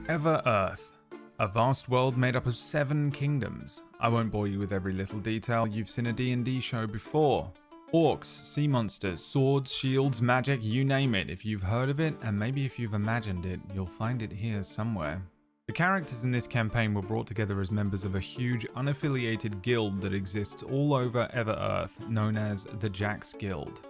Ever-Earth, a vast world made up of 7 kingdoms. I won't bore you with every little detail, you've seen a D&D show before. Orcs, sea monsters, swords, shields, magic, you name it. If you've heard of it, and maybe if you've imagined it, you'll find it here somewhere. The characters in this campaign were brought together as members of a huge unaffiliated guild that exists all over Ever-Earth, known as the Jack's Guild.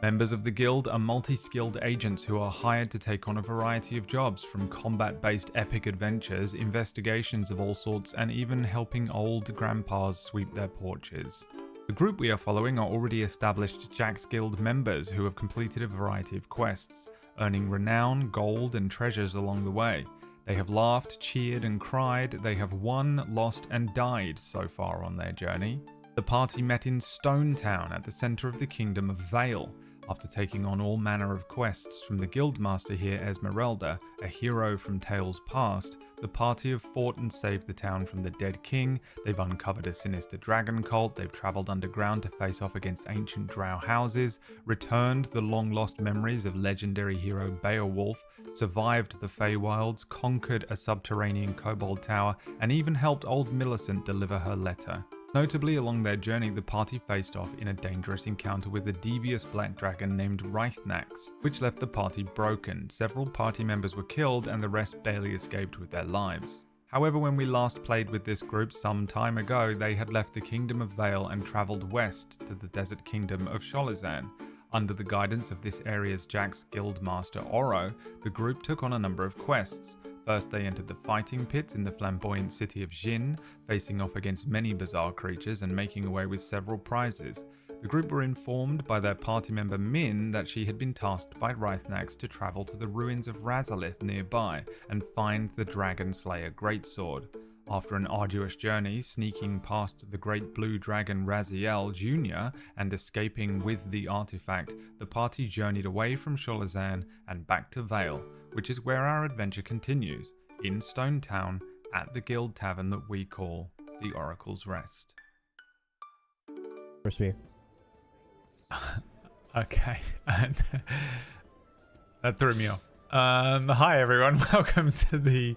Members of the guild are multi-skilled agents who are hired to take on a variety of jobs, from combat-based epic adventures, investigations of all sorts, and even helping old grandpas sweep their porches. The group we are following are already established Jack's Guild members who have completed a variety of quests, earning renown, gold, and treasures along the way. They have laughed, cheered, and cried. They have won, lost, and died so far on their journey. The party met in Stone Town at the centre of the Kingdom of Vale. After taking on all manner of quests from the guildmaster here, Esmeralda, a hero from tales past, the party have fought and saved the town from the dead king. They've uncovered a sinister dragon cult. They've travelled underground to face off against ancient drow houses, returned the long-lost memories of legendary hero Beowulf, survived the Feywilds, conquered a subterranean kobold tower, and even helped old Millicent deliver her letter. Notably, along their journey, the party faced off in a dangerous encounter with a devious black dragon named Rythnax, which left the party broken. Several party members were killed and the rest barely escaped with their lives. However, when we last played with this group some time ago, they had left the Kingdom of Vale and travelled west to the desert kingdom of Sholazan. Under the guidance of this area's Jack's Guildmaster Oro, the group took on a number of quests. First, they entered the fighting pits in the flamboyant city of Jin, facing off against many bizarre creatures and making away with several prizes. The group were informed by their party member Min that she had been tasked by Rythnax to travel to the ruins of Razalith nearby and find the Dragon Slayer Greatsword. After an arduous journey, sneaking past the great blue dragon Raziel Jr. and escaping with the artifact, the party journeyed away from Sholazan and back to Vale, which is where our adventure continues, in Stone Town, at the guild tavern that we call the Oracle's Rest. First beer. Okay, that threw me off. Hi everyone, welcome to the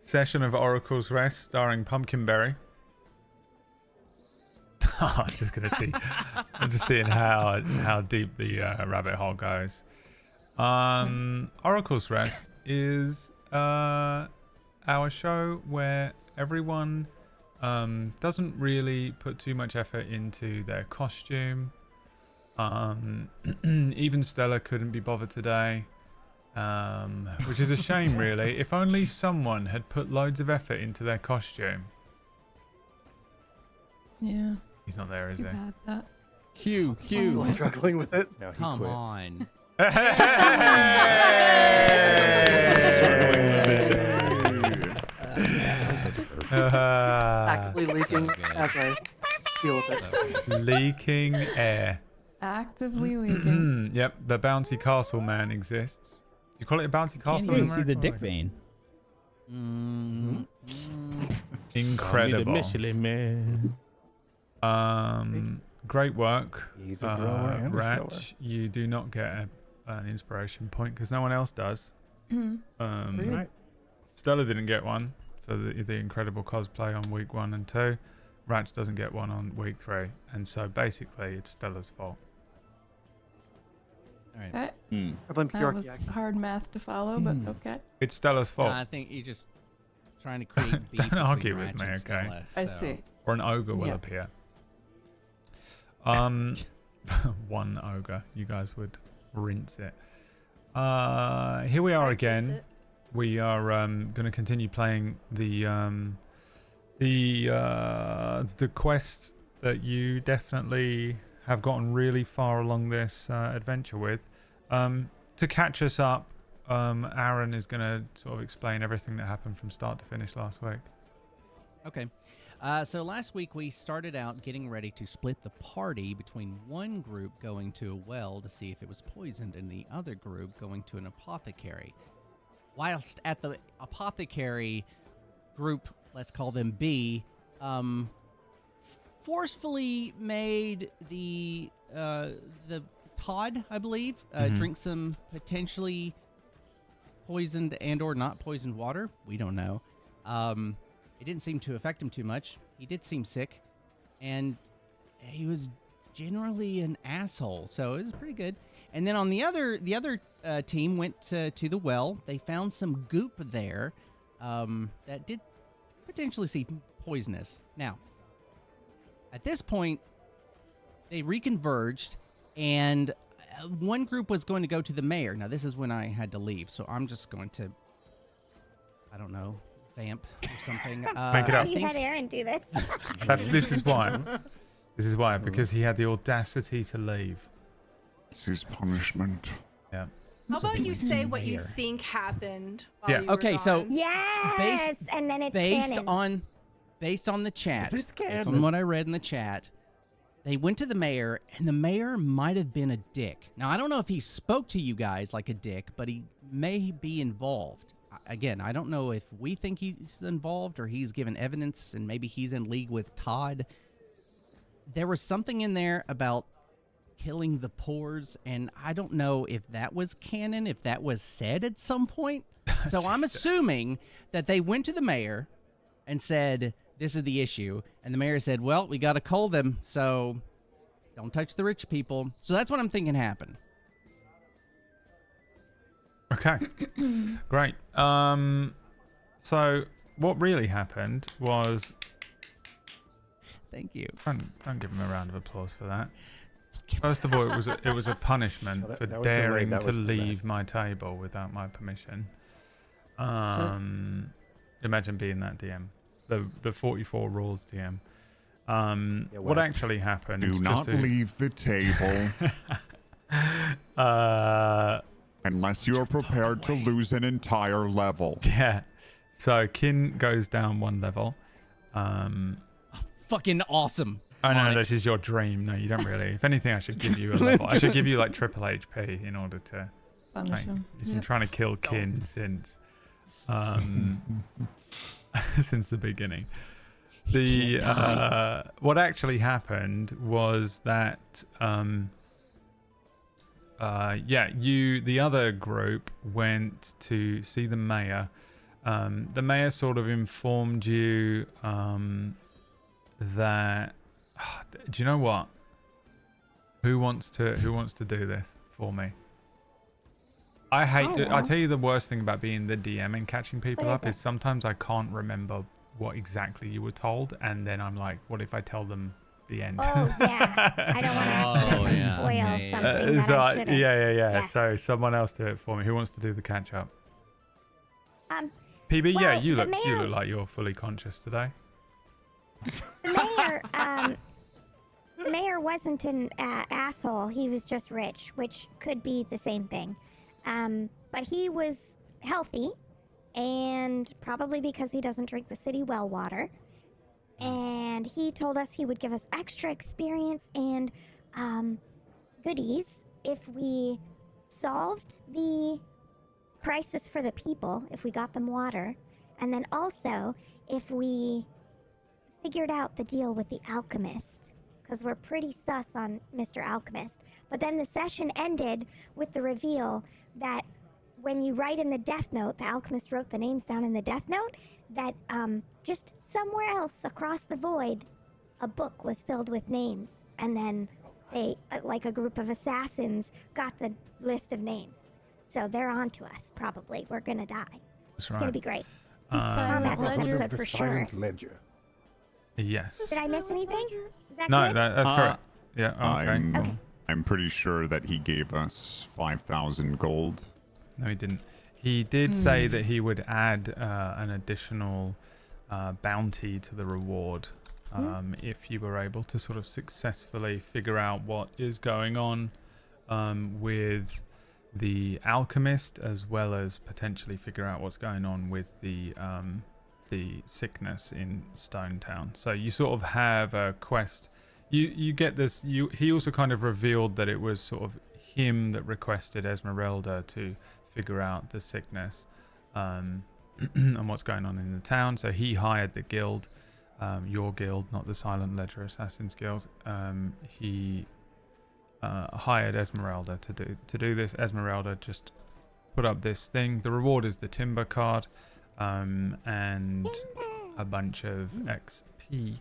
session of Oracle's Rest starring Pumpkinberry. I'm just gonna see. I'm just seeing how deep the rabbit hole goes. Oracle's Rest is our show where everyone doesn't really put too much effort into their costume. Even Stella couldn't be bothered today, which is a shame really. If only someone had put loads of effort into their costume. Yeah. He's not there, is he? Too bad that. Hugh. Still struggling with it. No, he Come quit. on. Actively leaking So good. as I deal with it. So good. Leaking air. Actively leaking. Yep, the bouncy castle man exists. Do you call it a bouncy Can't castle? even in see the America? dick vein. Incredible. Michelin man. Great work. He's a grower and a shower. Ratch, you do not get an inspiration point because no one else does. Right. Stella didn't get one for the incredible cosplay on week 1 and 2. Ratch doesn't get one on week 3, and so basically it's Stella's fault. All right. Okay. I blame That was Bjork. hard math to follow, but okay. It's Stella's fault. I think you're just trying to create beef. Don't argue between with me, Ratchet okay? and Stella, I so- see. Or an ogre will Yeah. appear. One ogre. You guys would rinse it. Here we are again. We are going to continue playing the quest that you definitely have gotten really far along this adventure with. To catch us up, Aaron is going to sort of explain everything that happened from start to finish last week. Okay. So last week we started out getting ready to split the party between one group going to a well to see if it was poisoned and the other group going to an apothecary. Whilst at the apothecary group, let's call them B, forcefully made the Todd, I believe, drink some potentially poisoned and or not poisoned water. We don't know. It didn't seem to affect him too much. He did seem sick, and he was generally an asshole, so it was pretty good. And then on the other team went to the well. They found some goop there that did potentially seem poisonous. Now, at this point, they reconverged, and one group was going to go to the mayor. Now, this is when I had to leave, so I'm just going to, I don't know, vamp or something. Make it up. You had Aaron do this. This is why. This is why, because he had the audacity to leave. This is punishment. Yeah. How about you say what you mayor. think happened? Yeah. While you Okay, were so gone? Yes, and then it's canon. based on the chat, If it's based on canon. what I read in the chat, they went to the mayor, and the mayor might have been a dick. Now, I don't know if he spoke to you guys like a dick, but he may be involved. Again, I don't know if we think he's involved or he's given evidence, and maybe he's in league with Todd. There was something in there about killing the pores, and I don't know if that was canon, if that was said at some point. So I'm assuming that they went to the mayor and said, this is the issue. And the mayor said, well, we got to cull them, so don't touch the rich people. So that's what I'm thinking happened. Okay. Great. So what really happened was... Thank you. Don't give him a round of applause for that. First of all, it was a punishment No, that- for that was delayed. daring That to was delayed. leave my table without my permission. Imagine being that DM, the 44 rules DM. Yeah, What well, actually happened? Do just not to- leave the table unless you are prepared to lose an entire level. Yeah. So Kin goes down one level. Fucking awesome. Oh no, On it. this is your dream. No, you don't really. If anything, I should give you a level. I should give you like triple HP in order to. Punish Like, him. he's been Yep. trying to kill Kin since since the beginning. The what actually happened was that the other group went to see the mayor. The mayor sort of informed you that do you know what? Who wants to do this for me? I tell you the worst thing about being the DM and catching people What is up it? is sometimes I can't remember what exactly you were told, and then I'm like, what if I tell them the end? Oh, yeah. I don't want to accidentally yeah. spoil Yeah, yeah. something that I shouldn't. yeah. Yes. So someone else do it for me. Who wants to do the catch up? PB, well, yeah, you the look mayor- like you're fully conscious today. The mayor wasn't an asshole. He was just rich, which could be the same thing. But he was healthy, and probably because he doesn't drink the city well water. And he told us he would give us extra experience and goodies if we solved the crisis for the people, if we got them water, and then also if we figured out the deal with the alchemist, because we're pretty sus on Mr. Alchemist. But then the session ended with the reveal that when you write in the death note, the alchemist wrote the names down in the death note, that just somewhere else across the void, a book was filled with names. And then they, like a group of assassins, got the list of names. So they're on to us, probably. We're going to die. That's It's right. going to be great. The Combat silent this ledger. episode for sure. Silent ledger. Yes. Did I miss anything? Is that No, good? that's correct. Yeah. Okay. Okay. I'm pretty sure that he gave us 5,000 gold. No, he didn't. He did say that he would add an additional bounty to the reward if you were able to sort of successfully figure out what is going on with the alchemist, as well as potentially figure out what's going on with the sickness in Stone Town. So you sort of have a quest. You get this. He also kind of revealed that it was sort of him that requested Esmeralda to figure out the sickness and what's going on in the town. So he hired the guild, your guild, not the Silent Ledger Assassins Guild. He hired Esmeralda to do this. Esmeralda just put up this thing. The reward is the timber card, and a bunch of XP.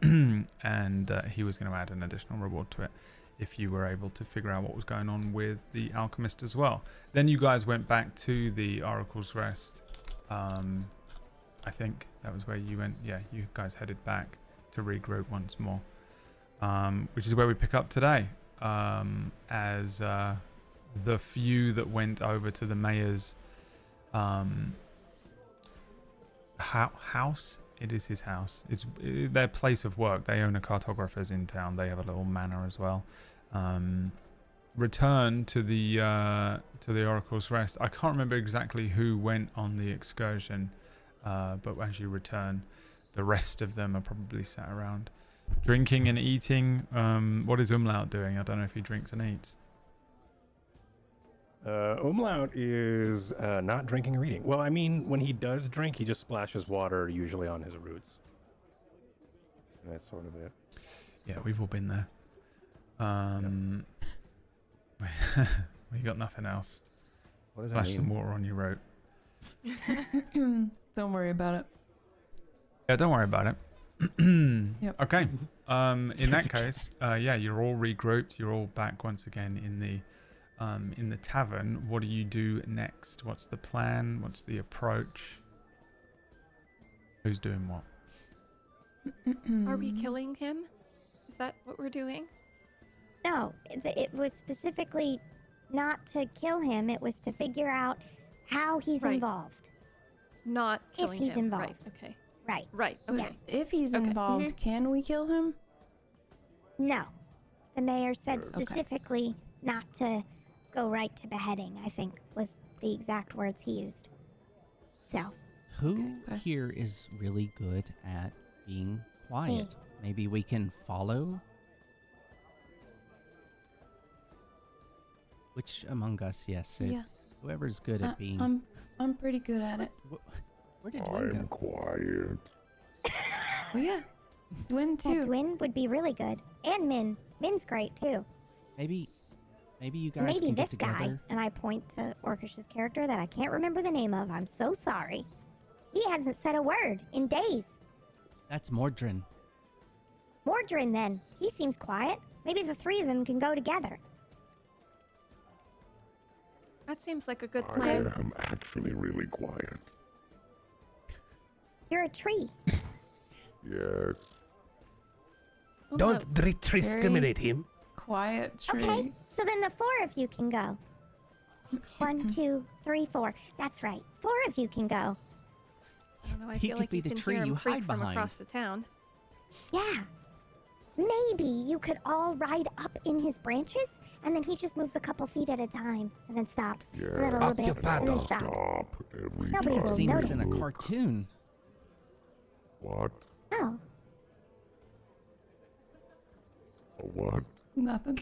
And he was going to add an additional reward to it if you were able to figure out what was going on with the alchemist as well. Then you guys went back to the Oracle's Rest. I think that was where you went. Yeah, you guys headed back to regroup once more, which is where we pick up today, as the few that went over to the mayor's house. It is his house. It's their place of work. They own a cartographer's in town. They have a little manor as well. Return to the Oracle's Rest. I can't remember exactly who went on the excursion, but as you return, the rest of them are probably sat around drinking and eating. What is Umlaut doing? I don't know if he drinks and eats. Umlaut is not drinking or eating. Well, I mean, when he does drink, he just splashes water, usually on his roots. And that's sort of it. Yeah, we've all been there. We got nothing else. What does Splash that some mean? water on your rope. Don't worry about it. Yeah, don't worry about it. Yep. Okay. In that case, yeah, you're all regrouped. You're all back once again in the tavern. What do you do next? What's the plan? What's the approach? Who's doing what? Are we killing him? Is that what we're doing? No, it was specifically not to kill him. It was to figure out how he's Right. involved. Not killing he's him. involved. Right. Okay. Right. Right. Okay. If he's Okay. involved, Mhm. can we kill him? No. The mayor said Okay. specifically not to go right to beheading, I think was the exact words he used. So, Who Okay. here is really good at being quiet? Maybe we can follow? Which among us? Yes, Sid. Yeah. Whoever's good at being... I'm pretty good at it. Where did Dwin go? quiet. Oh yeah, Dwin yeah, too. Dwin would be really good. And Min. Min's great too. Maybe you guys Maybe can this get guy. together. And I point to Orcish's character that I can't remember the name of. I'm so sorry. He hasn't said a word in days. That's Mordrin. Mordrin, then. He seems quiet. Maybe the three of them can go together. That seems like a good plan. am actually really quiet. You're a tree. Yes. Oh, Don't no. discriminate him. Quiet tree. Okay, so then the four of you can go. 1, 2, 3, 4. That's right. 4 of you can go. I don't know. I He feel could like be you the can tree hear him you creak hide from behind. across the town. Yeah. Maybe you could all ride up in his branches, and then he just moves a couple feet at a time, and then stops. And then a little Up bit, your and then paddle. stops. Stop every Nobody I've will seen this notice. in a cartoon. What? Oh, A what? Nothing.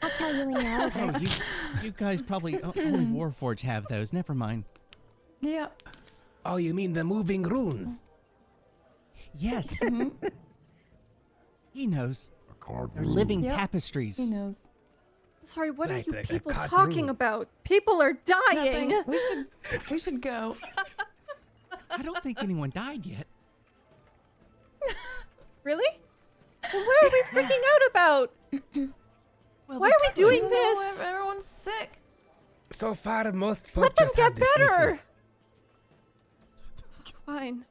I'll tell you when you're older. Oh, you guys probably only Warforged have those. Never mind. Yeah. Oh, you mean the moving runes? Yes. He knows. A card They're room. living Yep. tapestries. He knows. Sorry, what Right, are you a people cut talking room. about? People are dying. Nothing. We should go. I don't think anyone died yet. Really? Then what are we freaking out about? Well, Why they are we could. doing No, this? everyone's sick. So far, most folk Let them just get have the better. sniffles. Fine.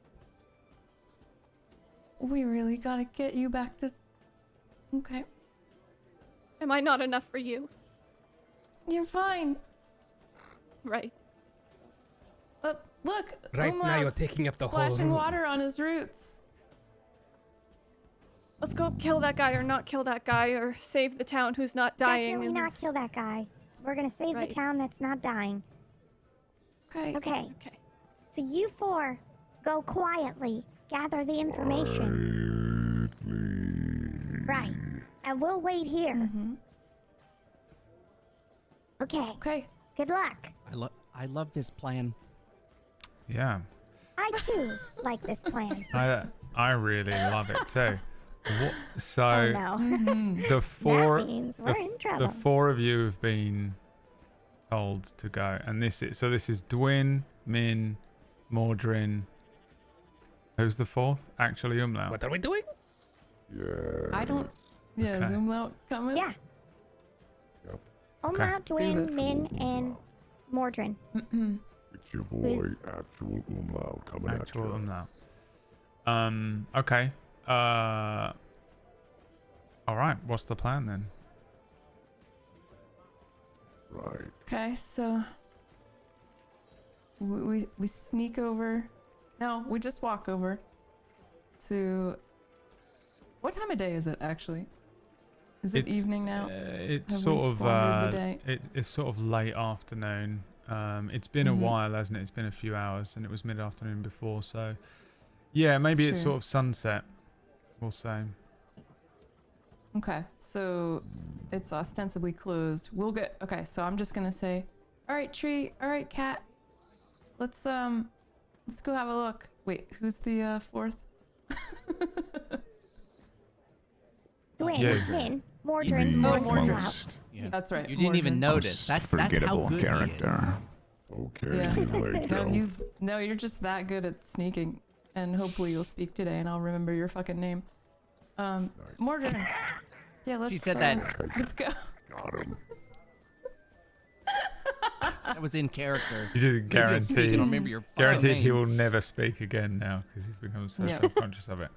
We really gotta get you back to. Okay. Am I not enough for you? You're fine. Right. Look. Right now, you're Umlaut's taking up the whole splashing room. water on his roots. Let's go kill that guy or not kill that guy or save the town who's not dying. Definitely and not who's- kill that guy. We're gonna save Right. the town that's not dying. Okay. Okay, Okay. so you 4 go quietly, gather the information. Quietly. Right. And we'll wait here. Mm-hmm. Okay, Okay. good luck. I love this plan. Yeah, I too like this plan. I really love it too. So Oh no. Mm-hmm. the four that means we're in trouble. the 4 of you have been told to go. And this is Dwin, Min, Mordrin. Who's the fourth? Actually, Umlaut. What are we doing? Yeah. I don't. Yeah, Okay. is Umlaut coming? Yeah. Yep. Umlaut, Dwayne, this. Min, and Mordrin. It's your boy, Actual Umlaut, coming Actual at you. Umlaut. Okay. All right. What's the plan then? Right. Okay, so we sneak over. No, we just walk over to. What time of day is it actually? Is it evening now? It's Have sort we of squandered the day? it's sort of late afternoon. It's been a Mhm. while, hasn't it? It's been a few hours, and it was mid-afternoon before. So, yeah, maybe it's Sure. sort of sunset. We'll say. Okay, so it's ostensibly closed. We'll get. Okay, so I'm just gonna say, all right, tree. All right, cat. Let's go have a look. Wait, who's the fourth? Dwayne, Yeah. Min, Mordrin, You Mordrin, Mordrin. Umlaut. Yeah. That's right. You didn't even Mordrin. notice. That's how Forgettable good character. Okay, Yeah. anyway, No, Joe. you're just that good at sneaking, and hopefully you'll speak today, and I'll remember your fucking name. Mordrin. Yeah, let's. She said that. Let's go. Got him. That was in character. You just Maybe you'll speak and guaranteed. remember your fucking Guaranteed, he name. will never speak again now because he's become so Yep. self-conscious of it.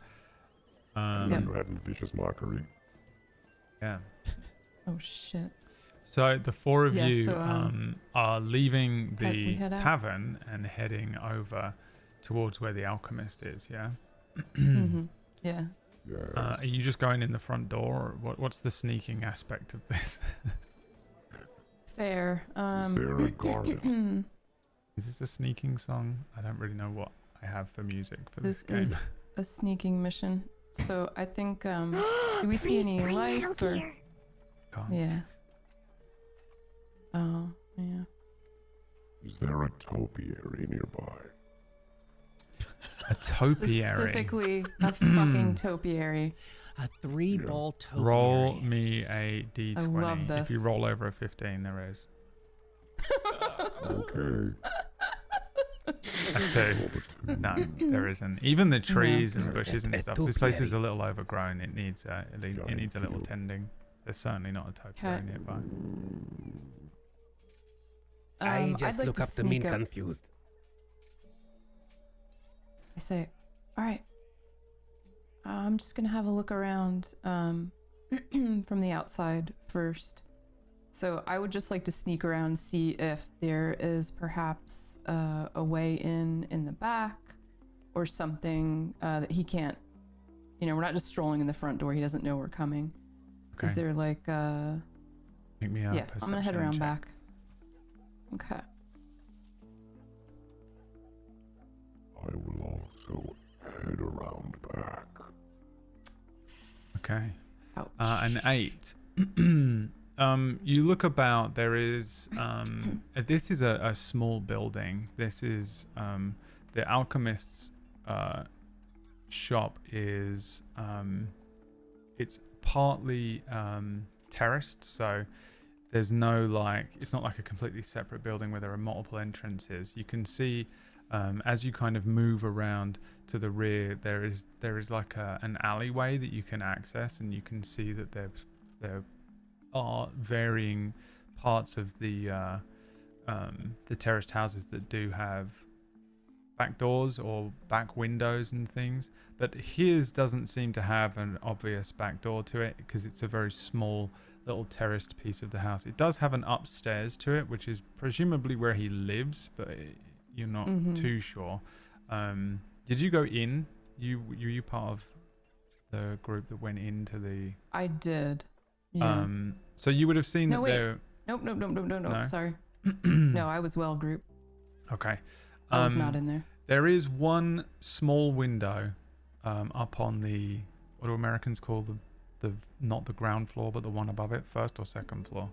Yep. You had a vicious mockery. Yeah. Oh shit. So the four of Yeah, you so, are leaving we the head out? tavern and heading over towards where the alchemist is. Yeah. Mm-hmm. Yeah. Yeah. Are you just going in the front door, or what's the sneaking aspect of this? Fair. Is there a garden? Is this a sneaking song? I don't really know what I have for music for this, This game. is a sneaking mission. So I think do we see Please any bring lights Metal or Gear. Can't. yeah. Oh, yeah. Is there a topiary nearby? A topiary. Specifically a fucking topiary. A 3-ball topiary. Roll me a d20. I love If you this. roll over a 15, there is. Okay. A 2. No, there isn't. Even the trees and bushes and A stuff. This place is topiary. a little overgrown. It needs a little tending. There's certainly not a topiary Okay. nearby. I I'd just like look to up to mean sneak up. confused. I say, all right. I'm just gonna have a look around from the outside first. So I would just like to sneak around, see if there is perhaps a way in the back or something that he can't. You know, we're not just strolling in the front door. He doesn't know we're coming. Okay. Is there like Make me a yeah, I'm gonna head perception around check. back. Okay. I will also head around back. Okay. Ouch. An 8. You look about. There is. This is a small building. This is the alchemist's shop. Is it's partly terraced, so there's no it's not like a completely separate building where there are multiple entrances. You can see as you kind of move around to the rear, there is like an alleyway that you can access, and you can see that there are varying parts of the terraced houses that do have back doors or back windows and things, but his doesn't seem to have an obvious back door to it because it's a very small little terraced piece of the house. It does have an upstairs to it, which is presumably where he lives, but you're not too sure. Did you go in? You part of the group that went into the I did. Yeah. so you would have seen No, that wait. there. Nope. No? Sorry. No, I was well group. Okay. I was not in there. There is one small window up on the, what do Americans call the not the ground floor, but the one above it, first or second floor?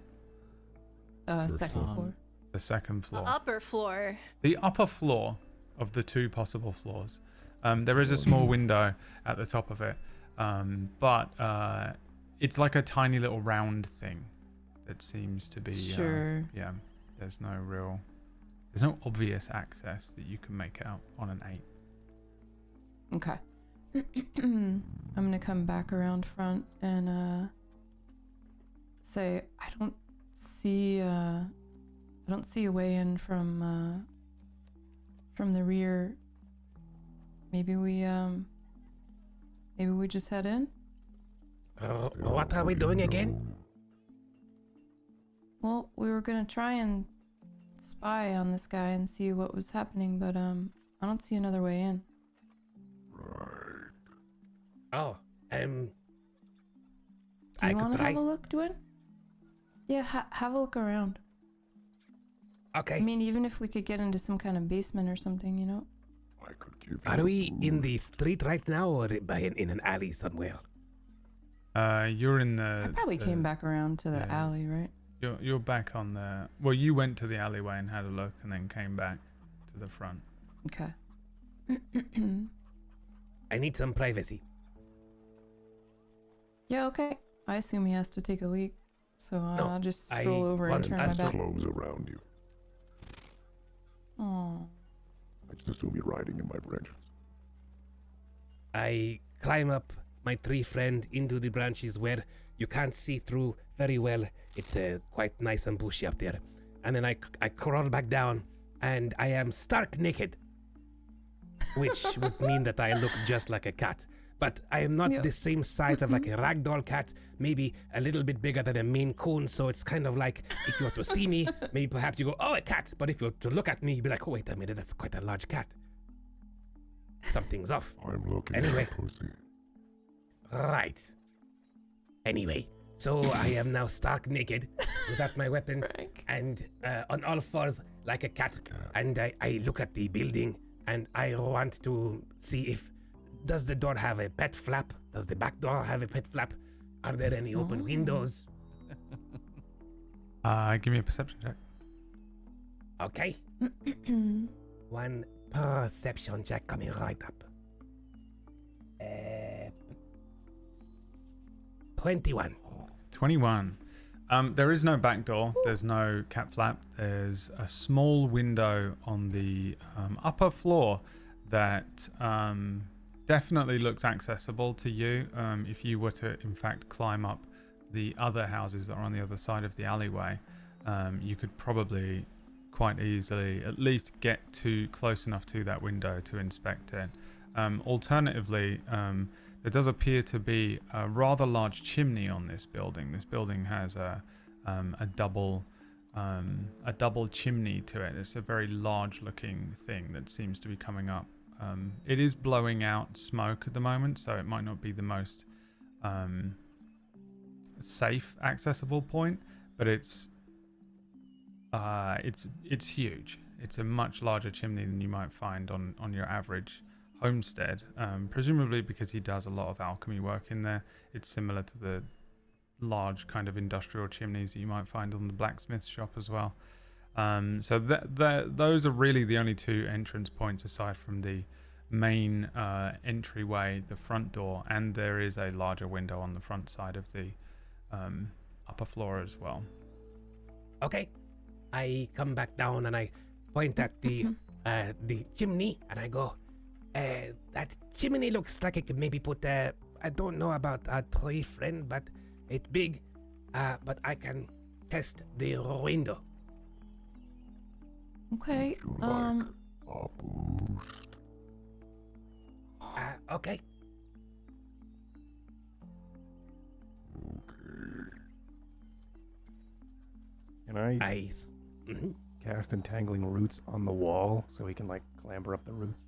Second floor. The second floor. Upper floor. The upper floor of the two possible floors. There is a small window at the top of it, but it's like a tiny little round thing that seems to be Sure. yeah. There's no obvious access that you can make out on an 8. Okay. I'm gonna come back around front and say I don't see a way in from the rear. Maybe we just head in. What are we doing again? Well, we were gonna try and spy on this guy and see what was happening, but I don't see another way in. Oh, Do I you could want to try. have a look, Dwayne? Yeah, have a look around. Okay. I mean, even if we could get into some kind of basement or something, you know? I could give you Are we in food. the street right now or in an alley somewhere? You're in I the. probably came back around to the yeah. alley, right? You're back on the. Well, you went to the alleyway and had a look, and then came back to the front. Okay. I need some privacy. Yeah, okay. I assume he has to take a leak, so No, I'll just I stroll over and want turn my us to back. Clothes around you. Oh. I just assume you're riding in my branches. I climb up my tree friend into the branches where you can't see through very well. It's quite nice and bushy up there. And then I crawl back down and I am stark naked. Which would mean that I look just like a cat. But I am not Yep. the same size of like a ragdoll cat, maybe a little bit bigger than a Maine Coon. So it's kind of like if you were to see me, maybe perhaps you go, oh, a cat. But if you were to look at me, you'd be like, oh, wait a minute, that's quite a large cat. Something's off. I'm looking Anyway. at pussy. Right. Anyway, so I am now stark naked without my weapons and on all fours like a cat. And I look at the building and I want to see if does the door have a pet flap? Does the back door have a pet flap? Are there any open windows? Give me a perception check. Okay. One perception check coming right up. 21. 21. There is no back door. There's no cat flap. There's a small window on the upper floor that definitely looks accessible to you. If you were to, in fact, climb up the other houses that are on the other side of the alleyway, you could probably quite easily at least get to close enough to that window to inspect it. Alternatively, there does appear to be a rather large chimney on this building. This building has a double chimney to it. It's a very large-looking thing that seems to be coming up. It is blowing out smoke at the moment, so it might not be the most safe, accessible point, but it's huge. It's a much larger chimney than you might find on your average homestead, presumably because he does a lot of alchemy work in there. It's similar to the large kind of industrial chimneys that you might find on the blacksmith shop as well. So those are really the only two entrance points aside from the main entryway, the front door, and there is a larger window on the front side of the upper floor as well. Okay. I come back down and I point at the chimney and I go, that chimney looks like it could maybe put I don't know about a tree friend, but it's big. But I can test the window. Okay. Would you like a boost? Okay. Okay. Can I Nice. cast entangling roots on the wall so he can like clamber up the roots?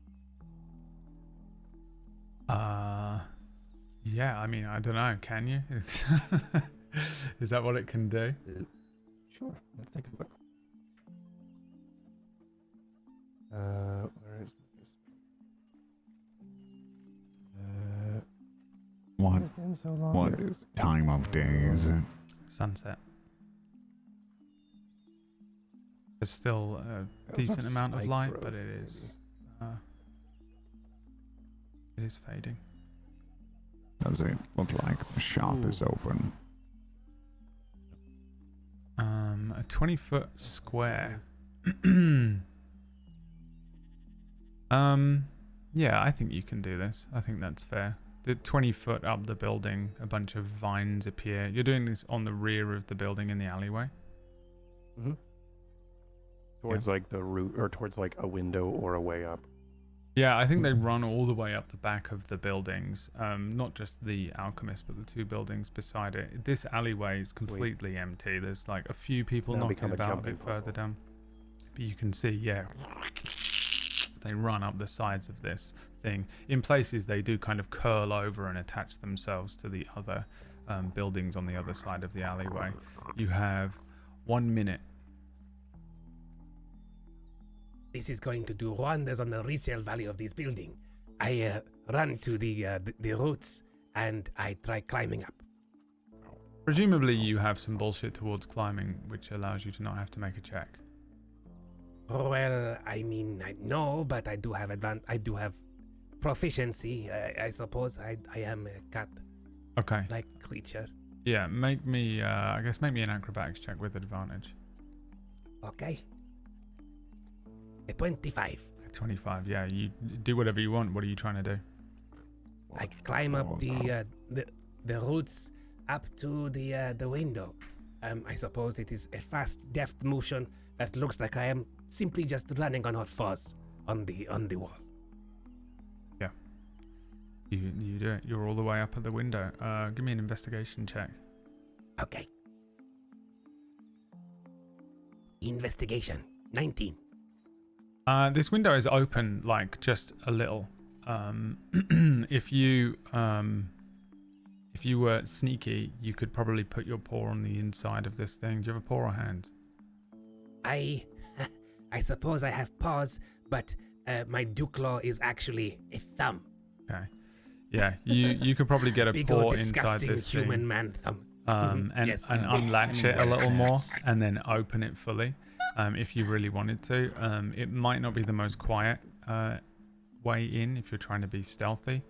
Yeah, I mean, I don't know, can you? Is that what it can do? Sure. Let's take a look. Where is this? What It's been so long. What? There it is. time of day is it? Sunset. There's still a also decent amount of spike light, growth, but maybe. it is fading. Does it look like the shop is open? A 20-foot square. Yeah, I think you can do this. I think that's fair. The 20 foot up the building, a bunch of vines appear. You're doing this on the rear of the building in the alleyway? Mm-hmm. Towards like the root, or towards like a window or a way up. Yeah, I think they run all the way up the back of the buildings. Not just the alchemist, but the two buildings beside it. This alleyway is completely empty. There's like a few people Now knocking become a about a jumping bit further puzzle. down. But you can see, yeah, they run up the sides of this thing. In places, they do kind of curl over and attach themselves to the other buildings on the other side of the alleyway. You have 1 minute. This is going to do wonders on the resale value of this building. I run to the roots and I try climbing up. Presumably, you have some bullshit towards climbing, which allows you to not have to make a check. Well, I mean, I know, but I do have proficiency. I suppose I am a cat-like Okay. creature. Yeah, make me, I guess make me an acrobatics check with advantage. Okay. A 25. 25, yeah, you do whatever you want. What are you trying to do? I climb up the roots up to the window. I suppose it is a fast, deft motion that looks like I am simply just running on all fours on the wall. Yeah. You do it. You're all the way up at the window. Give me an investigation check. Okay. Investigation 19. This window is open, like, just a little. If you were sneaky, you could probably put your paw on the inside of this thing. Do you have a paw or hands? I suppose I have paws, but my Duclaw is actually a thumb. Okay. Yeah, you could probably get a Big paw old inside disgusting this human thing. man thumb. And Yes. unlatch it a little more, and then open it fully, if you really wanted to. It might not be the most quiet way in if you're trying to be stealthy.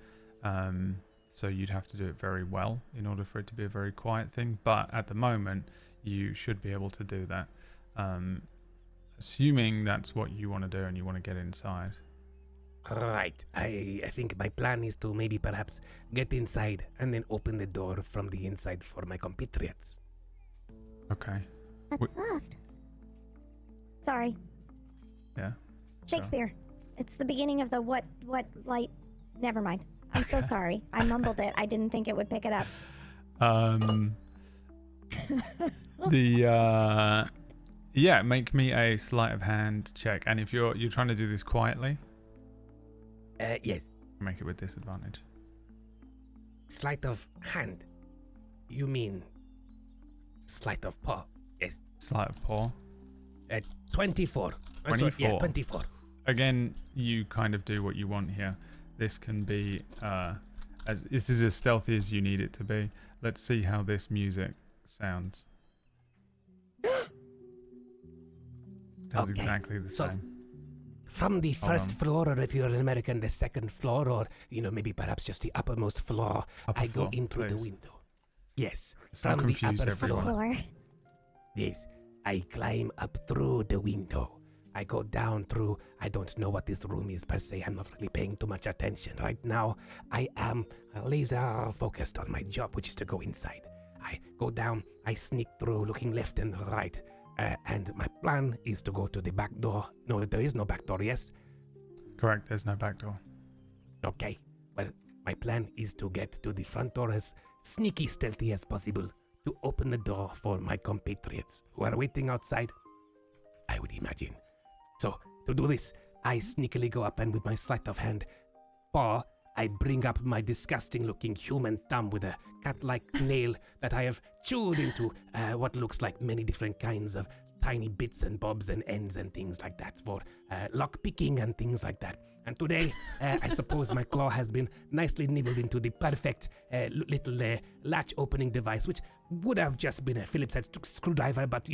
So you'd have to do it very well in order for it to be a very quiet thing. But at the moment, you should be able to do that. Assuming that's what you want to do and you want to get inside. Right. I think my plan is to maybe perhaps get inside and then open the door from the inside for my compatriots. Okay. That's soft. Sorry. Yeah. Shakespeare. It's the beginning of the what light. Never mind. I'm so sorry. I mumbled it. I didn't think it would pick it up. Yeah, make me a sleight of hand check. And if you're trying to do this quietly, Yes. make it with disadvantage. Sleight of hand. You mean sleight of paw? Yes. Sleight of paw. 24. 24. Yeah, 24. Again, you kind of do what you want here. This can be this is as stealthy as you need it to be. Let's see how this music sounds. Sounds Okay, exactly the so- same. From the Hold first on. floor, or if you're an American, the second floor, or, maybe perhaps just the uppermost floor, Upper I go floor, into the please. window. Yes. Let's not From the confuse upper everyone. floor. Floor. Yes. I climb up through the window. I go down through, I don't know what this room is per se. I'm not really paying too much attention. Right now, I am laser focused on my job, which is to go inside. I go down, I sneak through, looking left and right. And my plan is to go to the back door. No, there is no back door, yes? Correct, there's no back door. Okay. Well, my plan is to get to the front door as sneaky, stealthy as possible to open the door for my compatriots who are waiting outside, I would imagine. So, to do this, I sneakily go up and with my sleight of hand paw, I bring up my disgusting-looking human thumb with a cat-like nail that I have chewed into what looks like many different kinds of tiny bits and bobs and ends and things like that for lock-picking and things like that. And today, I suppose my claw has been nicely nibbled into the perfect little latch-opening device, which would have just been a Phillips head screwdriver, but,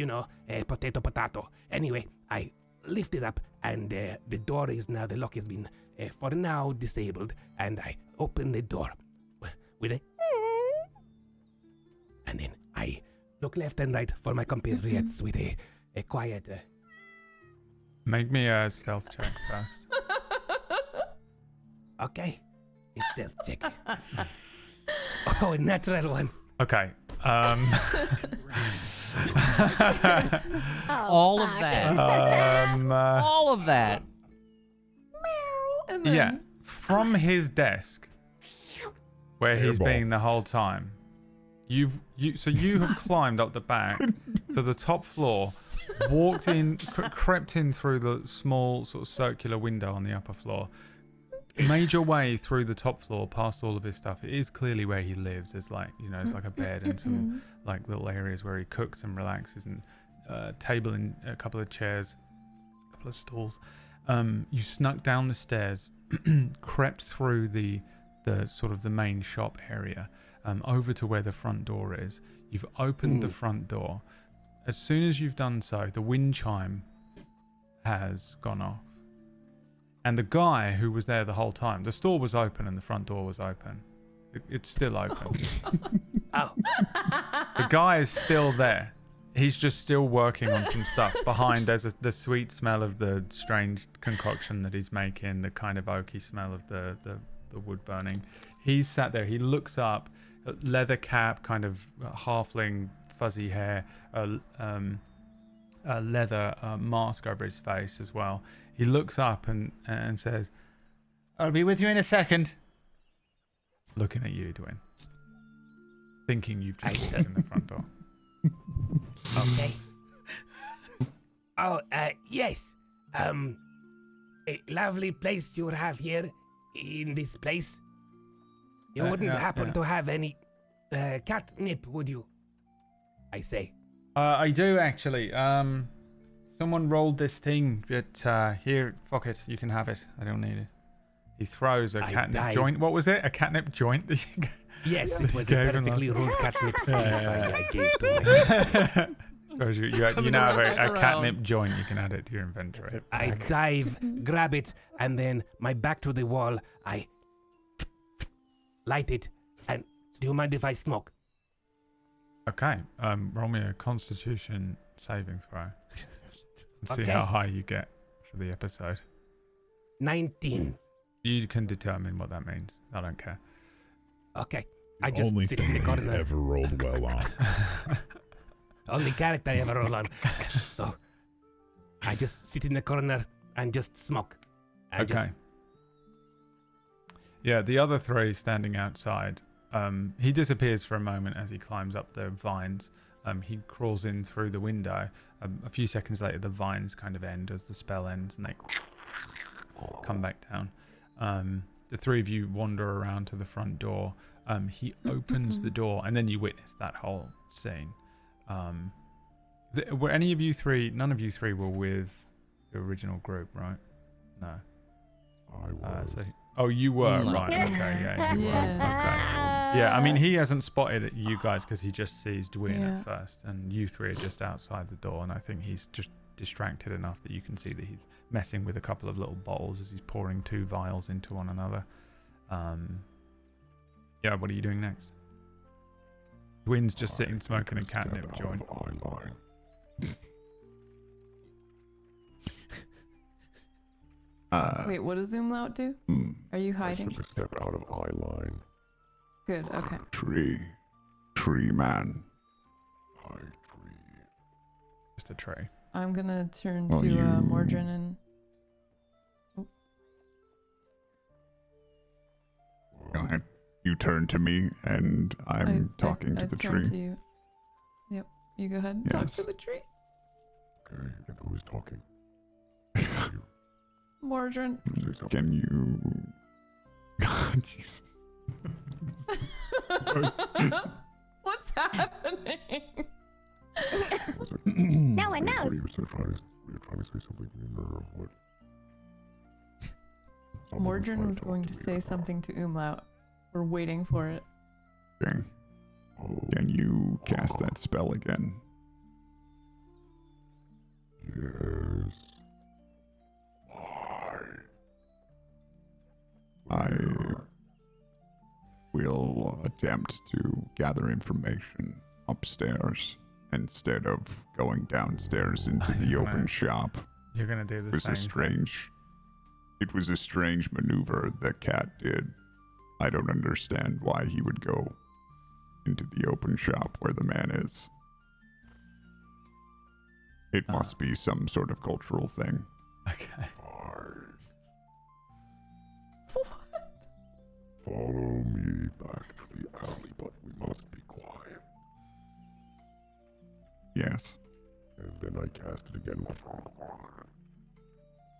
potato. Anyway, I lift it up, and the door is now, the lock has been, for now, disabled, and I open the door with a... And then I look left and right for my compatriots with a quiet. Make me a stealth check first. Okay, it's stealth check. Oh, a natural one. Okay. All of that. All of that. And then, Yeah. From his desk, where he's Airball. been the whole time, you have climbed up the back to the top floor, walked in, crept in through the small sort of circular window on the upper floor, made your way through the top floor past all of his stuff. It is clearly where he lives. There's like, there's like a bed and some like little areas where he cooks and relaxes, and table and a couple of chairs, a couple of stools. You snuck down the stairs, crept through the sort of the main shop area, over to where the front door is. You've opened the front door. As soon as you've done so, the wind chime has gone off. And the guy who was there the whole time, the store was open and the front door was open. It's still open. Oh. The guy is still there. He's just still working on some stuff. Behind, there's the sweet smell of the strange concoction that he's making, the kind of oaky smell of the wood burning. He's sat there. He looks up, leather cap, kind of halfling, fuzzy hair, a leather mask over his face as well. He looks up and says, "I'll be with you in a second." Looking at you, Dwayne. Thinking you've just walked in the front door. Okay. Oh, yes. A lovely place you have here in this place. You wouldn't happen to have any catnip, would you? I say. I do actually. Someone rolled this thing, but here, fuck it, you can have it. I don't need it. He throws a catnip joint. What was it? A catnip joint? Yes, it was a perfectly rolled catnip sleeve I gave to you now have a catnip joint. You can add it to your inventory. I dive, grab it, and then my back to the wall, I light it. And do you mind if I smoke? Okay. Roll me a Constitution saving throw. Let's see Okay. how high you get for the episode. 19. You can determine what that means. I don't care. Okay. I just Only sit in the thing he's corner. ever rolled well on. Only character I ever roll on. So I just sit in the corner and just smoke. Okay. Yeah, the other three standing outside. He disappears for a moment as he climbs up the vines. He crawls in through the window. A few seconds later, the vines kind of end as the spell ends, and they come back down. The three of you wander around to the front door. He opens the door, and then you witness that whole scene. Were any of you three? None of you three were with the original group, right? No. I was. You were, No. right. Okay, yeah, you were. Yeah. Okay. Yeah, I mean, he hasn't spotted you guys because he just sees Dwayne Yeah. at first, and you three are just outside the door, and I think he's just distracted enough that you can see that he's messing with a couple of little bottles as he's pouring 2 vials into one another. Yeah, what are you doing next? Dwayne's just sitting smoking a catnip joint. Eyeline. Wait, what does Zoomlout do? Are you I hiding? took a step out of eyeline. Good, okay. Tree man. High tree. Just a tray. I'm gonna turn Oh, to you- Mordrin and... Go ahead. You turn to me, and I'm talking to the turn tree. To you. Yep, you go ahead and talk Yes. to the tree. Okay, and who is talking? Mordrin. Say something. Can you? Jesus. What's happening? Was it- No one knows. What you were trying to say something or what? Someone Mordrin trying was talk going to me say about- something to Umlaut. We're waiting for it. Okay. Oh, Can you cast that spell again? yes. I will attempt to gather information upstairs instead of going downstairs into the You're open gonna- shop. You're gonna do It the was same a thing. strange. It was a strange maneuver the cat did. I don't understand why he would go into the open shop where the man is. It must be some sort of cultural thing. Okay. Follow me back to the alley, but we must be quiet. Yes. And then I cast it again.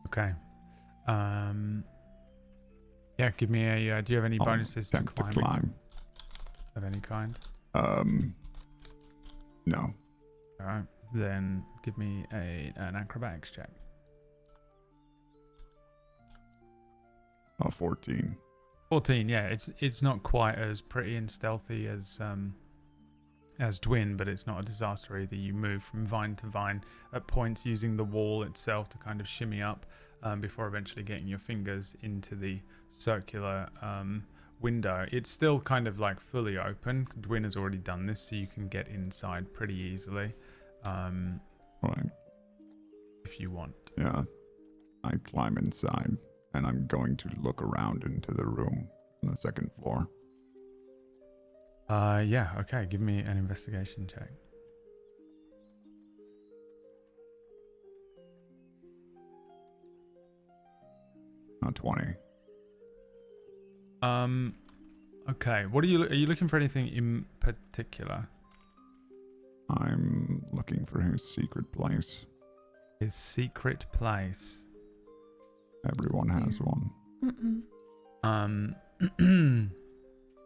Okay. Yeah, give me a. Do you have any I'll bonuses to attempt climbing climb. of any kind? No. All right. Then give me an acrobatics check. 14. 14. Yeah, it's not quite as pretty and stealthy as Dwin, but it's not a disaster either. You move from vine to vine at points using the wall itself to kind of shimmy up before eventually getting your fingers into the circular window. It's still kind of like fully open. Dwin has already done this, so you can get inside pretty easily Right. if you want. Yeah. I climb inside, and I'm going to look around into the room on the second floor. Yeah, okay. Give me an investigation check. Not 20. Okay. What are you looking for anything in particular? I'm looking for his secret place. His secret place. Everyone has one.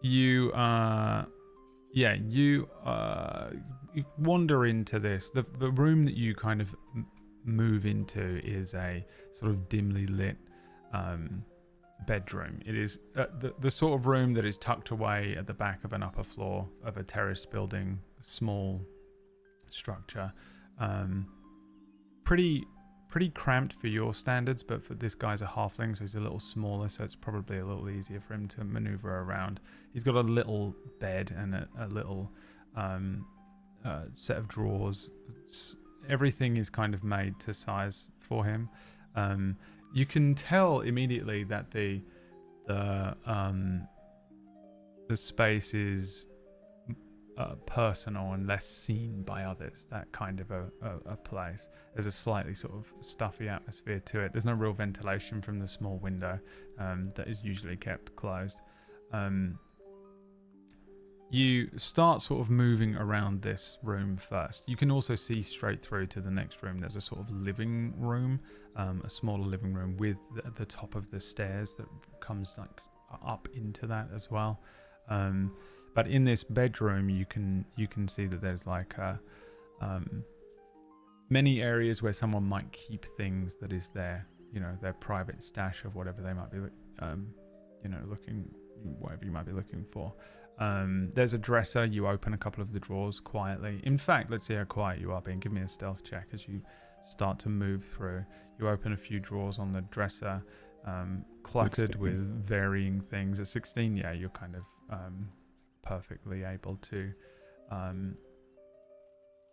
You wander into this. The room that you kind of move into is a sort of dimly lit bedroom. It is the sort of room that is tucked away at the back of an upper floor of a terraced building, small structure. Pretty cramped for your standards, but for this guy's a halfling, so he's a little smaller, so it's probably a little easier for him to maneuver around. He's got a little bed and a little set of drawers. Everything is kind of made to size for him. You can tell immediately that the space is personal and less seen by others, that kind of a place. There's a slightly sort of stuffy atmosphere to it. There's no real ventilation from the small window that is usually kept closed. You start sort of moving around this room first. You can also see straight through to the next room. There's a sort of living room, a smaller living room with the top of the stairs that comes like up into that as well. But in this bedroom, you can see that there's like many areas where someone might keep things that is their private stash of whatever they might be, whatever you might be looking for. There's a dresser. You open a couple of the drawers quietly. In fact, let's see how quiet you are being. Give me a stealth check as you start to move through. You open a few drawers on the dresser, cluttered 16. with varying things. At 16, yeah, you're kind of perfectly able to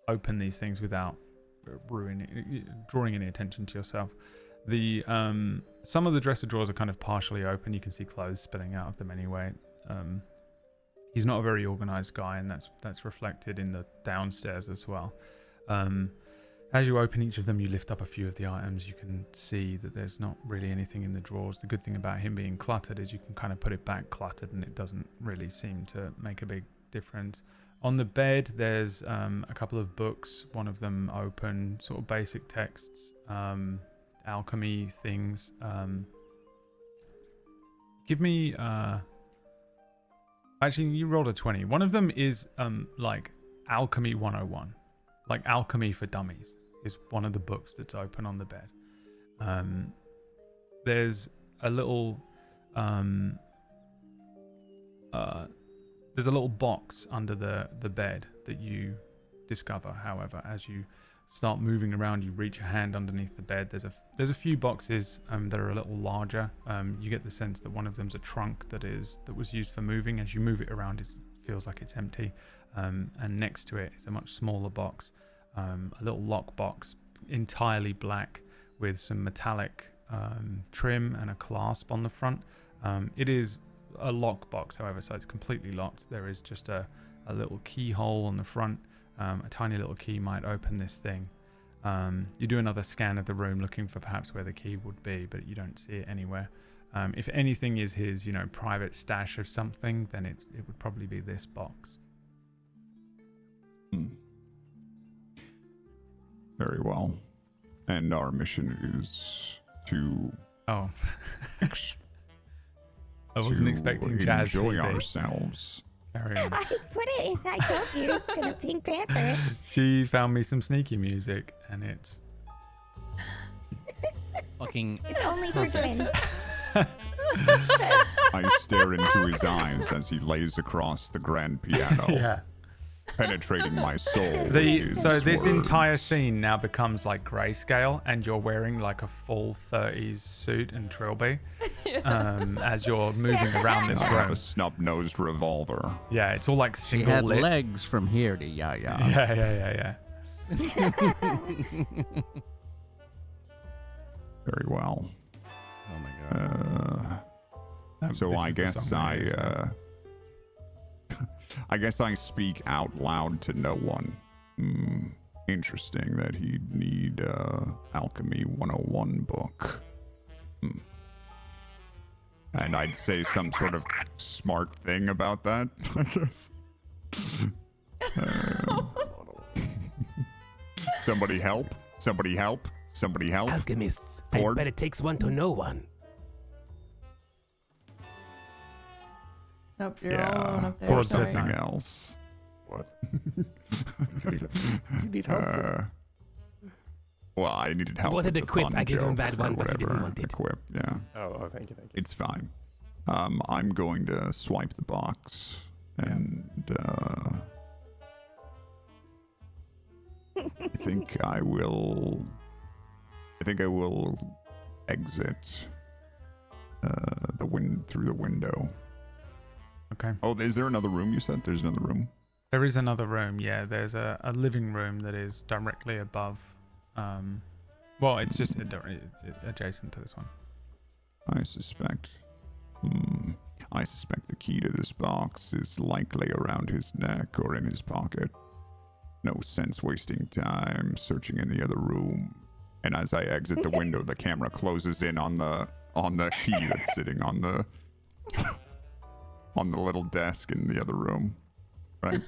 open these things without drawing any attention to yourself. The some of the dresser drawers are kind of partially open. You can see clothes spilling out of them anyway. He's not a very organized guy, and that's reflected in the downstairs as well. As you open each of them, you lift up a few of the items. You can see that there's not really anything in the drawers. The good thing about him being cluttered is you can kind of put it back cluttered, and it doesn't really seem to make a big difference. On the bed, there's a couple of books. One of them open, sort of basic texts, alchemy things. Give me... Actually, you rolled a 20. One of them is like Alchemy 101. Like Alchemy for Dummies is one of the books that's open on the bed. There's a little box under the bed that you discover. However, as you start moving around, you reach a hand underneath the bed. There's a few boxes that are a little larger. You get the sense that one of them's a trunk that was used for moving. As you move it around, it's feels like it's empty. And next to it is a much smaller box, a little lock box, entirely black, with some metallic trim and a clasp on the front. It is a lock box, however, so it's completely locked. There is just a little keyhole on the front. A tiny little key might open this thing. You do another scan of the room, looking for perhaps where the key would be, but you don't see it anywhere. If anything is his, private stash of something, then it would probably be this box. Very well. And our mission is to... Oh. I wasn't expecting Jazz to enjoy PB. ourselves. Carry on. I put it in. I told you it's gonna Pink Panther. She found me some sneaky music, and it's... Fucking It's only for Twin. I stare into his eyes as he lays across the grand piano, Yeah. penetrating my soul. So this words. entire scene now becomes like grayscale, and you're wearing like a full 30s suit and trilby as you're moving around this I have room. a snub-nosed revolver. Yeah, it's all like she single had lit. legs from here to Yaya. Yeah. Very well. Oh my god. So This I is the guess song we use now. I guess I speak out loud to no one. Interesting that he'd need Alchemy 101 book. And I'd say some sort of smart thing about that, I guess. Somebody help. Somebody help. Somebody help. Alchemists, Lord. I bet it takes one to know one. Nope, you're all alone Yeah. up there. Gord said Sorry. no. Something else. What? You need help. Well, I needed help. wanted with the equip. fun I gave him a joke bad or one, but he didn't whatever. want it. Equip, yeah. Oh, thank you. It's fine. I'm going to swipe the box and I think I will exit through the window. Okay. Oh, is there another room you said? There's another room. There is another room, yeah. There's a living room that is directly above. Well, it's just adjacent to this one. I suspect the key to this box is likely around his neck or in his pocket. No sense wasting time searching in the other room. And as I exit the window, the camera closes in on the key that's sitting on the little desk in the other room. Right?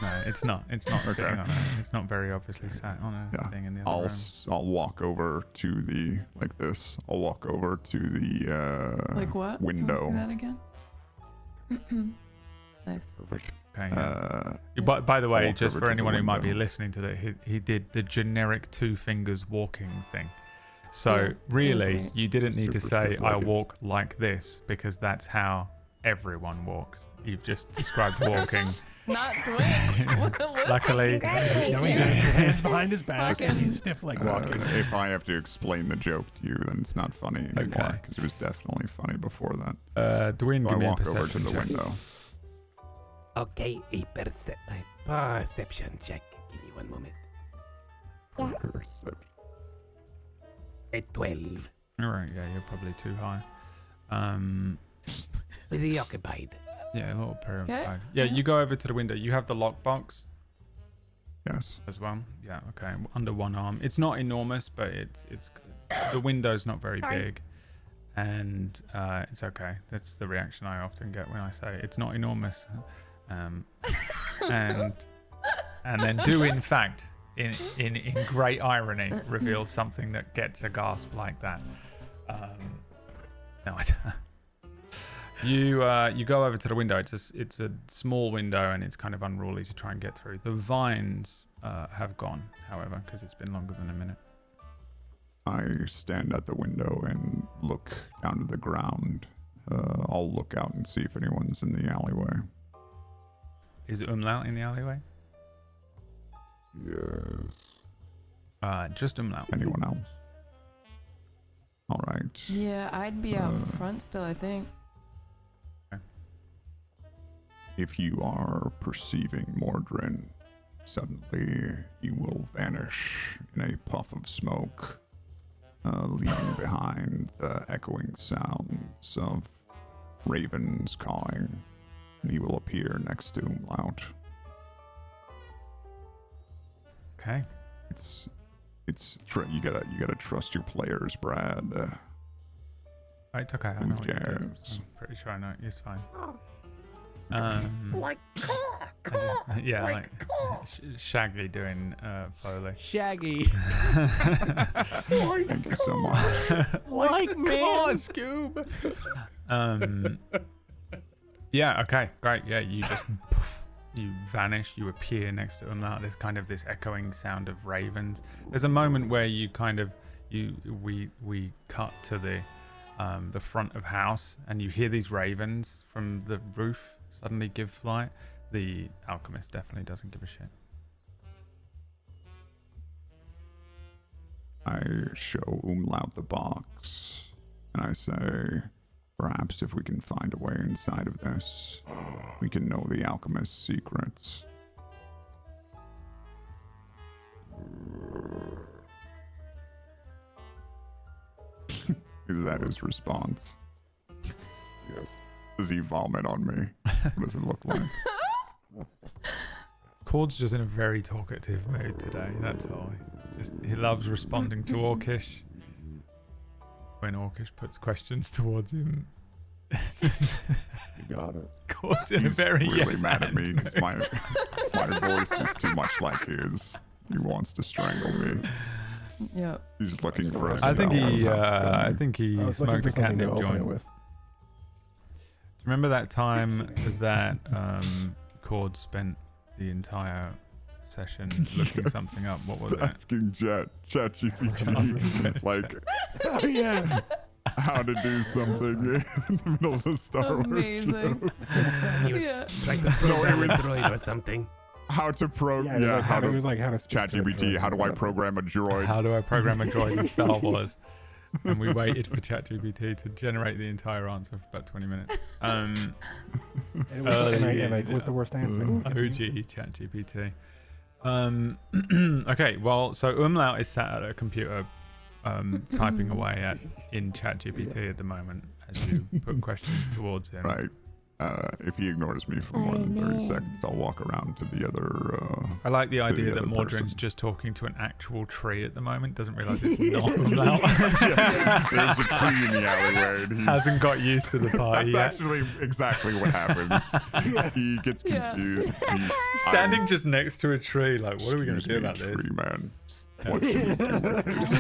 No, it's not. It's not Okay. sitting on it. It's not very obviously sat on a Yeah. thing in the other room. I'll walk over to the I'll walk over to the Like what? window. Can we see that again? Nice. Okay. Yeah. Uh, By the way, walk just over for to the anyone who might be window. listening to that, he did the generic 2 fingers walking thing. So Yeah, really, that's right. you didn't need to Super say I stiff-legged. walk like this, because that's how everyone walks. You've just described walking. Not Dwayne. Luckily, Now he has his hands behind his back and he's stiff like walking. if I have to explain the joke to you, then it's not funny anymore Okay. because it was definitely funny before that. Dwayne, So I give me a walk over to perception the check. window. Okay, a perception check. Give me one moment. Yes. A 12. All right, yeah, you're probably too high. Preoccupied. Yeah, a little preoccupied. Okay. Yeah, you go over to the window. You have the lockbox Yes. as well. Yeah, okay. Under one arm. It's not enormous, but it's the window's not very Sorry. big, and it's okay. That's the reaction I often get when I say it's not enormous, and then do in fact, in great irony, reveal something that gets a gasp like that. No, you go over to the window. It's a small window, and it's kind of unruly to try and get through. The vines have gone, however, because it's been longer than a minute. I stand at the window and look down to the ground. I'll look out and see if anyone's in the alleyway. Is Umlaut in the alleyway? Yes. Just Umlaut. Anyone else? All right. Yeah, I'd be out front still, I think. if you are perceiving Mordrin, suddenly you will vanish in a puff of smoke, leaving behind the echoing sounds of ravens cawing, and he will appear next to Umlaut. Okay. You gotta trust your players, Brad. It's okay. I know what you did. Yes. I'm pretty sure I know. It's fine. Like Yeah, like Shaggy doing Foley. Shaggy. Thank you so much. Like man. Scoob. Yeah. Okay. Great. Yeah. You just you vanish. You appear next to Umlaut. There's kind of this echoing sound of ravens. There's a moment where you kind of we cut to the front of house, and you hear these ravens from the roof suddenly give flight. The alchemist definitely doesn't give a shit. I show Umlaut the box, and I say, perhaps if we can find a way inside of this, we can know the alchemist's secrets. Is that his response? Yes. Does he vomit on me? What does it look like? Cord's just in a very talkative mood today. That's all. He loves responding to Orcish. When Orcish puts questions towards him, You got it. Cord's in a He's very really yes mad at and me because my voice is too much like his. He wants to strangle me. Yep. He's looking for us. I think he I was looking smoked for a something to catnip open it joint. with. Remember that time that Cord spent the entire session looking something up? What was it? Asking ChatGPT, like, Oh yeah. how to do something in the middle of the Star Wars Amazing. He was Yeah. trying to program a droid or something. How to program? Yeah, how it to was like how to speak to a ChatGPT? droid How do or I whatever. program a droid? How do I program a droid in Star Wars? And we waited for ChatGPT to generate the entire answer for about 20 minutes. And it was, it was the worst answer. OG ChatGPT. Okay, well, so Umlaut is sat at a computer typing away in ChatGPT at the moment as you put questions towards him. Right. If he ignores me for more than 30 seconds, I'll walk around to the other. I like the idea the that other Mordrin's person. just talking to an actual tree at the moment, doesn't realise it's not Umlaut. There's a tree in the alleyway. And he's, Hasn't got used to the party that's yet. actually exactly what happens. He gets Yeah. confused. He's Standing just next to a tree, like, what are we going to Excuse do me, about this? tree man. What should we do with this?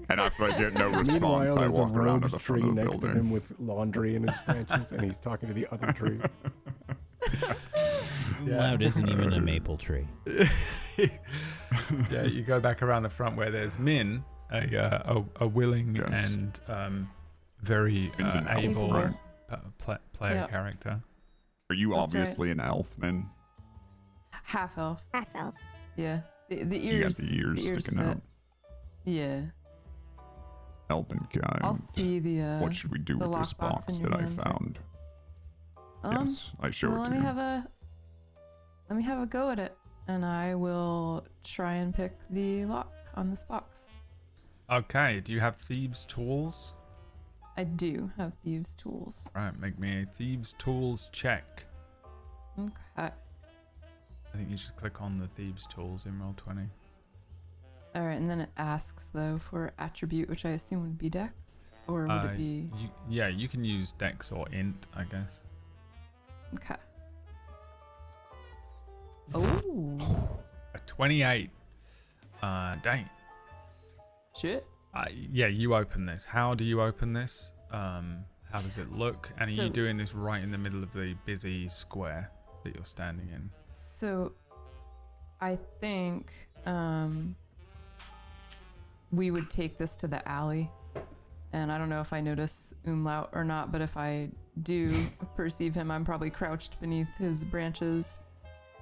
And after I get no response, Meanwhile, I there's a walk around to rogue the tree front of the next to him building. with laundry in his branches, and he's talking to the other tree. Loud isn't even a maple tree. Yeah, you go back around the front where there's Min, a willing Yes. and very Min's an elf, able right? player Yeah. character. Are you That's obviously an elf, man? Half elf. Half elf. Yeah. The You got ears. the ears sticking fit. out. Yeah. Elven kind. I'll see the. What should we do the with this lockbox box in that your I hands, right? found? Yes, I show Well, it let to me you. let me have a go at it, and I will try and pick the lock on this box. Okay, do you have thieves' tools? I do have thieves' tools. Right, make me a thieves' tools check. Okay. I think you should click on the thieves' tools in Roll20. All right, and then it asks though for attribute, which I assume would be Dex, or would it be? You can use Dex or Int, I guess. Okay. Oh. A 28. Dang. Shit. Yeah, you open this. How do you open this? How does it look? And are So- you doing this right in the middle of the busy square that you're standing in? So, I think we would take this to the alley, and I don't know if I notice Umlaut or not, but if I do perceive him, I'm probably crouched beneath his branches,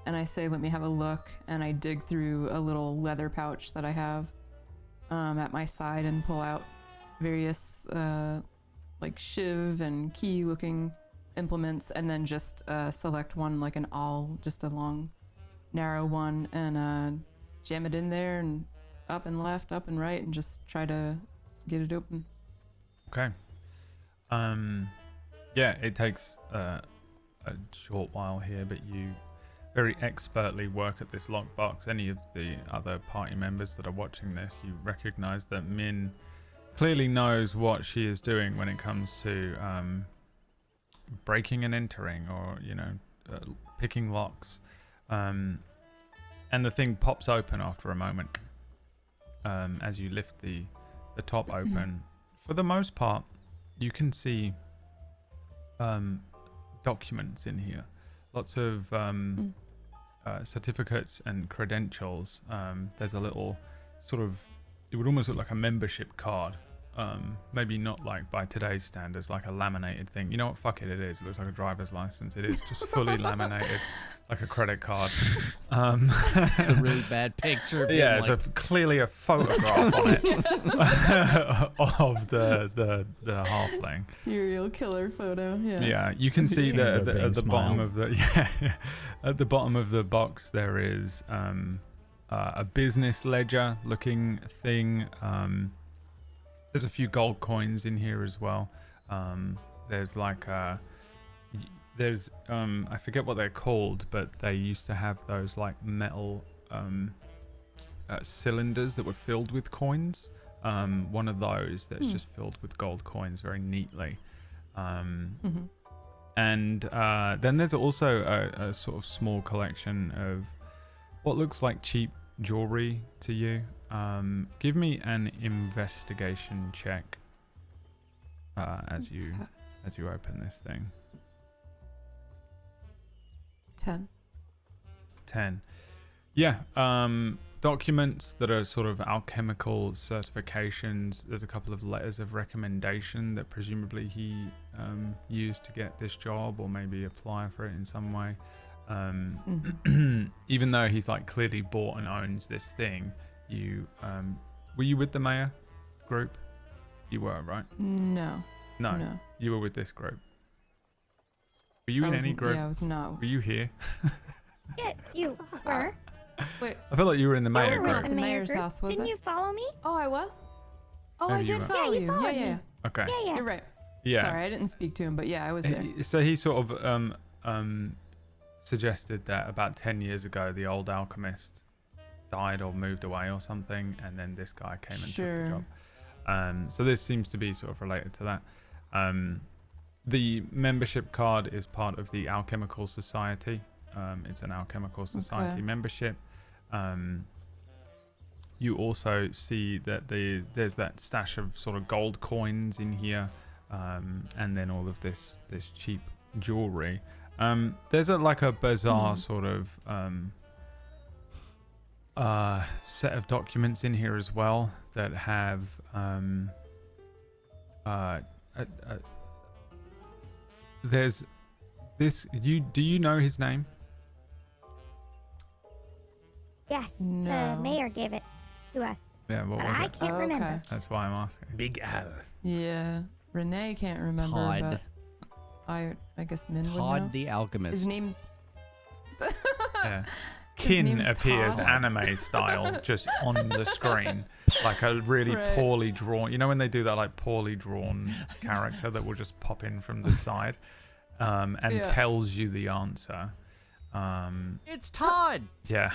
and I say, "Let me have a look," and I dig through a little leather pouch that I have at my side and pull out various like shiv and key looking implements and then just select one, like an awl, just a long, narrow one, and jam it in there and up and left, up and right, and just try to get it open. Okay. Yeah, it takes a short while here, but you very expertly work at this lockbox. Any of the other party members that are watching this, you recognize that Min clearly knows what she is doing when it comes to breaking and entering, or picking locks. And the thing pops open after a moment as you lift the top open. For the most part, you can see documents in here. Lots of certificates and credentials. There's a little sort of, it would almost look like a membership card. Maybe not like by today's standards, like a laminated thing. You know what? Fuck it, it is. It looks like a driver's license. It is just fully laminated, like a credit card. A really bad picture. Of Yeah, him, it's clearly a photograph on it of the halfling. Serial killer photo. Yeah. Yeah, you can see that Being at the bottom smile. of the at the bottom of the box there is a business ledger looking thing. There's a few gold coins in here as well. There's like I forget what they're called, but they used to have those like metal cylinders that were filled with coins. One of those that's just filled with gold coins very neatly. And then there's also a sort of small collection of what looks like cheap jewelry to you. Give me an investigation check as you open this thing. 10. Yeah. Documents that are sort of alchemical certifications. There's a couple of letters of recommendation that presumably he used to get this job, or maybe apply for it in some way. Even though he's like clearly bought and owns this thing, you were you with the mayor group? You were, right? No. You were with this group. Were you in any group? Yeah, I was not. Were you here? Yeah, you were. Wait, I feel like you were in the mayor You were group. at the The mayor mayor's group. house, was Didn't it? you follow me? oh, I was? Oh, Oh, I you did were. follow Yeah, you you. followed Yeah. me. Okay. Yeah. You're right. Yeah. Sorry, I didn't speak to him, but yeah, I was there. So he sort of suggested that about 10 years ago the old alchemist died or moved away or something, and then this guy came and took the job. So this seems to be sort of related to that. The membership card is part of the Alchemical Society. It's an Alchemical Society membership. You also see that there's that stash of sort of gold coins in here, and then all of this cheap jewelry. There's a bizarre sort of set of documents in here as well that have there's this. Do you know his name? Yes, No. the mayor gave it to us. Yeah, what But was I it? can't remember. That's why I'm asking. Big Al. Yeah. Renee can't remember, Pod. but I guess Min would know. Pod the Alchemist. His name's... Yeah. His Kin name's appears Todd. anime style just on the screen, like a really Right. poorly drawn. You know when they do that like poorly drawn character that will just pop in from the side and Yeah. tells you the answer. It's Todd. Yeah.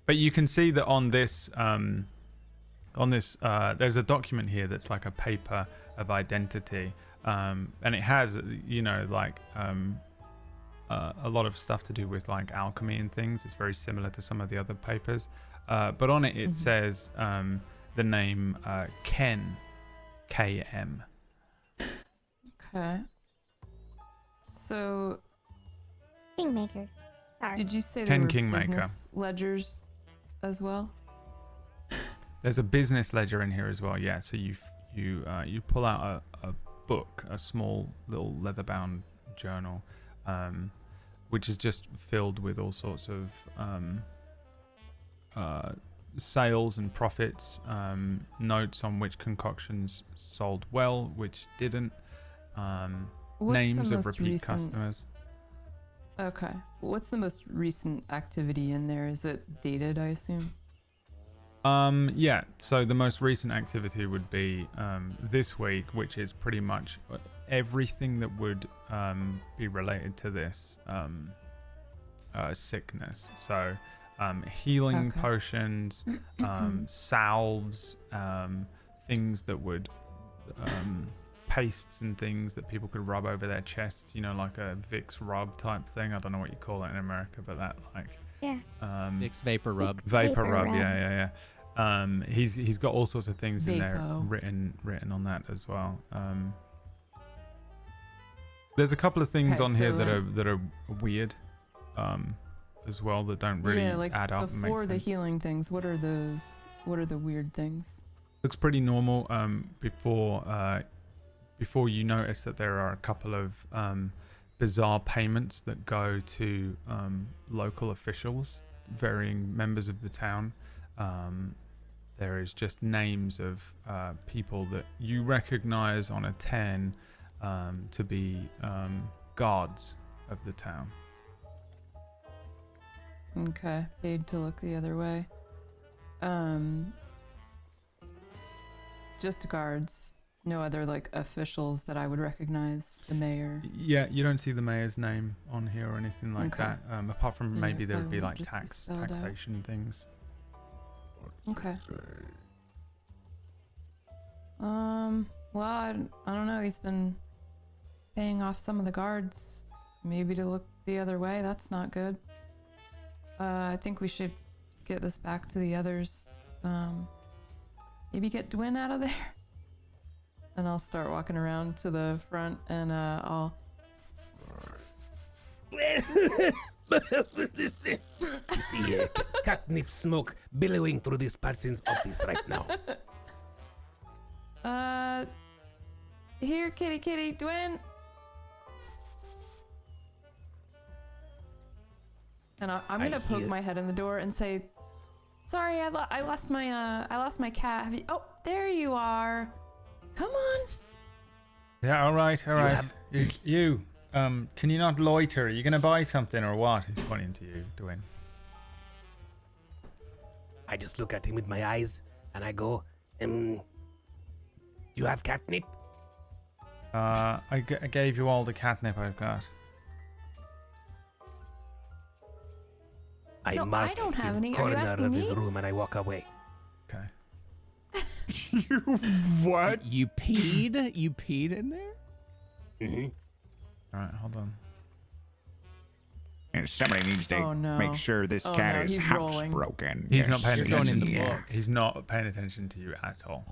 But you can see that on this there's a document here that's like a paper of identity, and it has a lot of stuff to do with like alchemy and things. It's very similar to some of the other papers, but on it says the name Ken, KM. Okay. So, Kingmakers. Sorry. did you say Ken there were Kingmaker. business ledgers as well? There's a business ledger in here as well. Yeah, so you pull out a book, a small little leather-bound journal, which is just filled with all sorts of sales and profits, notes on which concoctions sold well, which didn't. What's names the of most repeat recent- customers. Okay. What's the most recent activity in there? Is it dated, I assume? Yeah, so the most recent activity would be this week, which is pretty much everything that would be related to this sickness. So healing Okay. potions, salves, things that would pastes and things that people could rub over their chests, you know, like a Vicks rub type thing. I don't know what you call it in America, but that like Yeah. Vicks Vapor Rub. vapor rub. Yeah. He's got all sorts of things in there Vapo. written on that as well. There's a couple of things Okay, on here so, that are weird as well, that don't really yeah, like add up and make before the sense. healing things, what are those? What are the weird things? Looks pretty normal before you notice that there are a couple of bizarre payments that go to local officials, varying members of the town. There is just names of people that you recognize on a 10 to be guards of the town. Okay, paid to look the other way. Just guards. No other like officials that I would recognize. The mayor. Yeah, you don't see the mayor's name on here or anything like Okay. that. Apart from Yeah, maybe there would be probably like just be spelled out. taxation things. Okay. Well, I don't know. He's been paying off some of the guards. Maybe to look the other way. That's not good. I think we should get this back to the others. Maybe get Dwin out of there. And I'll start walking around to the front and I'll... You see catnip smoke billowing through this person's office right now. Here, kitty, Dwin. And I'm gonna poke hear- my head in the door and say, "Sorry, I lost my cat. Have you? Oh, there you are. Come on." Yeah, all right. have- You, can you not loiter? Are you gonna buy something or what? He's pointing to you, Dwayne. I just look at him with my eyes and I go, you have catnip? I gave you all the catnip I've got. I No, mark I don't have his any. Are you corner asking of his me? room and I walk away. Okay. You what? You peed? You peed in there? Mm-hmm. All right, hold on. And somebody needs to Oh, no. make sure this Oh, cat no, is he's rolling. housebroken. He's not paying You're going attention in to the you. book. He's not paying attention to you at all.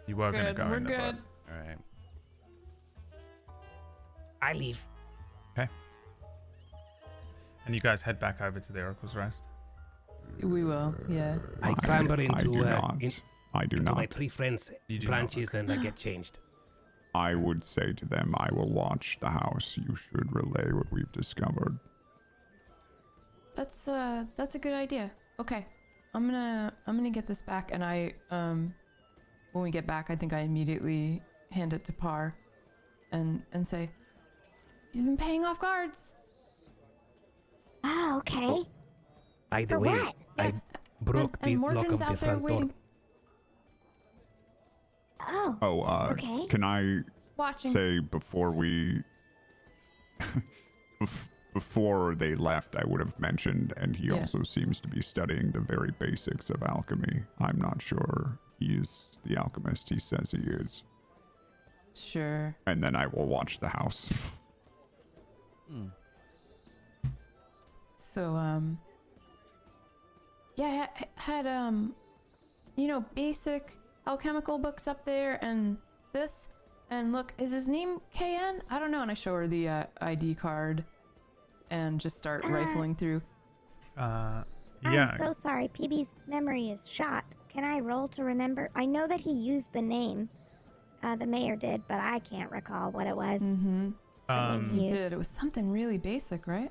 You were gonna Good, go we're in the good. book. All right. I leave. And you guys head back over to the Oracle's Rest. We will. Yeah. I clamber I into, do not. I do into my not. 3 friends' You do not, branches and I get changed. I would say to them, I will watch the house. You should relay what we've discovered. That's a good idea. Okay. I'm gonna get this back, and I when we get back, I think I immediately hand it to Par and say, "He's been paying off guards." Oh, okay. By the For way, what? I broke and the lock Mordrin's of the out there front door. waiting, Oh, Oh, Okay. can I watching. say before we... before they left, I would have mentioned, and he Yeah. also seems to be studying the very basics of alchemy. I'm not sure he is the alchemist he says he is. Sure. And then I will watch the house. Hmm. So yeah, I had basic alchemical books up there, and this, and look, is his name KN? I don't know. And I show her the ID card, and just start rifling through. Yeah. I'm so sorry. PB's memory is shot. Can I roll to remember? I know that he used the name. The mayor did, but I can't recall what it was. Mm-hmm. He Yes. did. It was something really basic, right?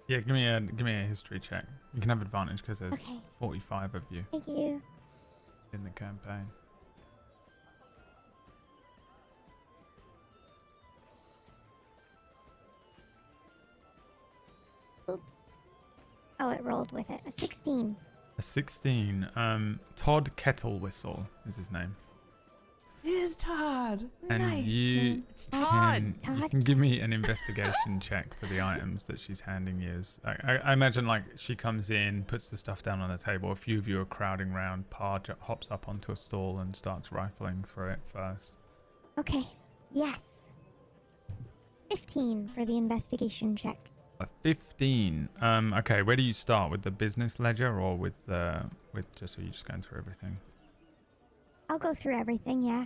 Yeah, give me a history check. You can have advantage because there's Okay. 45 of you Thank you. in the campaign. Oops. Oh, it rolled with it. A 16. A 16. Todd Kettlewhistle is his name. It is Todd. And Nice. you Ken. It's Todd. you can give me an investigation check for the items that she's handing you. I imagine like she comes in, puts the stuff down on the table. A few of you are crowding around. Pa hops up onto a stall and starts rifling through it first. Okay. Yes. 15 for the investigation check. A 15. Okay, where do you start, with the business ledger or with just so you just going through everything? I'll go through everything, yeah.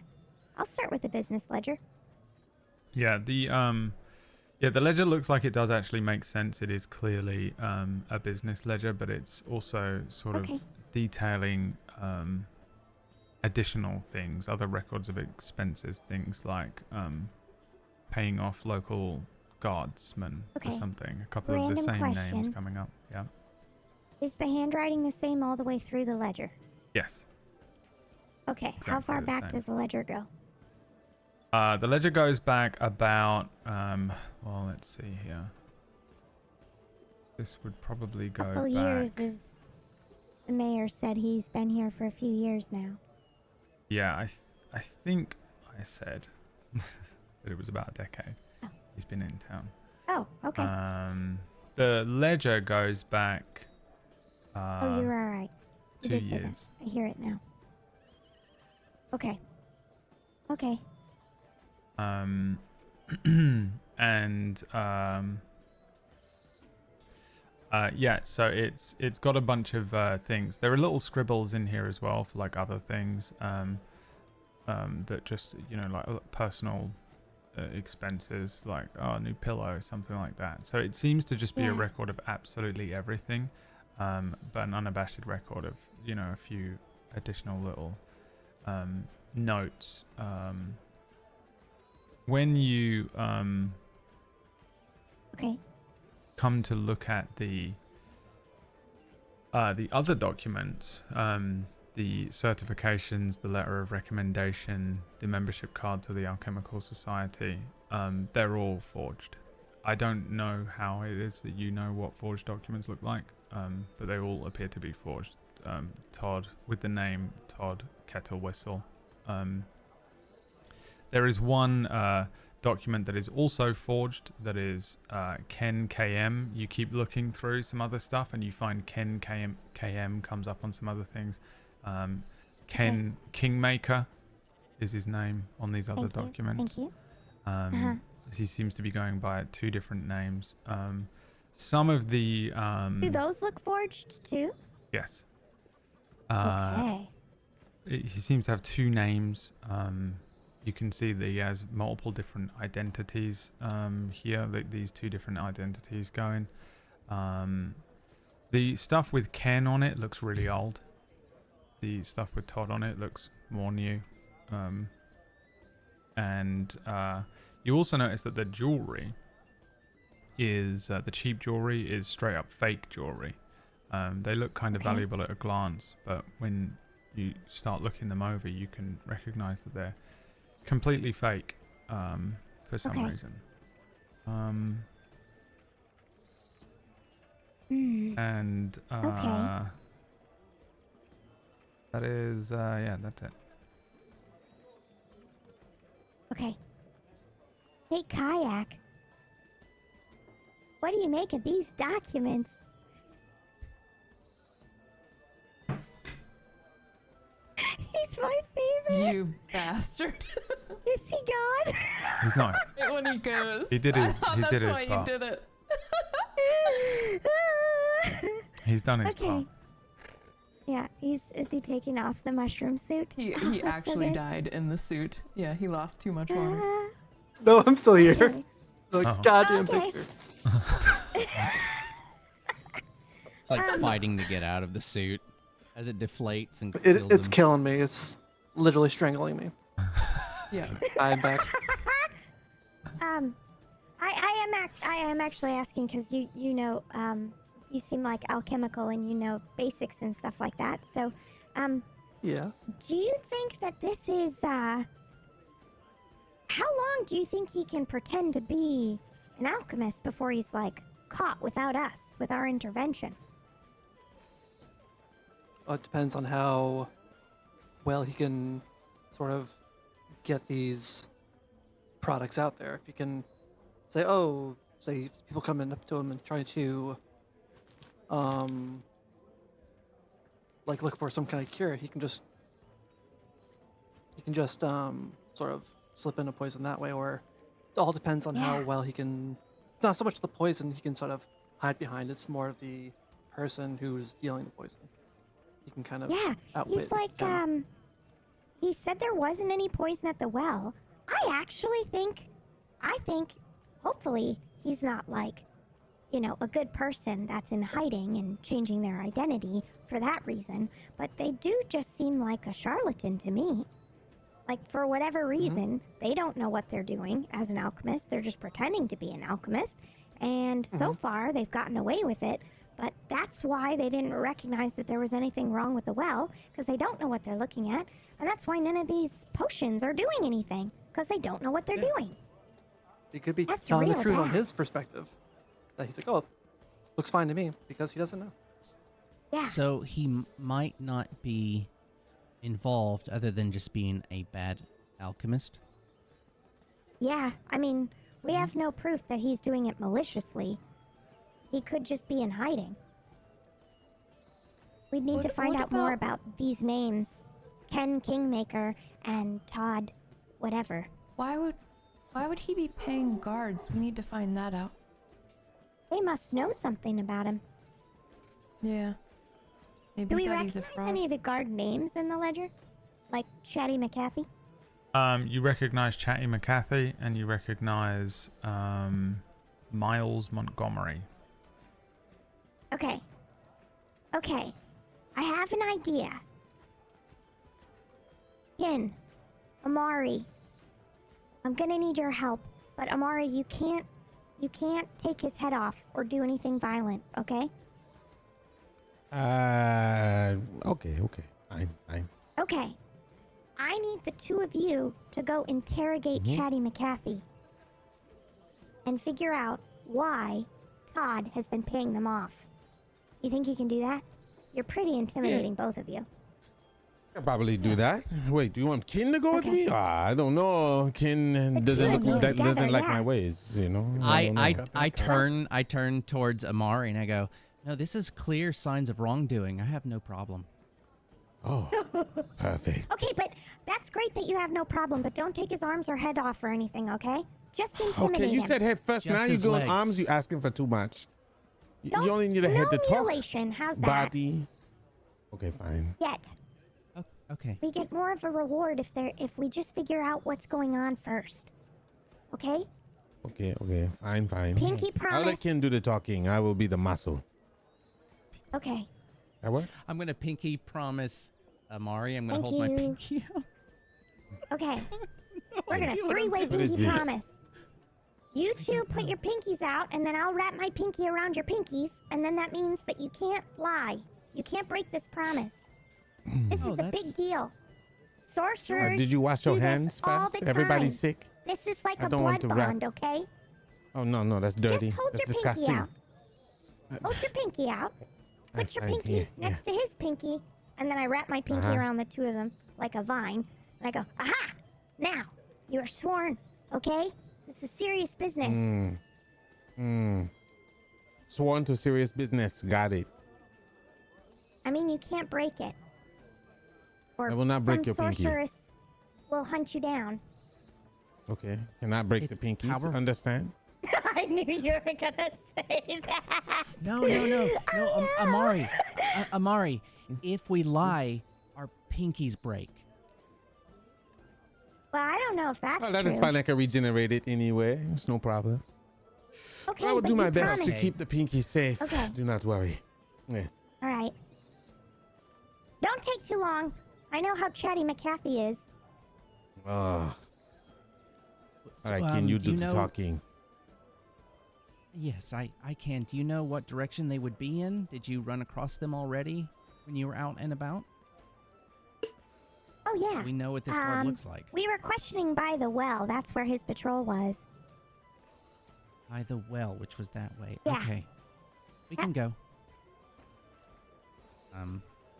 I'll start with the business ledger. Yeah, the ledger looks like it does actually make sense. It is clearly a business ledger, but it's also sort of detailing additional things, other records of expenses, things like paying off local guardsmen for something. A couple of the same names coming up. Yeah. Is the handwriting the same all the way through the ledger? Yes. Okay, Exactly how far the back same. does the ledger go? The ledger goes back about, well, let's see here. This would probably go Couple back. years, as the mayor said. He's been here for a few years now. Yeah, I think I said that it was about a decade. Oh. He's been in town. Oh, okay. The ledger goes back. Oh, you're all right. You 2 did say that. years. I hear it now. Okay. Okay. Yeah, so it's got a bunch of things. There are little scribbles in here as well for like other things that just, you know, like personal expenses, like new pillow, something like that. So it seems to just be a record of absolutely everything, but an unabashed record of, you know, a few additional little notes. When you come to look at the other documents, the certifications, the letter of recommendation, the membership card to the Alchemical Society, they're all forged. I don't know how it is that you know what forged documents look like, but they all appear to be forged. Todd, with the name Todd Kettlewhistle. There is one document that is also forged, that is Ken KM. You keep looking through some other stuff and you find Ken KM comes up on some other things. Ken Kingmaker is his name on these other documents. Thank you. He seems to be going by 2 different names. Some of the Do those look forged too? yes. Okay. He seems to have 2 names. You can see that he has multiple different identities here. These 2 different identities going. The stuff with Ken on it looks really old. The stuff with Todd on it looks more new. And you also notice that the jewelry is the cheap jewelry is straight up fake jewelry. They look kind of valuable at a glance, but when you start looking them over, you can recognize that they're completely fake for some reason. And that is yeah, that's it. Okay. Hey, Kayak. What do you make of these documents? He's my favorite. You bastard. Is he gone? He's not. When he goes. He did his. I He thought did that's his why part. you did it. He's done his part. Yeah, is he taking off the mushroom suit? He That's actually okay. died in the suit. Yeah, he lost too much water. No, I'm still here. Okay. The Oh. goddamn Okay. picture. It's like fighting to get out of the suit as it deflates and It's killing me. It's literally strangling me. Yeah. I'm back. I am actually asking because you know you seem like alchemical and you know basics and stuff like that. So Yeah. do you think that this is how long do you think he can pretend to be an alchemist before he's like caught without us, with our intervention. It depends on how well he can sort of get these products out there. If he can say, say people coming up to him and try to, like look for some kind of cure, he can just sort of slip in a poison that way, or it all depends on how well he can. It's not so much the poison he can sort of hide behind. It's more of the person who's dealing the poison. He can kind of outwit. He's like, he said there wasn't any poison at the well. I think, hopefully, he's not like, a good person that's in hiding and changing their identity for that reason. But they do just seem like a charlatan to me. Like, for whatever reason, they don't know what they're doing as an alchemist. They're just pretending to be an alchemist. And so far, they've gotten away with it. But that's why they didn't recognize that there was anything wrong with the well, because they don't know what they're looking at. And that's why none of these potions are doing anything, because they don't know what they're doing. He could be That's telling the real truth on bad. his perspective. That he's like, oh, looks fine to me, because he doesn't know. Yeah. So he might not be involved other than just being a bad alchemist. Yeah, I mean, we have no proof that he's doing it maliciously. He could just be in hiding. We'd need to find out more about these names. Ken Kingmaker and Todd whatever. Why would he be paying guards? We need to find that out. They must know something about him. Yeah. Maybe Do we Daddy's a recognize fraud. any of the guard names in the ledger? Like Chatty McCaffey? You recognize Chatty McCarthy and you recognize Miles Montgomery. Okay. I have an idea. Ken, Amari, I'm gonna need your help, but Amari, you can't take his head off or do anything violent, okay? Okay. Fine. Okay. I need the two of you to go interrogate Chatty McCaffey and figure out why Todd has been paying them off. You think you can do that? You're pretty intimidating, both of you. I'll probably do that. Wait, do you want Kin to go with me? I don't know. Kin But doesn't two of you doesn't together, like yeah. my ways, I don't know. I turn towards Amari and I go, no, this is clear signs of wrongdoing. I have no problem. Oh, perfect. Okay, but that's great that you have no problem, but don't take his arms or head off or anything, okay? Just intimidate Okay, you him. said head first. Just Now you're his doing legs. arms. You asking for too much. You Don't- only need a head to no talk. mutilation, how's that? Body. Okay, fine. Yet. Oh, okay. We get more of a reward if we just figure out what's going on first. Okay? Okay, fine. Pinky I'll promise. let Kin do the talking. I will be the muscle. Okay. That what? I'm gonna pinky promise Amari. I'm gonna Thank hold my you. pinky out. Okay. We're gonna do what I'm three-way doing. What is pinky this? promise. You two put your pinkies out, and then I'll wrap my pinky around your pinkies, and then that means that you can't lie. You can't break this promise. This Oh, is a big that's- deal. Sorcerers. Did you wash your do this hands all first? the Everybody's time. sick. This is like I a don't want blood to wrap- bond, okay? Oh no, that's dirty. Just hold That's your disgusting. pinky out. Hold your pinky out. Put your Fine, pinky here, next to his pinky, and then I wrap my pinky Uh-huh. around the two of them like a vine, and I go, aha! Now, you are sworn, okay? This is serious business. Sworn to serious business. Got it. I mean, you can't break it. Or I will not break some your pinky. sorceress will hunt you down. Okay. Cannot break It's the pinkies. powerful. Understand? I knew you were gonna say that. No, Amari. Amari, if we lie, our pinkies break. Well, I don't know if that's Oh, that true. is fine. I can regenerate it anyway. It's no problem. Okay, I will but do my you best to promised. keep the pinky safe. Okay. Do not worry. Yes. All right. Don't take too long. I know how chatty McCaffey is. All right, So, can you do do you the know- talking? Yes, I can. Do you know what direction they would be in? Did you run across them already when you were out and about? Oh, yeah. We know what this guard looks like. We were questioning by the well. That's where his patrol was. By the well, which was that way. Yeah. Okay. We can go.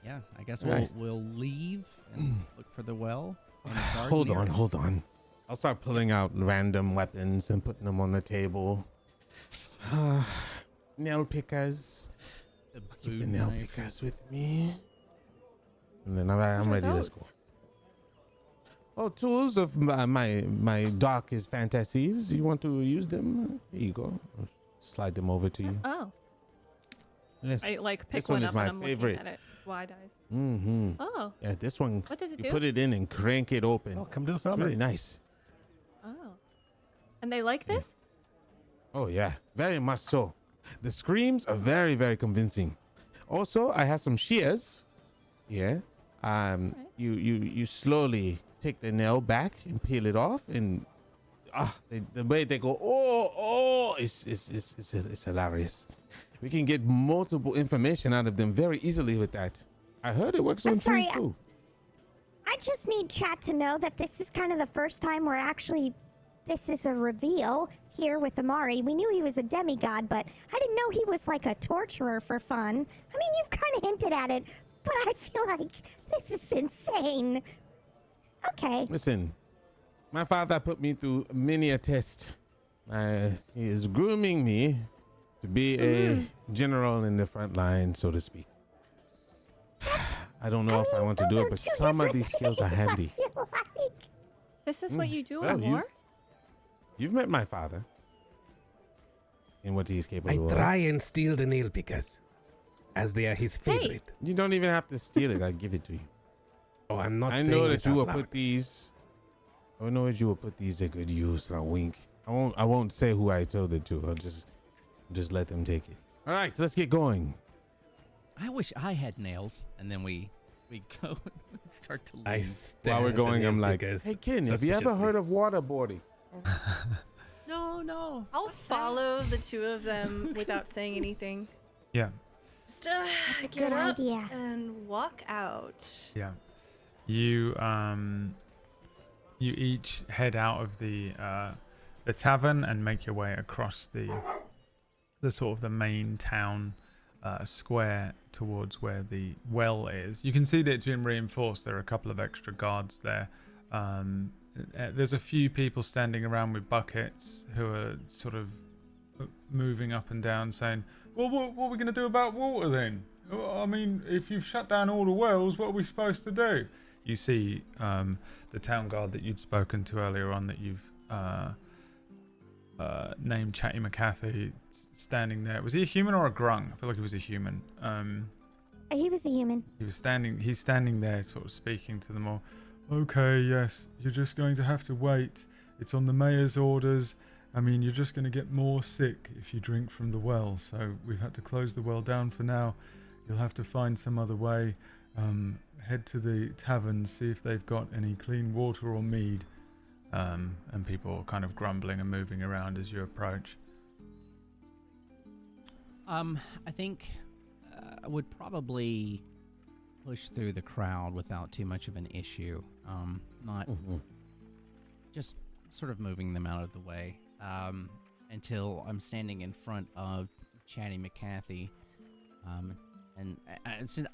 Yeah, I guess Right. we'll leave and look for the well. and guard Hold near on, it. hold on. I'll start pulling out random weapons and putting them on the table. Nail pickers. The I'll keep the boot nail knife. pickers with me. And then I'm What are ready. Let's go. those? Oh, tools of my darkest fantasies. You want to use them? Here you go. I'll slide them over to you. Oh, Yes. I like pick This one one is up my and I'm favorite. looking at it. Wide eyes. Mm-hmm. Oh, Yeah, this one. what does it You do? put it in and crank it open. Welcome to the It's summer. really nice. Oh, and they like this? Oh yeah, very much so. The screams are very, very convincing. Also, I have some shears. Yeah. You slowly take the nail back and peel it off, and the way they go, it's hilarious. We can get multiple information out of them very easily with that. I heard it works I'm on trees sorry, too. I just need chat to know that this is kind of the first time this is a reveal here with Amari. We knew he was a demigod, but I didn't know he was like a torturer for fun. I mean, you've kind of hinted at it, but I feel like this is insane. Okay. Listen, my father put me through many a test. He is grooming me to be a general in the front line, so to speak. I don't know if I want to do it, but some of these skills are handy. I feel like. This is what you do Well, in war? You've met my father and what he's I capable of. try and steal the nail pickers, as they are his favorite. You don't even have to steal it. I give it to you. Oh, I'm not I saying know this that you will out put loud. these. I know that you will put these to good use. And I wink. I won't say who I told it to. I'll just let them take it. All right, so let's get going. I wish I had nails, and then we go and start to leave. I stare While we're at the going, nail I'm like, pickers hey, Ken, have you ever suspiciously. heard of waterboarding? No. I'll follow the two of them without saying anything. Yeah, Just That's a get good up idea. and walk out. yeah. You each head out of the tavern and make your way across the sort of the main town square towards where the well is. You can see that it's been reinforced. There are a couple of extra guards there. There's a few people standing around with buckets who are sort of moving up and down saying, well, what are we going to do about water then? I mean, if you've shut down all the wells, what are we supposed to do? You see the town guard that you'd spoken to earlier on that you've named Chatty McCarthy standing there. Was he a human or a grung? I feel like he was a human. He was a human. He's standing there sort of speaking to them all. Okay, yes, you're just going to have to wait. It's on the mayor's orders. I mean, you're just going to get more sick if you drink from the well. So we've had to close the well down for now. You'll have to find some other way. Head to the tavern, see if they've got any clean water or mead. And people are kind of grumbling and moving around as you approach. I think I would probably push through the crowd without too much of an issue. Not just sort of moving them out of the way until I'm standing in front of Chatty McCarthy. And since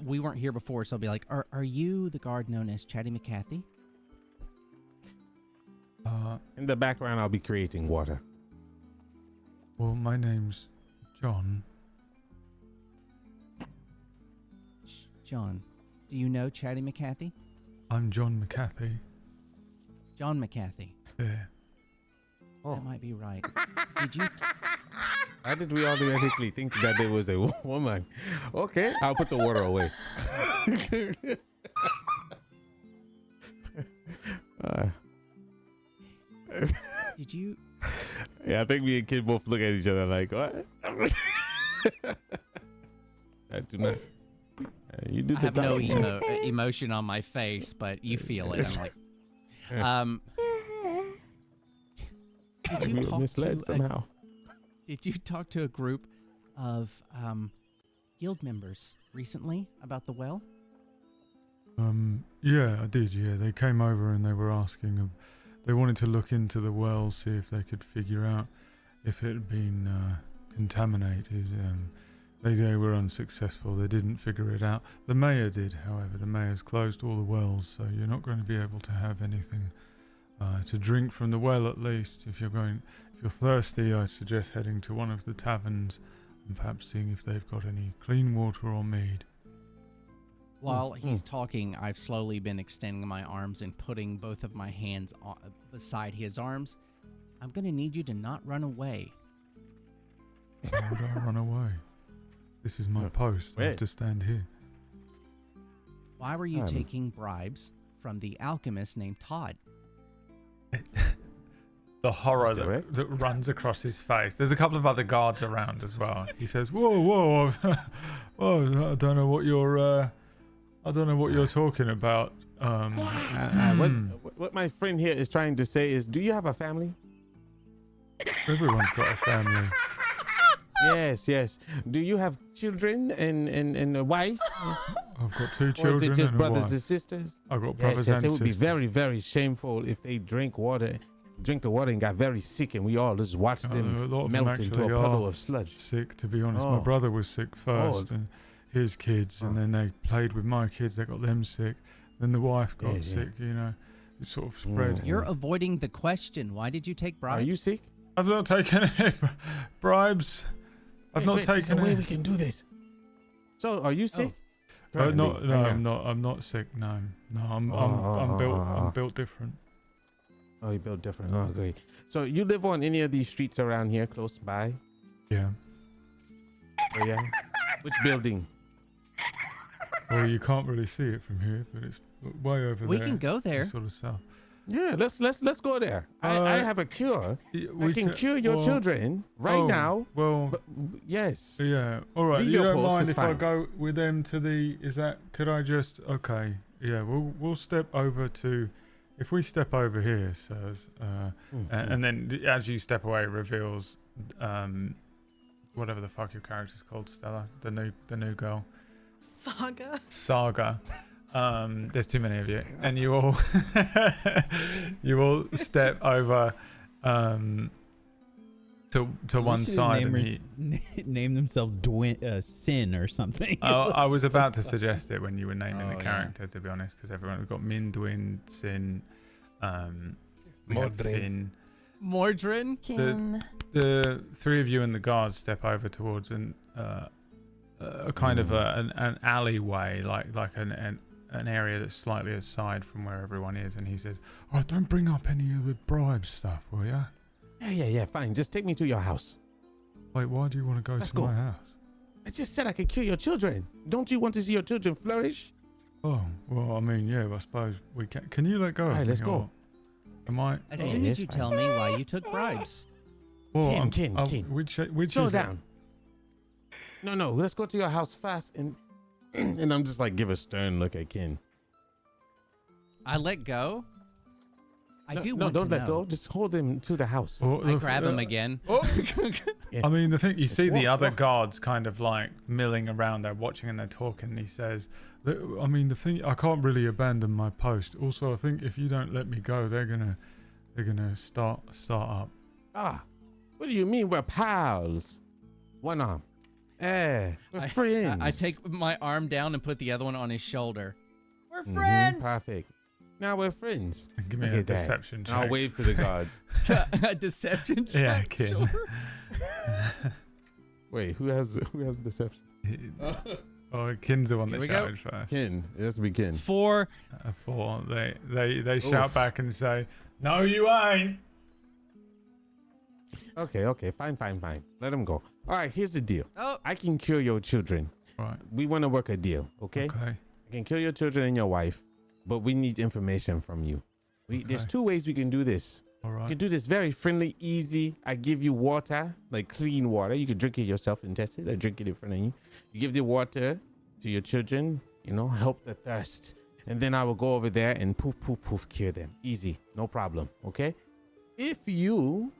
we weren't here before, so I'll be like, "Are you the guard known as Chatty McCarthy?" In the background, I'll be creating water. Well, my name's John. John, do you know Chatty McCarthy? I'm John McCarthy. John McCarthy. Yeah. That might be right. Did you? How did we automatically think that it was a woman? Okay, I'll put the water away. Did you? Yeah, I think me and Kid both look at each other like, what? I do not. You did I the have no talking. emotion on my face, but you feel it. I'm like, did you talk misled to somehow. Did you talk to a group of guild members recently about the well? Yeah, I did. Yeah, they came over and they were asking. They wanted to look into the well, see if they could figure out if it had been contaminated. They were unsuccessful. They didn't figure it out. The mayor did, however. The mayor's closed all the wells, so you're not going to be able to have anything to drink from the well. At least, if you're thirsty, I suggest heading to one of the taverns and perhaps seeing if they've got any clean water or mead. While he's talking, I've slowly been extending my arms and putting both of my hands beside his arms. I'm going to need you to not run away. Why would I run away? This is my post. I have to stand here. Why were you taking bribes from the alchemist named Todd? The horror that runs across his face. There's a couple of other guards around as well. He says, "Whoa, whoa! I don't know what you're talking about." What my friend here is trying to say is, do you have a family? Everyone's got a family. Yes. Do you have children and a wife? I've got 2 children. Or is it just and brothers and sisters? I've got brothers and sisters. It would be very, very shameful if they drink the water and got very sick, and we all just watched them melt into a puddle of sludge. Sick, to be honest. My brother was sick first, and his kids, and then they played with my kids. They got them sick. Then the wife got sick. You know, it sort of spread. You're avoiding the question. Why did you take bribes? Are you sick? I've not taken any bribes. I've not taken any. Way we can do this. So, are you sick? I'm not sick. No. I'm built different. Oh, you built different. Oh, great. So, you live on any of these streets around here, close by? Yeah. Oh, yeah. Which building? Well, you can't really see it from here, but it's way over there. We can go there. Sort of south. Yeah, let's go there. I have a cure. I can cure your children right now. Well, yes. Yeah. All right. Leave you your don't post, mind it's if fine. I go with them to the? Is that? Could I just? Okay. Yeah. We'll step over to. If we step over here, says, and then as you step away, it reveals, whatever the fuck your character's called, Stella, the new girl. Saga. There's too many of you, and you all step over to one side. Name themselves Sin or something. I was about to suggest it when you were naming the character, to be honest, because we've got Min, Dwin, Sin, Mordrin. Mordrin. The 3 of you and the guards step over towards a kind of an alleyway, like an area that's slightly aside from where everyone is, and he says, "All right, don't bring up any of the bribe stuff, will ya?" Yeah, fine. Just take me to your house. Wait, why do you want to go to my house? I just said I could cure your children. Don't you want to see your children flourish? Oh, well, I mean, yeah, I suppose we can. Can you let go of me? All right, let's go. Am I? As soon as you tell me why you took bribes. Well, Kin. Which Slow is down. No, let's go to your house fast, and I'm just like, give a stern look at Kin. I let go. Don't let go. Just hold him to the house. I grab him again. I mean, the thing you see the other guards kind of like milling around. They're watching and they're talking. And he says, "I mean, the thing I can't really abandon my post. Also, I think if you don't let me go, they're gonna start up." What do you mean we're pals? One arm. We're friends. I take my arm down and put the other one on his shoulder. We're friends. Perfect. Now we're friends. Give me a deception check. I'll wave to the guards. A deception check. Yeah, Kin. Sure. Wait, who has deception? Oh, Kin's the one that Here we shouted first. Kin. It has to be Kin. 4. 4. They shout back and say, "No, you ain't." Okay, fine. Let him go. All right, here's the deal. Oh. I can cure your children. Right. We want to work a deal, okay? Okay. I can cure your children and your wife, but we need information from you. There's 2 ways we can do this. All right. You can do this very friendly, easy. I give you water, like clean water. You can drink it yourself and test it. I drink it in front of you. You give the water to your children, help the thirst. And then I will go over there and poof, cure them. Easy, no problem, okay? If you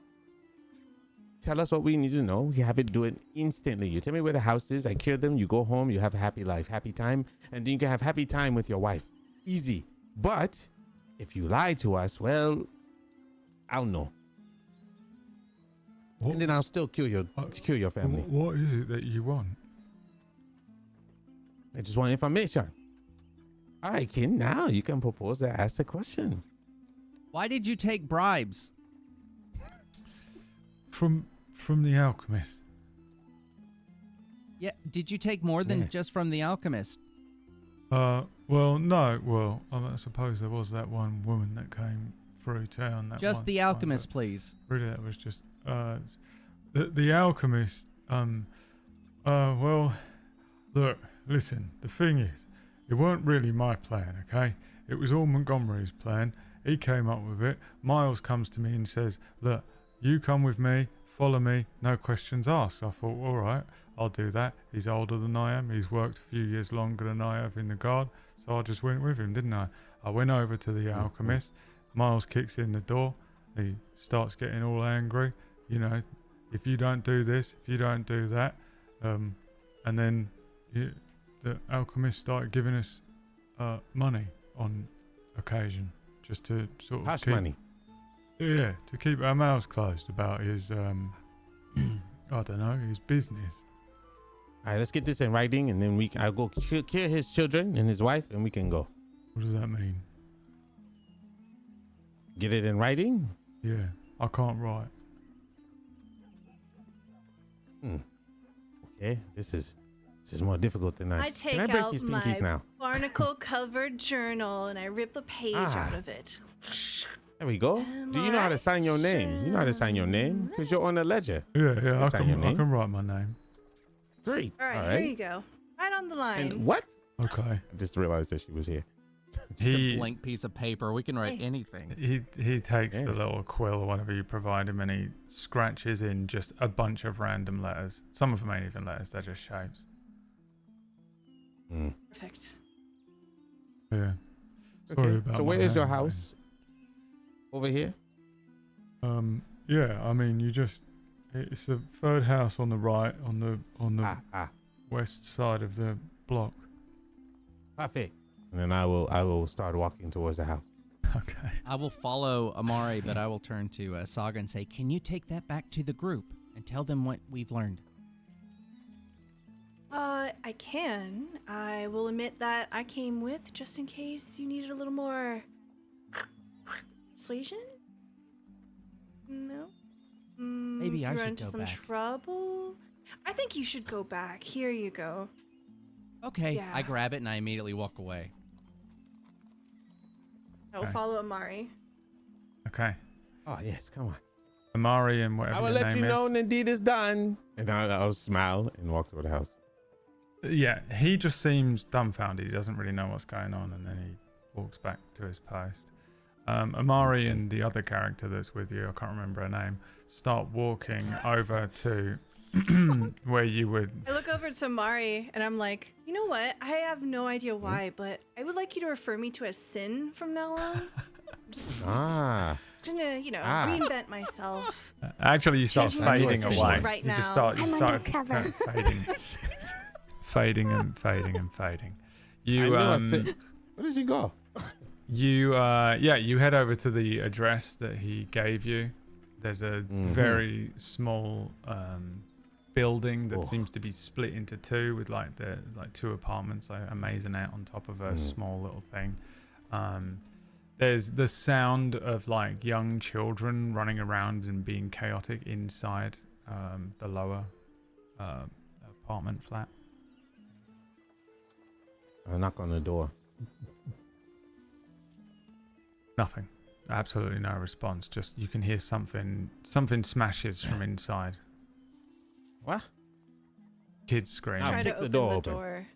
tell us what we need to know, we have it do it instantly. You tell me where the house is, I cure them, you go home, you have a happy life, happy time, and then you can have happy time with your wife. Easy. But if you lie to us, well, I'll know. And then I'll still cure your family. What is it that you want? I just want information. All right, Kin, now you can propose and ask the question. Why did you take bribes? From the alchemist. Yeah, did you take more than just from the alchemist? Well, no. Well, I suppose there was that one woman that came through town. That Just one the time, alchemist, but please. Really, that was just the alchemist. Well, look, listen. The thing is, it weren't really my plan. Okay, it was all Montgomery's plan. He came up with it. Miles comes to me and says, "Look, you come with me. Follow me. No questions asked." I thought, all right, I'll do that. He's older than I am. He's worked a few years longer than I have in the guard. So I just went with him, didn't I? I went over to the alchemist. Miles kicks in the door. He starts getting all angry. You know, if you don't do this, if you don't do that. And then the alchemist started giving us money on occasion. Just to sort of Hush keep, money. Yeah, to keep our mouths closed about his, I don't know, his business. All right, let's get this in writing, and then I'll go kill his children and his wife, and we can go. What does that mean? Get it in writing? Yeah, I can't write. Okay, this is more difficult than I take Can I break out these my pinkies now? barnacle-covered journal and I rip a page out of it. There we go. Do you know how to sign your name? You know how to sign your name because you're on the ledger. Yeah, Sign your I name. can write my name. Great. All right, here you go. Right on the line. And what? Okay. I just realized that she was here. Just a blank piece of paper. We can write anything. He takes the little quill or whatever you provide him and he scratches in just a bunch of random letters. Some of them ain't even letters, they're just shapes. Perfect. Yeah. Sorry Okay. about So my where is your handwriting. house? Over here? Yeah, I mean it's the third house on the right on the west side of the block. Perfect. And then I will start walking towards the house. Okay. I will follow Amari, but I will turn to Saga and say, can you take that back to the group and tell them what we've learned? I can. I will admit that I came with just in case you needed a little more persuasion. No. Maybe I you should run into go some back. trouble. I think you should go back. Here you go. Okay. Yeah. I grab it and I immediately walk away. I will follow Amari. Okay. Oh yes, come on. Amari and whatever I will your let name you know is. when the deed is done. And I'll smile and walk toward the house. Yeah, he just seems dumbfounded. He doesn't really know what's going on, and then he walks back to his post. Amari and the other character that's with you, I can't remember her name, start walking over to where you would. I look over to Amari and I'm like, you know what? I have no idea why, but I would like you to refer me to as Sin from now on. I'm just gonna, reinvent myself. Actually, you start Change my fading position away. right You now. just start I'm start undercover. fading, fading and fading and fading. You Where does he go? You you head over to the address that he gave you. There's a very small building that seems to be split into two with like two apartments, like a maisonette on top of a small little thing. There's the sound of like young children running around and being chaotic inside the lower apartment flat. I'll knock on the door. Nothing. Absolutely no response. Just you can hear something smashes from inside. What? Kids scream. Try to open the door.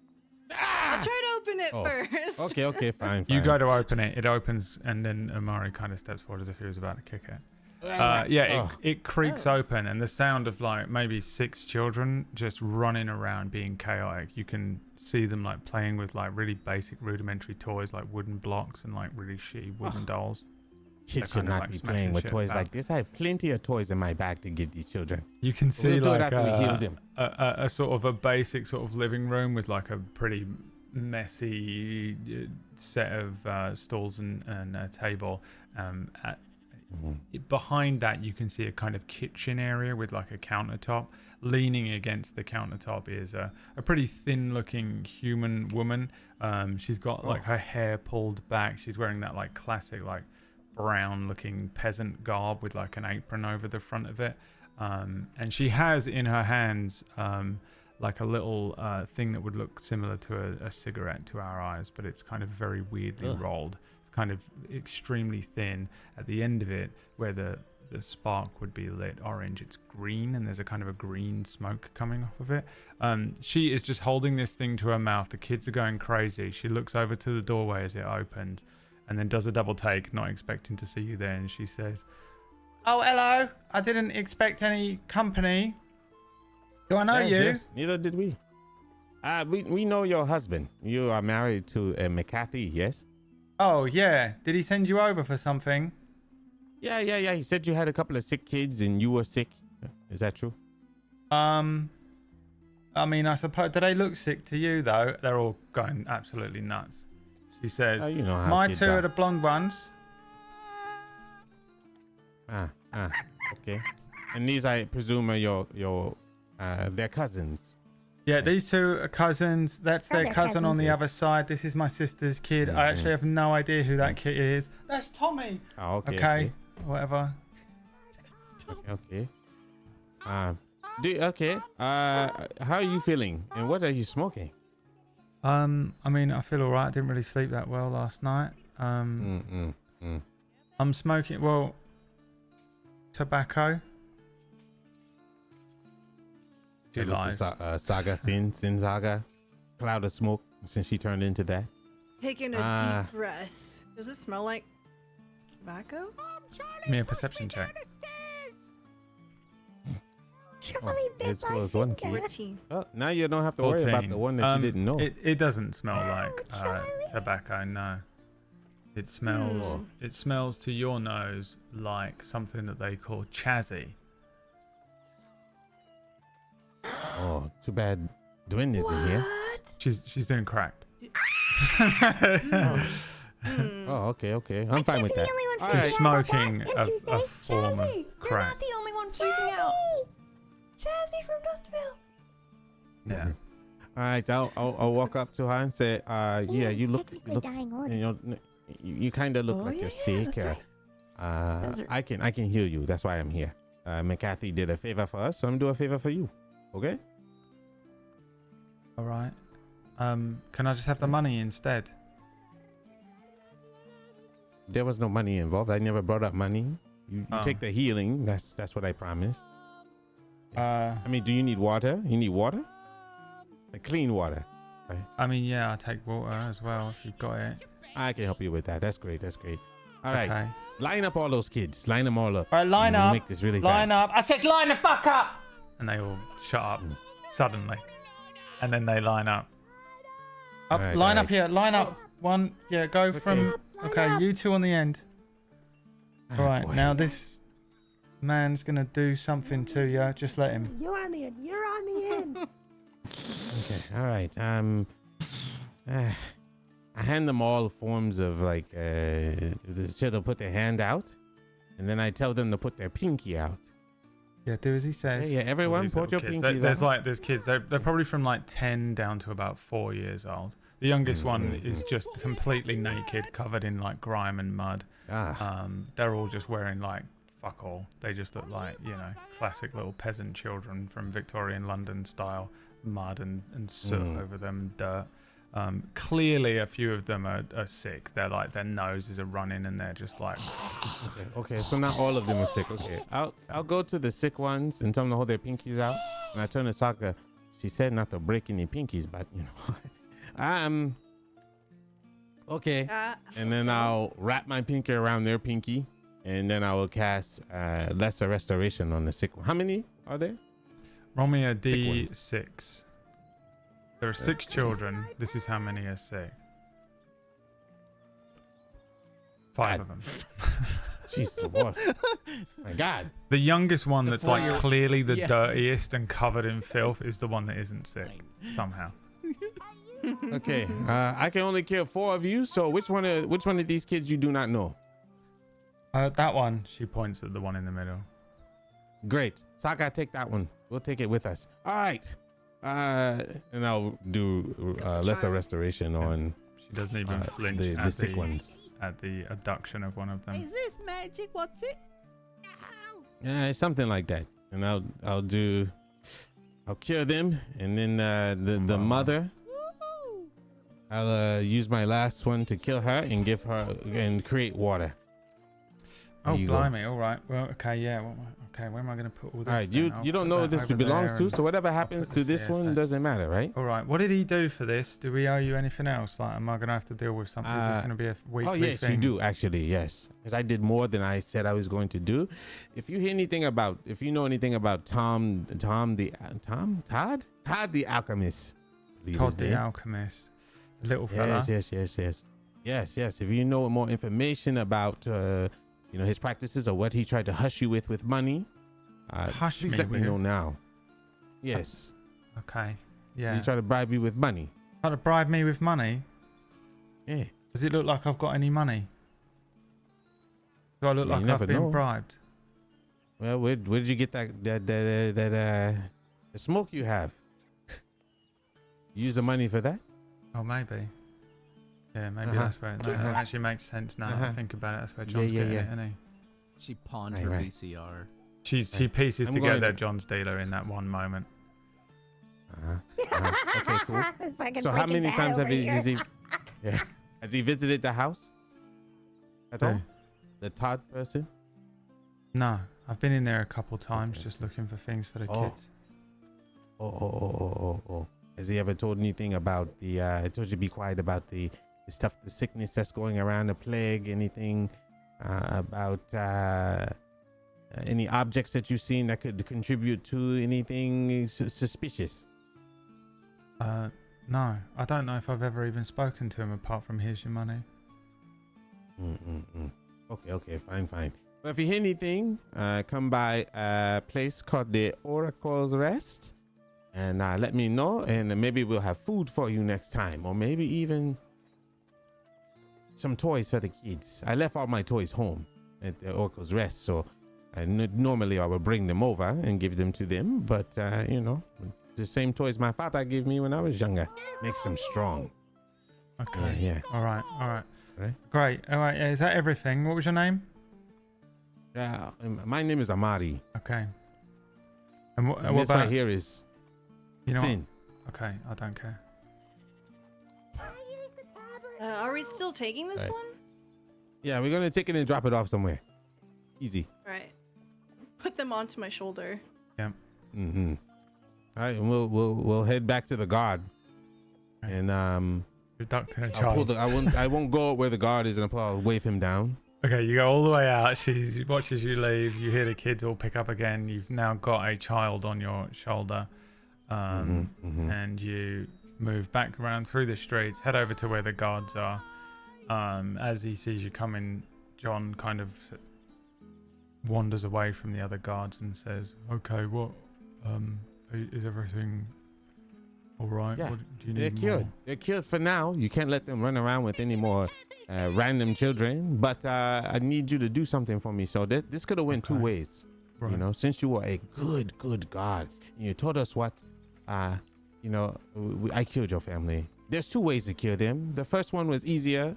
I'll try to open it first. Okay, fine. You go to open it. It opens, and then Amari kind of steps forward as if he was about to kick it. It creaks open, and the sound of like maybe 6 children just running around being chaotic. You can see them like playing with like really basic rudimentary toys like wooden blocks and like really shitty wooden dolls. Kids should not be playing with toys like this. I have plenty of toys in my bag to give these children. You can see We'll do like it after we heal them. a sort of a basic sort of living room with like a pretty messy set of stools and a table. Behind that, you can see a kind of kitchen area with like a countertop. Leaning against the countertop is a pretty thin-looking human woman. She's got like her hair pulled back. She's wearing that like classic like brown-looking peasant garb with like an apron over the front of it. And she has in her hands like a little thing that would look similar to a cigarette to our eyes, but it's kind of very weirdly rolled. It's kind of extremely thin. At the end of it, where the spark would be lit orange, it's green, and there's a kind of a green smoke coming off of it. She is just holding this thing to her mouth. The kids are going crazy. She looks over to the doorway as it opens and then does a double take, not expecting to see you there, and she says, "Oh, hello. I didn't expect any company. Do I know you?" Yes, neither did we. We know your husband. You are married to McCarthy, yes? Oh, yeah. Did he send you over for something? Yeah. He said you had a couple of sick kids and you were sick. Is that true? I mean, I suppose. Do they look sick to you, though? They're all going absolutely nuts. She says, you know how my kids two are. are the blonde ones. Okay. And these, I presume, are your their cousins. Yeah, these two are cousins. That's their their cousin on the cousins. other side. This is my sister's kid. I actually have no idea who that kid is. That's Tommy. Oh, okay. Okay. Whatever. Okay. How are you feeling? And what are you smoking? I mean, I feel alright. I didn't really sleep that well last night. I'm smoking, well, tobacco. She lies. Saga, Sin Saga, cloud of smoke since she turned into that. Taking a deep breath. Does it smell like tobacco? Give me a perception check. Charlie bit It's my close one finger. key. 14. Oh, now you don't have to worry about the one that you didn't know. It doesn't smell like tobacco, no. It smells. It smells to your nose like something that they call chazzy. Oh, too bad Dwayne isn't here. She's doing crack. Oh, okay. I'm fine with that. She's smoking a form of You're crack. not the only one freaking out. Chazzy from Dustville. Yeah. All right, I'll walk up to her and say, yeah, you look, dying order. you kind of look like you're sick. that's I can heal you. That's why I'm here. McCarthy did a favor for us, so I'm gonna do a favor for you. Okay? All right. Can I just have the money instead? There was no money involved. I never brought up money. You Oh. take the healing. That's what I promised. I mean, do you need water? You need water? Like clean water. Right? I mean, yeah, I'll take water as well if you've got it. I can help you with that. That's great. All right. Okay. Line up all those kids. Line them all up. All right, line We'll up. Make this really Line fast. up. I said line the fuck up. And they all shut up suddenly. And then they line up. Up, Alright, line up alright. here. Line up. One. Yeah, go from. Okay, you two on the end. All right, now this man's gonna do something to you. Just let him. You're on the end. You're on the end. Okay. All right. I hand them all forms of like, so they'll put their hand out, and then I tell them to put their pinky out. Yeah, do as he says. Yeah, everyone, These put your little kids. pinkies There's out. like there's kids. They're probably from like 10 down to about 4 years old. The youngest one is just completely naked, covered in like grime and mud. They're all just wearing like fuck all. They just look like, classic little peasant children from Victorian London style, mud and soot over them, dirt. Clearly a few of them are sick. They're like, their noses are running and they're just like. Okay, so not all of them are sick. Okay, I'll go to the sick ones and tell them to hold their pinkies out. And I turn to Sokka. She said not to break any pinkies, but okay. And then I'll wrap my pinky around their pinky, and then I will cast lesser restoration on the sick one. How many are there? Roll me a Sick ones. D6. There are 6 children. This is how many are sick. 5 of them. Jesus, what? My God. The youngest one that's like Four-year- clearly the Yeah. dirtiest and covered in filth is the one that isn't sick somehow. Okay, I can only kill 4 of you. So which one of these kids you do not know? That one. She points at the one in the middle. Great. Saga, take that one. We'll take it with us. All right. And I'll do lesser restoration on. She doesn't even flinch the sick ones. At the abduction of one of them. Is this magic? What's it? Yeah, something like that. And I'll cure them, and then the mother. I'll use my last one to kill her and give her and create water. Oh, blimey. All right. Well, okay, yeah. Okay, where am I going to put all this? All right, then? you don't know what this belongs to, so whatever happens to this one doesn't matter, right? All right. What did he do for this? Do we owe you anything else? Like, am I going to have to deal with something? Is this going to be a weekly thing? Oh, yes, thing? you do, actually, yes. Because I did more than I said I was going to do. If you know anything about Todd the alchemist. Todd the alchemist. The little fella. Yes. If you know more information about his practices or what he tried to hush you with money, please let me know now. Yes. Okay. Yeah. He tried to bribe you with money. Try to bribe me with money? Yeah. Does it look like I've got any money? Do I look like I've been bribed? Well, where did you get that smoke you have? Use the money for that? Oh, maybe. Yeah, maybe that's where that actually makes sense now. I think about it. That's where John's getting it, isn't he? She pawned her VCR. She pieces together John's dealer in that one moment. Okay, cool. So how many times has he visited the house? At all? The Todd person? No, I've been in there a couple times just looking for things for the kids. Oh. Has he ever told anything about I told you to be quiet about the stuff, the sickness that's going around, the plague, anything about any objects that you've seen that could contribute to anything suspicious? No, I don't know if I've ever even spoken to him apart from here's your money. Okay, fine. But if you hear anything, come by a place called the Oracle's Rest and let me know, and maybe we'll have food for you next time, or maybe even some toys for the kids. I left all my toys home at the Oracle's Rest, so normally I would bring them over and give them to them, but the same toys my father gave me when I was younger. Makes them strong. Okay. Yeah. All right. Right. Great. All right. Is that everything? What was your name? Yeah, my name is Amari. Okay. And what this about right here is Sin. Okay, I don't care. Are we still taking this one? Yeah, we're gonna take it and drop it off somewhere. Easy. All right. Put them onto my shoulder. Yeah. All right, and we'll head back to the guard, and I won't go where the guard is, and I'll wave him down. Okay, you go all the way out. She watches you leave. You hear the kids all pick up again. You've now got a child on your shoulder, and you move back around through the streets, head over to where the guards are. As he sees you coming, John kind of wanders away from the other guards and says, "Okay, what? Is everything all right? Yeah, what, do you need they're cured. more? They're cured for now. You can't let them run around with any more random children. But I need you to do something for me. So this could have went two ways. Right. Since you were a good God, you told us what, I killed your family. There's two ways to kill them. The first one was easier,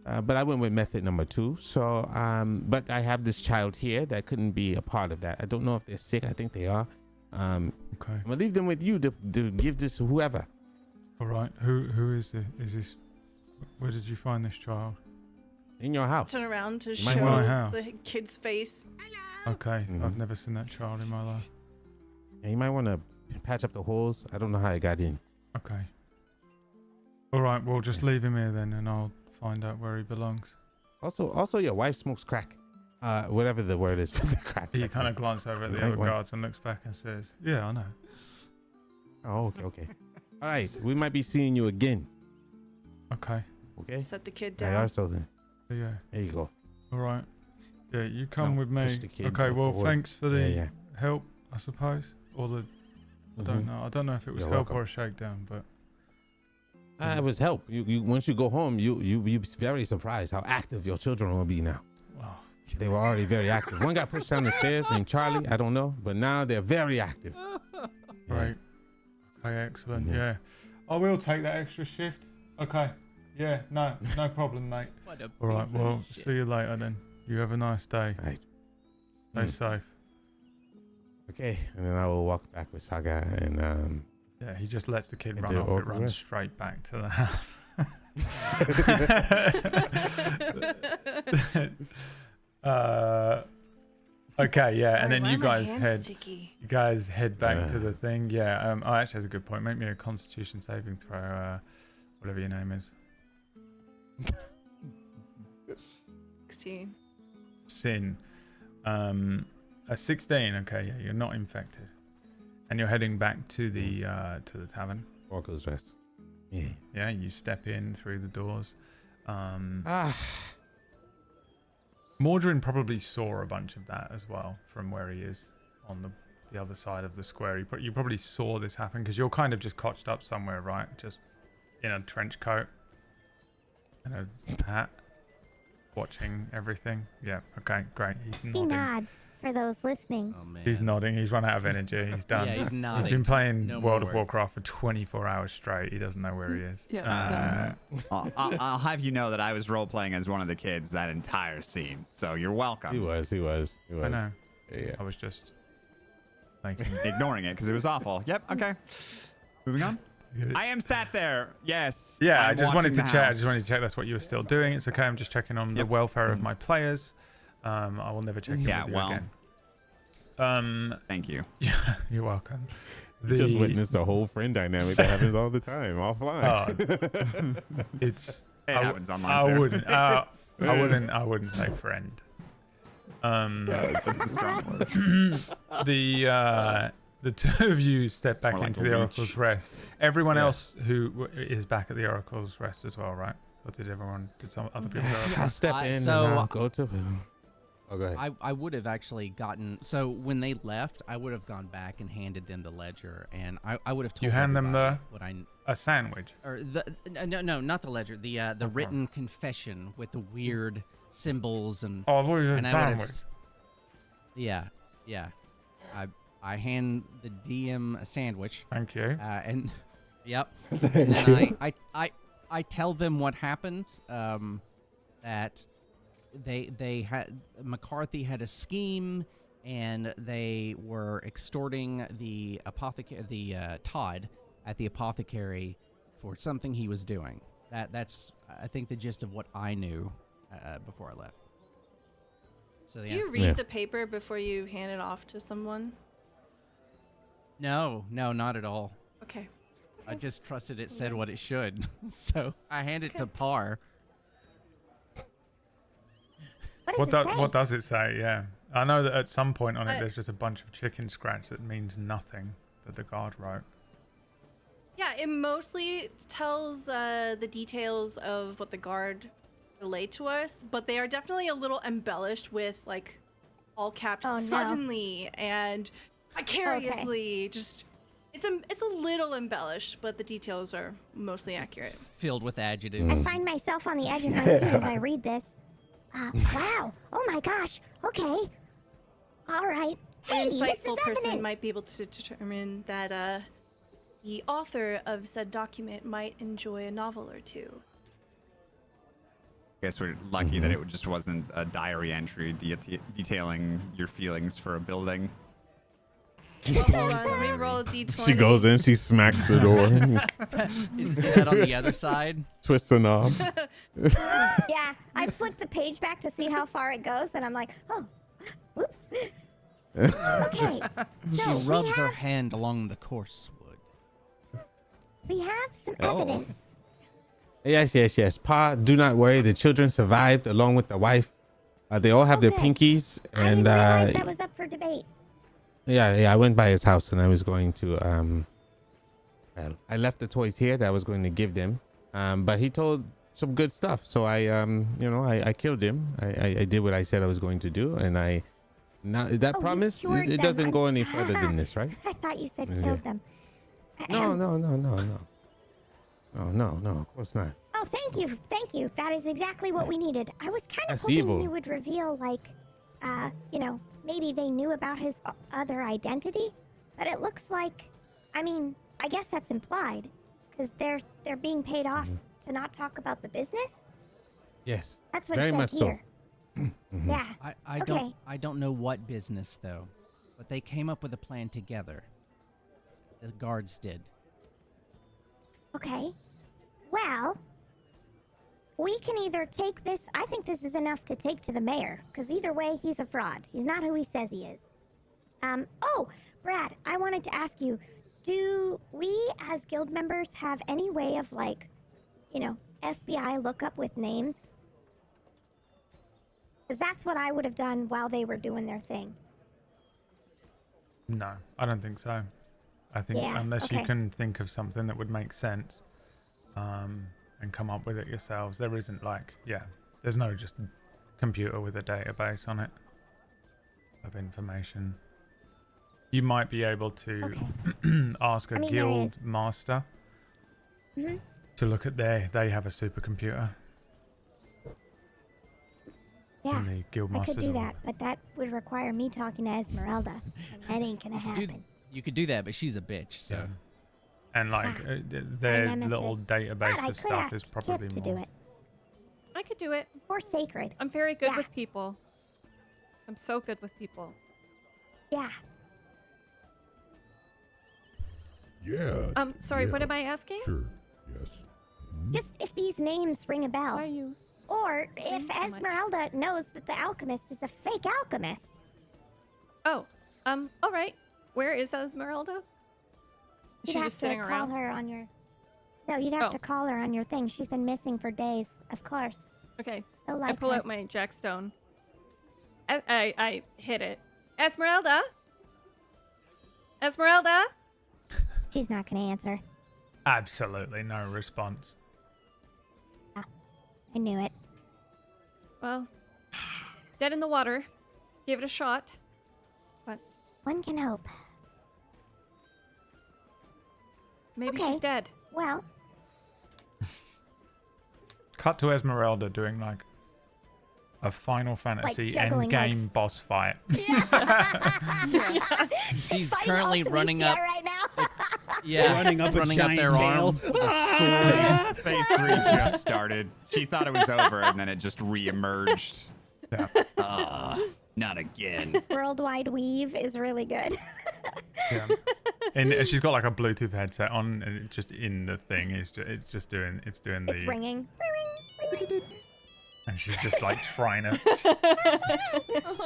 but I went with method number 2. So, but I have this child here that couldn't be a part of that. I don't know if they're sick. I think they are. I'm gonna leave them with you to give this to whoever. All right. Who is it? Is this? Where did you find this child? In your house. Turn around to My show house. the kid's face. Okay. I've never seen that child in my life. Yeah, you might want to patch up the holes. I don't know how it got in. Okay. All right. Well, just leave him here then, and I'll find out where he belongs. Also, your wife smokes crack. Whatever the word is for the crack. He kind of glances over at the other guards and looks back and says, "Yeah, I know." Oh, okay. All right, we might be seeing you again. Okay. Okay. Set the kid down. I also then. Yeah. There you go. All right. Yeah, you come with me. push the kid Okay. Well, forward. thanks for the Yeah. help, I suppose, or the. I don't know. I don't know if it was You're help welcome. or a shakedown, but. It was help. You once you go home, you be very surprised how active your children will be now. Oh, they were already very active. One got pushed down the stairs named Charlie. I don't know, but now they're very active. Right. Okay, excellent. Yeah. I will take that extra shift. Okay. Yeah, no problem, mate. All right, well, see you later then. You have a nice day. Right. Stay safe. Okay, and then I will walk back with Saga and Yeah, he just lets the kid and run do off. all It the runs rest. straight back to the house. Okay, yeah, and then you guys head back to the thing. Yeah, oh, actually, that's a good point. Make me a Constitution saving throw, whatever your name is. 16. Sin. A 16. Okay, yeah, you're not infected, and you're heading back to the tavern. Oracle's Rest. Yeah. Yeah, you step in through the doors. Mordrin probably saw a bunch of that as well from where he is on the other side of the square. You probably saw this happen because you're kind of just cotched up somewhere, right? Just in a trench coat and a hat, watching everything. Yeah, okay, great. He's He nodding. nods for those listening. Oh man. He's nodding. He's run out of energy. He's done. Yeah, he's nodding. He's been playing No World more of words. Warcraft for 24 hours straight. He doesn't know where he is. I'll have you know that I was role playing as one of the kids that entire scene, so you're welcome. He was. I know. Yeah. I was just thinking. Ignoring it because it was awful. Yep. Okay. Moving on. I am sat there. Yes. Yeah, I'm I just wanted to watching the check. I house. just wanted to check that's what you were still doing. It's okay. I'm just checking on the welfare of my players. I will never check in with you again. Thank you. Yeah, you're welcome. You just witnessed the whole friend dynamic that happens all the time offline. It's It happens online I too. wouldn't. I wouldn't say friend. Yeah, that's a strong word. The two of you step back More like into a the leech. Oracle's Rest. Everyone Yeah. else who is back at the Oracle's Rest as well, right? Or did some other people go? I'll step in so- and I'll go to him. Oh, go ahead. I would have actually gotten, so when they left, I would have gone back and handed them the ledger, and I would have told You hand them everybody what I a sandwich. or no, not the ledger, the written confession with the weird symbols and Oh, I thought you said and I would have sandwich. yeah. I hand the DM a sandwich. Thank you. And yep. And then I tell them what happened. That they had McCarthy had a scheme, and they were extorting the Todd at the apothecary for something he was doing. That's I think the gist of what I knew before I left. So yeah. Do you read the paper before you hand it off to someone? No, not at all. Okay. I just trusted it said what it should. So I hand it to Par. What does it say? Yeah, I know that at some point on it, there's just a bunch of chicken scratch that means nothing that the guard wrote. Yeah, it mostly tells the details of what the guard relayed to us, but they are definitely a little embellished with like all caps Oh, no. suddenly and vicariously. Just it's a little embellished, but the details are mostly accurate. Filled with adjectives. I find myself on the edge of my seat as I read this. Wow. Oh my gosh. Okay. All right. Hey, An this insightful is person evidence. might be able to determine that the author of said document might enjoy a novel or two. I guess we're lucky that it just wasn't a diary entry detailing your feelings for a building. Well, hold on, let me roll a d20. She goes in, she smacks the door, Is that on the other side? twists the knob. Yeah, I flick the page back to see how far it goes, and I'm like, oh, whoops. Okay, so She rubs her hand along the coarse wood. we have some Oh. evidence. Yes. Pa, do not worry. The children survived along with the wife. They all have their Okay. pinkies, I and didn't realize that was up for debate. yeah. I went by his house, and I was going to well, I left the toys here that I was going to give them, but he told some good stuff. So I killed him. I did what I said I was going to do, and now that Oh, you promise cured it them. doesn't go I'm any further than this, right? I thought you said Yeah. killed them. No. Of course not. Oh, thank you. That is exactly what we needed. I was kind of That's hoping evil. he would reveal, like, maybe they knew about his other identity, but it looks like, I mean, I guess that's implied, because they're being paid off to not talk about the business. Yes. That's what very it much says so. here. Yeah. I I don't know what business though, but they came up with a plan together. The guards did. Okay. Well, we can either take this. I think this is enough to take to the mayor, because either way, he's a fraud. He's not who he says he is. Oh, Brad, I wanted to ask you, do we as guild members have any way of, like, FBI lookup with names? Because that's what I would have done while they were doing their thing. No, I don't think so. I think unless you can think of something that would make sense, and come up with it yourselves, there isn't there's no just computer with a database on it of information. You might be able to ask a guild master to look at they have a supercomputer. Yeah, in the guild I masters could do order. that, but that would require me talking to Esmeralda, and that ain't gonna happen. You could do that, but she's a bitch, so. Yeah. And their little database of stuff is probably Kip more. to do it. I could do it. Or Sacred. I'm very good with people. I'm so good with people. Yeah. Yeah. Sorry, what yeah. am I asking? Sure. Yes. Just if these names ring a bell. Why are you? Or if Esmeralda knows that the alchemist is a fake alchemist. Oh, all right. Where is Esmeralda? Is You'd she have just to sitting call around? her on your. No, you'd have to call her on your thing. She's been missing for days, of course. Okay. They'll I like pull her. out my jackstone. I hit it. Esmeralda? Esmeralda? She's not gonna answer. Absolutely no response. I knew it. Well, dead in the water. Give it a shot. But one can hope. Maybe Okay. she's dead. Well, Cut to Esmeralda doing a Final Fantasy juggling, endgame boss fight. She's fighting currently Ultimate running Sia up. right now. Yeah, Running up a running up giant their tail. arm with a sword. Phase 3 just started. She thought it was over, and then it just re-emerged. Yeah. Not again. Worldwide Weave is really good. Yeah. And she's got a Bluetooth headset on, and it's just in the thing. It's doing the. It's ringing. And she's just trying to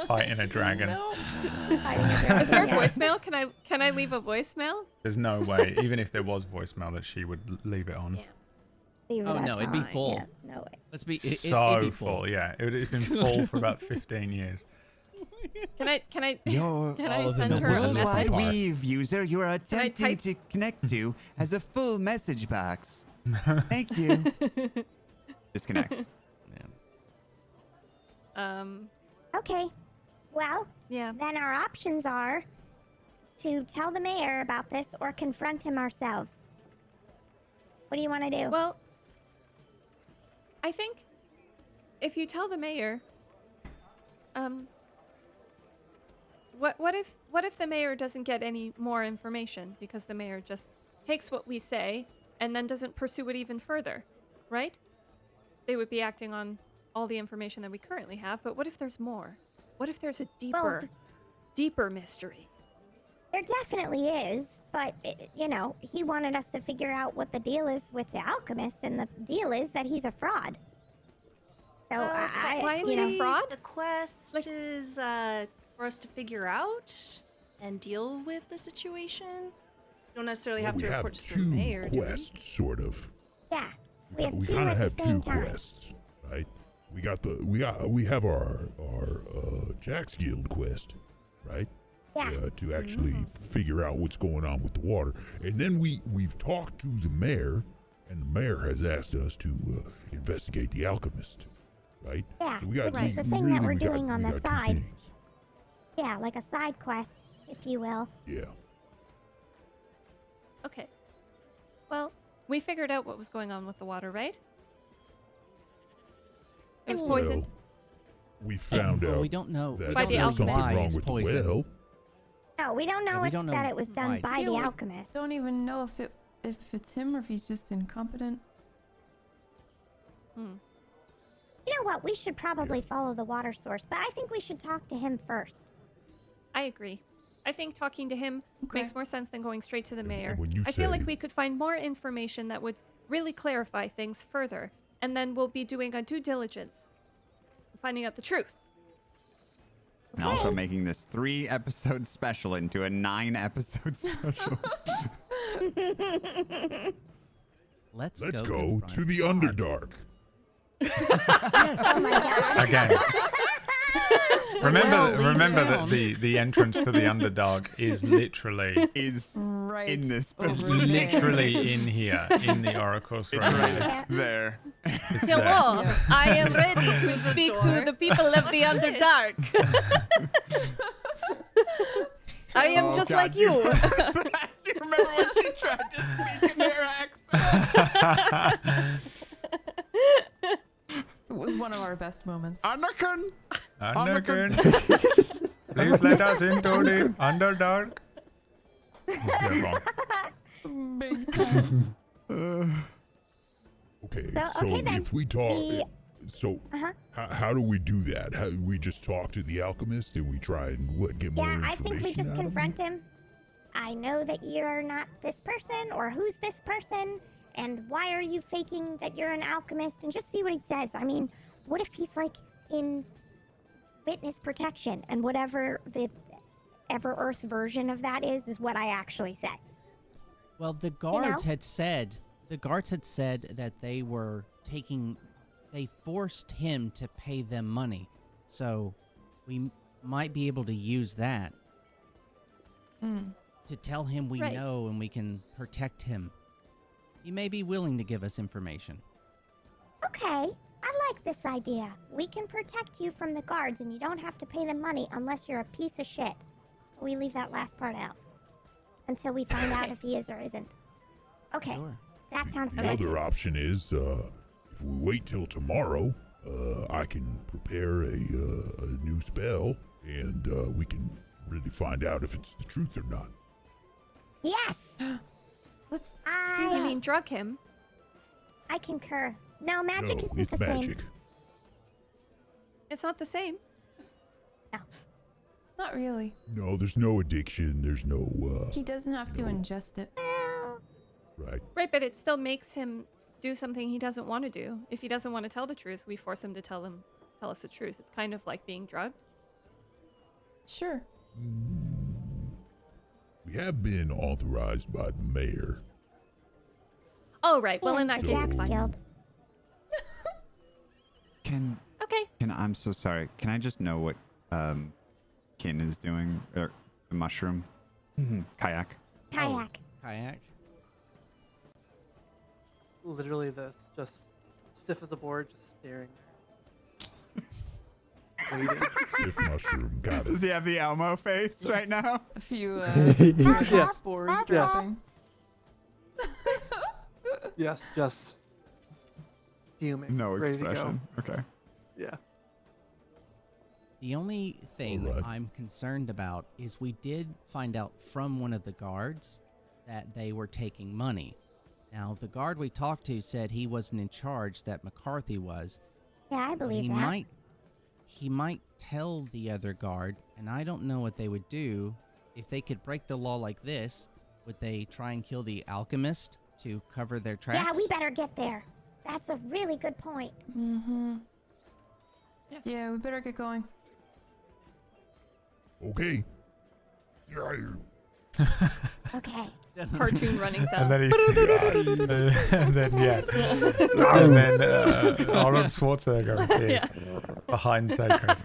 fighting a dragon. Is there a voicemail? Can I leave a voicemail? There's no way, even if there was voicemail, that she would leave it on. Leave it Oh on no, it'd be fine. full. Yeah, no way. Let's be So it'd be full, yeah. It's been full for about 15 years. Can I Your can I send her a Worldwide message? Weave user you are Can I attempting type- to connect to has a full message box. Thank you. Disconnects. Okay. Well, yeah. Then our options are to tell the mayor about this or confront him ourselves. What do you want to do? Well, I think if you tell the mayor, what if the mayor doesn't get any more information because the mayor just takes what we say and then doesn't pursue it even further, right? They would be acting on all the information that we currently have, but what if there's more? What if there's a deeper mystery? There definitely is, but, he wanted us to figure out what the deal is with the alchemist, and the deal is that he's a fraud. So, why is he a fraud? The quest is for us to figure out and deal with the situation. You don't necessarily have we to have report to the two mayor, do we? quests, sort of. Yeah, we have We two kind at of the have same two time. quests, right? We have our Jack's Guild quest, right? Yeah. To actually figure out what's going on with the water, and then we've talked to the mayor, and the mayor has asked us to investigate the alchemist, right? Yeah, So we got which is the we thing really, that we're we got- doing on we the got two side. things. Yeah, like a side quest, if you will. Yeah. Okay. Well, we figured out what was going on with the water, right? It was poisoned. Well, we found out we don't know. that We By don't the know there's something alchemist. why wrong it's with the poisoned. well. No, we don't know we if don't know that it was done why. by Yeah, the we alchemist. Don't even know if it's him or if he's just incompetent. Hmm. You know what? We should probably follow the water source, but I think we should talk to him first. I agree. I think talking to him Okay. makes more sense than going straight to the And mayor. when you I feel like say- we could find more information that would really clarify things further, and then we'll be doing our due diligence, finding out the truth. And also making this 3-episode special into a 9-episode special. Let's Let's go go confront to the God. Underdark. Oh my god. Again. Well, Remember that down. the entrance to the Underdog is literally Is Right. in this over building. there. literally in here in the Oracle's It's room. right It's, there. it's there. Hello, Yeah. I am ready to Close the speak door. to the people of the Underdark. I am Oh, just God, like you you. remember that? Do you remember when she tried to speak in their accent? It was one of our best moments. Anakin! Anakin, please let us into the Underdark. Let's go wrong. Big time. Okay, So, so okay, then, if we talk, the- so Uh-huh. how do we do that? How we just talk to the alchemist and we try and get more Yeah, information? I think we just out of him? confront him. I know that you're not this person, or who's this person, and why are you faking that you're an alchemist, and just see what he says. I mean, what if he's like in witness protection, and whatever the Ever Earth version of that is what I actually say. Well, the guards had said that they were they forced him to pay them money, so we might be able to use that to tell him we Right. know and we can protect him. He may be willing to give us information. Okay, I like this idea. We can protect you from the guards, and you don't have to pay them money unless you're a piece of shit. We leave that last part out until we find out if he is or isn't. Okay, Sure. that sounds good. Another option is if we wait till tomorrow, I can prepare a new spell, and we can really find out if it's the truth or not. Yes, Let's. You mean drug him? I concur. No, magic No, isn't it's the magic. same. It's not the same. Not really. No, there's no addiction. There's no He doesn't have to No. ingest it. Well, right. Right, but it still makes him do something he doesn't want to do. If he doesn't want to tell the truth, we force him to tell us the truth. It's kind of like being drugged. Sure. We have been authorized by the mayor. Oh, right. Well, in that and case, Jack's it's fine. Guild. Okay. I'm so sorry. Can I just know what Kin is doing? Or the mushroom? Kayak. Kayak. Kayak. Literally this, just stiff as a board, just staring. Waiting. Stiff mushroom. Got Does it. he have the Elmo face right now? A few Yes. spores Yes. dropping. Yes, just fuming. No ready expression. To go. Okay. Yeah. The only thing Alright. I'm concerned about is we did find out from one of the guards that they were taking money. Now, the guard we talked to said he wasn't in charge, that McCarthy was. Yeah, I But believe he that. might tell the other guard, and I don't know what they would do. If they could break the law like this, would they try and kill the alchemist to cover their tracks? Yeah, we better get there. That's a really good point. Mm-hmm. Yeah, we better get going. Okay. Okay. Cartoon running And sounds. then and then yeah, and then Arnold Schwarzenegger appeared behind Sacred.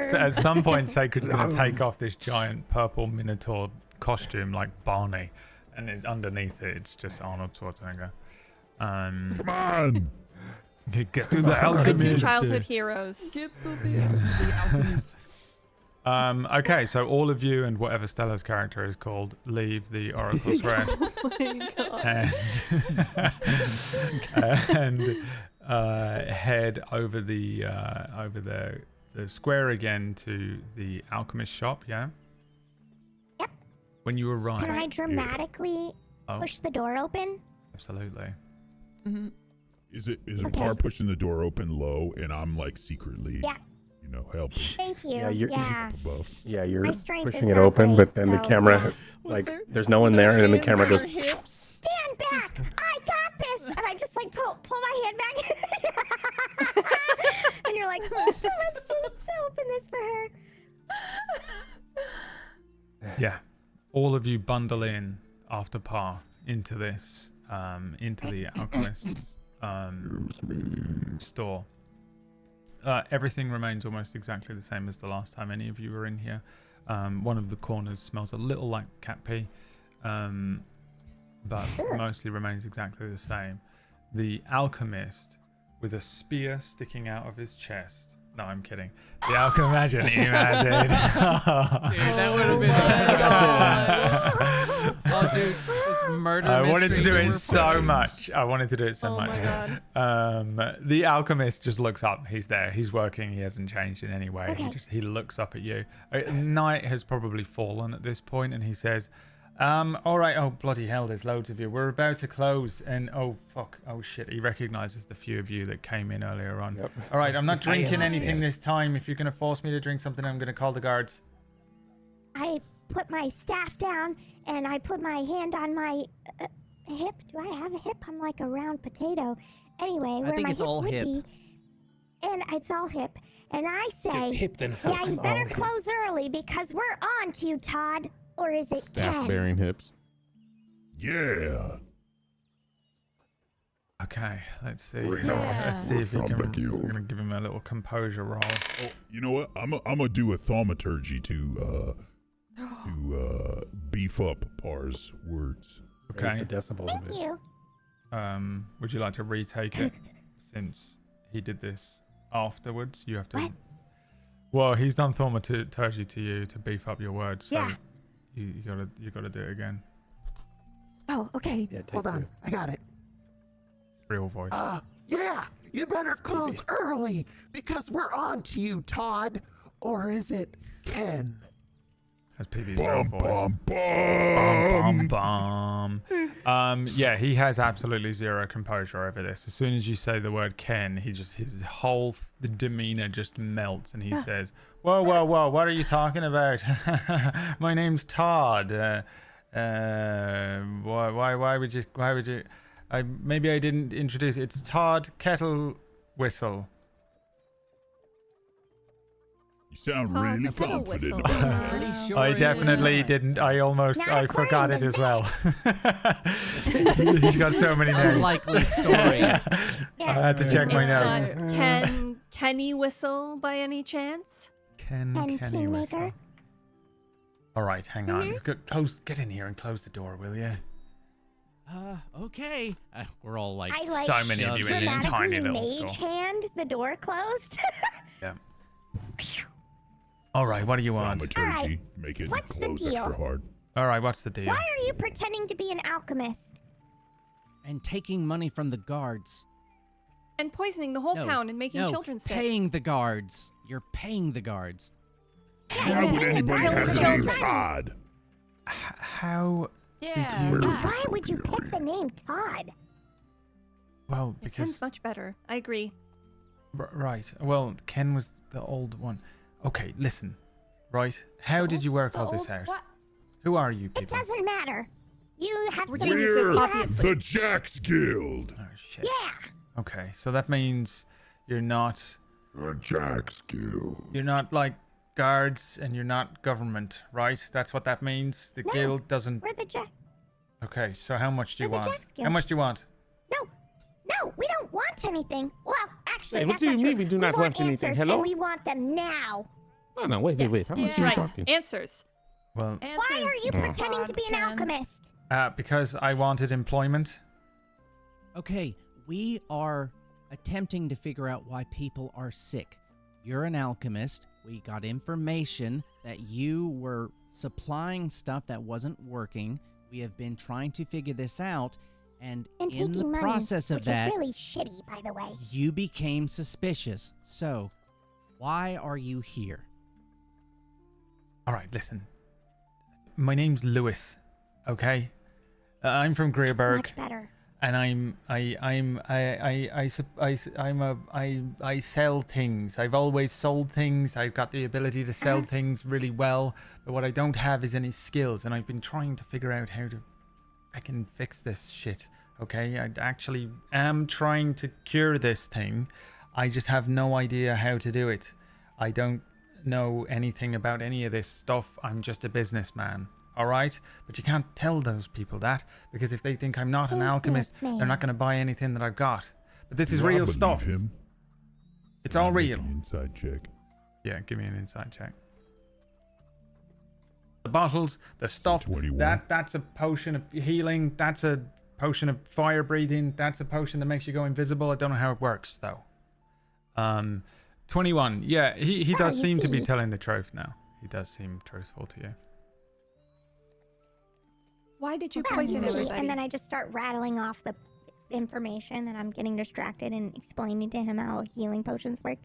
So at some point, Sacred's gonna take off this giant purple minotaur costume like Barney, and underneath it, it's just Arnold Schwarzenegger. Come on. Get to the Our two alchemist. childhood heroes. the alchemist. Okay, so all of you and whatever Stella's character is called leave the Oracle's Rest, Oh my god. and head over the square again to the alchemist shop. Yeah. Yep. When you arrive, Can I dramatically push the door open? Absolutely. Mm-hmm. Is it Okay. Par pushing the door open low, and I'm like secretly, helping? Thank you. Yeah, you're, Above. yeah, you're My strength pushing is it not open, great, but then the so, camera, there's no one there, and then the camera goes. Stand back! I got this! And I just like pull my hand back. And you're like, let's open this for her. Yeah. All of you bundle in after Par into this, into the alchemist's store. Everything remains almost exactly the same as the last time any of you were in here. One of the corners smells a little like cat pee, but mostly remains exactly the same. The alchemist with a spear sticking out of his chest. No, I'm kidding. The alchemist, imagine. Dude, that would have been. Oh, dude, this murder. I wanted to do it so so much. I wanted to do it so much. The alchemist just looks up. He's there. He's working. He hasn't changed in any way. Okay. He looks up at you. Night has probably fallen at this point, and he says, all right. Oh, bloody hell, there's loads of you. We're about to close. And oh, fuck. Oh, shit. He recognizes the few of you that came in earlier on. Yep. All right. I'm not drinking anything this time. If you're going to force me to drink something, I'm going to call the guards. I put my staff down and I put my hand on my hip. Do I have a hip? I'm like a round potato. Anyway, where think my it's hip all would hip. be. And it's all hip. And I say, Just hip then. yeah, you better close early because we're on to you, Todd. Or is it Ken? Staff-bearing hips. Yeah. Okay, let's see. Yeah. Let's see if he can. Thank you. I'm gonna give him a little composure roll. Oh, you know what? I'm gonna do a thaumaturgy to beef up Par's words. Raise Okay. the decibels a Thank bit. you. Would you like to retake it since he did this afterwards? You have to. What? Well, he's done thaumaturgy to you to beef up your words, so Yeah. you gotta do it again. Oh, okay. Yeah, take Hold on, two. I got it. Real voice. Yeah, you better close early because we're on to you, Todd. Or is it Ken? That's PB's real Bum voice. bum Bum, bum. bum. Yeah, he has absolutely zero composure over this. As soon as you say the word Ken, his whole demeanor just melts, and he says, "Whoa, whoa, whoa! What are you talking about? My name's Todd. Why would you? Maybe I didn't introduce. It's Todd Kettle Whistle." You sound Todd really the kettle confident whistle. about I'm it. pretty sure. I he definitely is. didn't. I forgot it as well. He's got so many names. Unlikely story. I had to check my It's notes. not Kenny Whistle by any chance? And Kenny Kingmaker. Whistle. All right, hang on. Get in here and close the door, will you? Okay. We're all like, I like So many of you in this tiny dramatically little mage store. hand the door closed. Yeah. All right, what do you want? Thaumaturgy, Alright, make it what's the close deal? extra hard. All right, what's the deal? Why are you pretending to be an alchemist? and taking money from the guards. And poisoning the whole No, town and making no, children sick. paying the guards. You're paying the guards. How would anybody killing have the children. name Todd? How Yeah. did you? Why would you pick the name Todd? Well, It Ken's because much better. I agree. right. Well, Ken was the old one. Okay, listen. Right. How did you work all this out? What? Who are you It people? doesn't matter. You have We're some geniuses, you have- obviously. The Jacks Guild. Oh shit. Yeah. Okay, so that means you're not The Jacks Guild. like guards and you're not government, right? That's what that means. The No, guild doesn't. We're the Jack. Okay, so how much do you we're the want? Jacks Guild. How much do you want? No, we don't want anything. Well, actually, Hey, what that's do you not mean true. we do not want anything? answers, Hello? And we want them now. Oh, no, wait. How much That's are you right. talking? Answers. Well, Why are you pretending to be an alchemist? because I wanted employment. Okay, we are attempting to figure out why people are sick. You're an alchemist. We got information that you were supplying stuff that wasn't working. We have been trying to figure this out, And And in the taking money, process of which that, is really shitty, by the way. you became suspicious. So, why are you here? All right, listen. My name's Lewis. Okay, I'm from Greerberg. Much better. And I sell things. I've always sold things. I've got the ability to sell things really well, but what I don't have is any skills, and I've been trying to figure out how to fix this shit. Okay, I actually am trying to cure this thing. I just have no idea how to do it. I don't know anything about any of this stuff. I'm just a businessman. All right, but you can't tell those people that, because if they think I'm not an alchemist, they're not going to buy anything that I've got. But this is real stuff. Him. It's all real. An inside check. Yeah, give me an inside check. The bottles, the stuff, 21. that's a potion of healing. That's a potion of fire breathing. That's a potion that makes you go invisible. I don't know how it works though. 21. Yeah, he does seem to be telling the truth now. He does seem truthful to you. Why did you Well, poison see, everybody? And then I just start rattling off the information, and I'm getting distracted and explaining to him how healing potions work.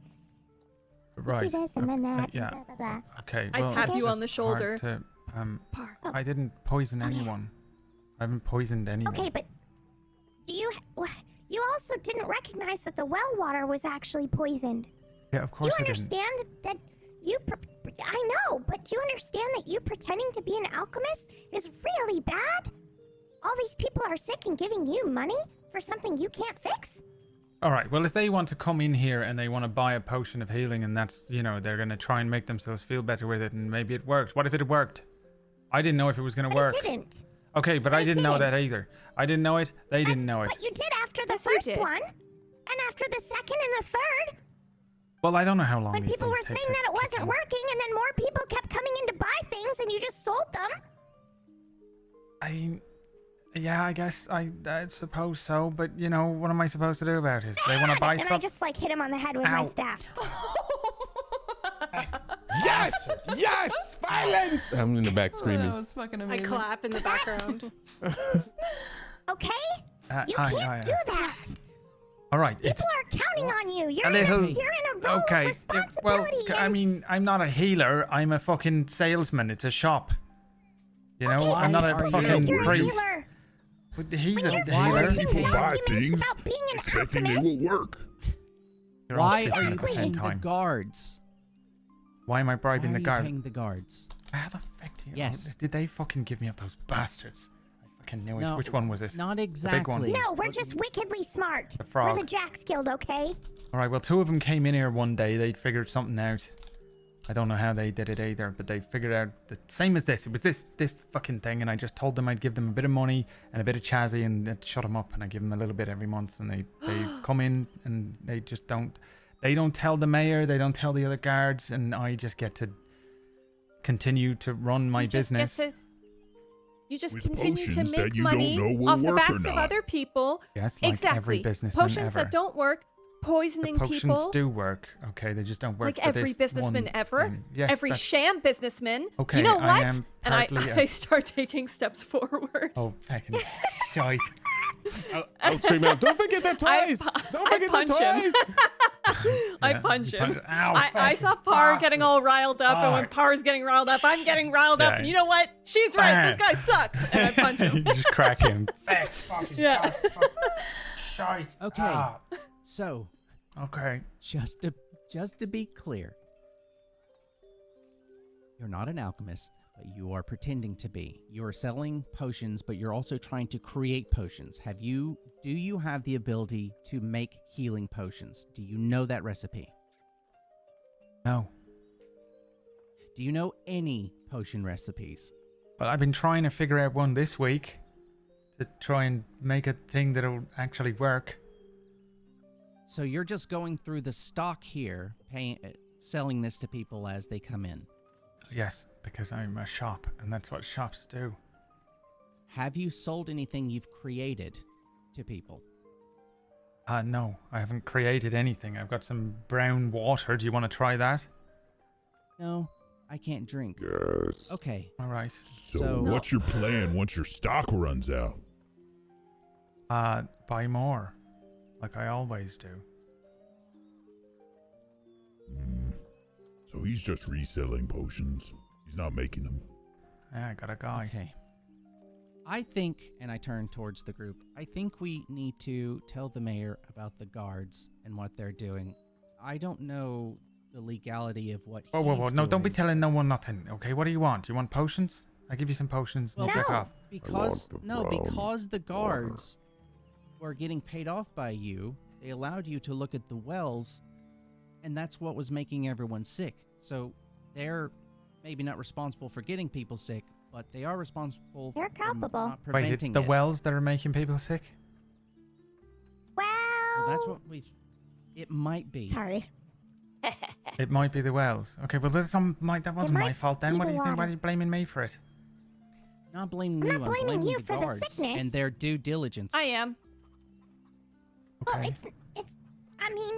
Right. See this, and then that, yeah. and blah, blah, blah. Okay. I Well, tap it's you on just the shoulder. hard to, Par. I didn't poison anyone. I haven't poisoned anyone. Okay, but do you also didn't recognize that the well water was actually poisoned? Yeah, of course Do you I didn't. understand that you? I know, but do you understand that you pretending to be an alchemist is really bad? All these people are sick and giving you money for something you can't fix? All right. Well, if they want to come in here and they want to buy a potion of healing, and that's, they're going to try and make themselves feel better with it, and maybe it works. What if it worked? I didn't know if it was going to work. It didn't. Okay, but I didn't know that either. I didn't know it. They didn't know it. But you did after the Yes, you first did. one, and after the second and the third. Well, I don't know how long When these people things were take saying to that it kick wasn't in. working, and then more people kept coming in to buy things, and you just sold them. I mean, yeah, I guess I suppose so. But what am I supposed to do about it? They want to buy And I stuff. just hit him on the head with my Ow. staff. Yes! Yes! Violence! I'm in the back screaming. That was fucking I amazing. clap in the background. Okay? You I- can't do that. All right, it's People are counting on you. You're a little. in a role Okay. of responsibility. Well, I and- mean, I'm not a healer. I'm a fucking salesman. It's a shop. Okay, I'm not are a you- fucking you're a priest. healer. But he's a When you're Why are healer. you forging paying- Buy documents things about being an expecting they alchemist. will work. You're all Why speaking are you at the same paying the time. guards? Why am I Why bribing are the you guard? paying the guards? How the fuck do you Yes. Did they fucking give me up, those bastards? I fucking knew it. No, Which one was it? Not big one. exactly. No, we're just wickedly smart. The frog. We're the Jack's Guild, okay? All right, well, two of them came in here one day. They'd figured something out. I don't know how they did it either, but they figured out the same as this. It was this fucking thing, and I just told them I'd give them a bit of money and a bit of chazzy, and they'd shut them up, and I give them a little bit every month, and they come in, and they just don't. They don't tell the mayor. They don't tell the other guards, and I just get to continue to run my business. You just With continue to potions make that you money don't know will off the work or backs of not. other people. Yes, like exactly. every businessman Potions ever. that don't work, poisoning The potions people. do work, okay? They just don't work Like for every this businessman one ever. thing. Yes, Every that's- sham businessman. Okay, You know I what? am And I partly a- start taking steps forward. Oh, fucking shite. I'll scream out, don't forget the toys! Don't forget the punch him. toys! I Yeah, punch you him. punch- Ow, I fucking saw Par bastard. getting all riled up, and when Fuck. Par's getting riled up, I'm getting riled up. Yeah. And you know what? She's right. This guy sucks. And I punch You him. just crack him. Fuck, fucking Yeah. shite. Okay. Ah, So, okay. just to be clear, you're not an alchemist, but you are pretending to be. You are selling potions, but you're also trying to create potions. Do you have the ability to make healing potions? Do you know that recipe? No. Do you know any potion recipes? Well, I've been trying to figure out one this week to try and make a thing that'll actually work. So you're just going through the stock here, selling this to people as they come in. Yes, because I'm a shop, and that's what shops do. Have you sold anything you've created to people? No, I haven't created anything. I've got some brown water. Do you want to try that? No, I can't drink. Yes. Okay. All right. So what's your plan once your stock runs out? Buy more. Like I always do. So he's just reselling potions. He's not making them. Yeah, I got a guy. Okay. I think, and I turn towards the group, I think we need to tell the mayor about the guards and what they're doing. I don't know the legality of what Whoa, whoa, whoa. he's No, don't be doing. telling no one nothing, okay? What do you want? You want potions? I give you some potions and Well, you fuck off. Because because the guards were getting paid off by you, they allowed you to look at the wells, and that's what was making everyone sick. So they're maybe not responsible for getting people sick, but they are responsible They're for culpable. not preventing Wait, it's the it. wells that are making people sick? Well, Well, that's what we... It might be. Sorry. It might be the wells. Okay, well, that wasn't my fault then. be What the do you think? Why water. are you blaming me for it? Not blaming I'm you, not I'm blaming blaming you the for the guards sickness. and their due diligence. I am. Well, Okay. it's. I mean,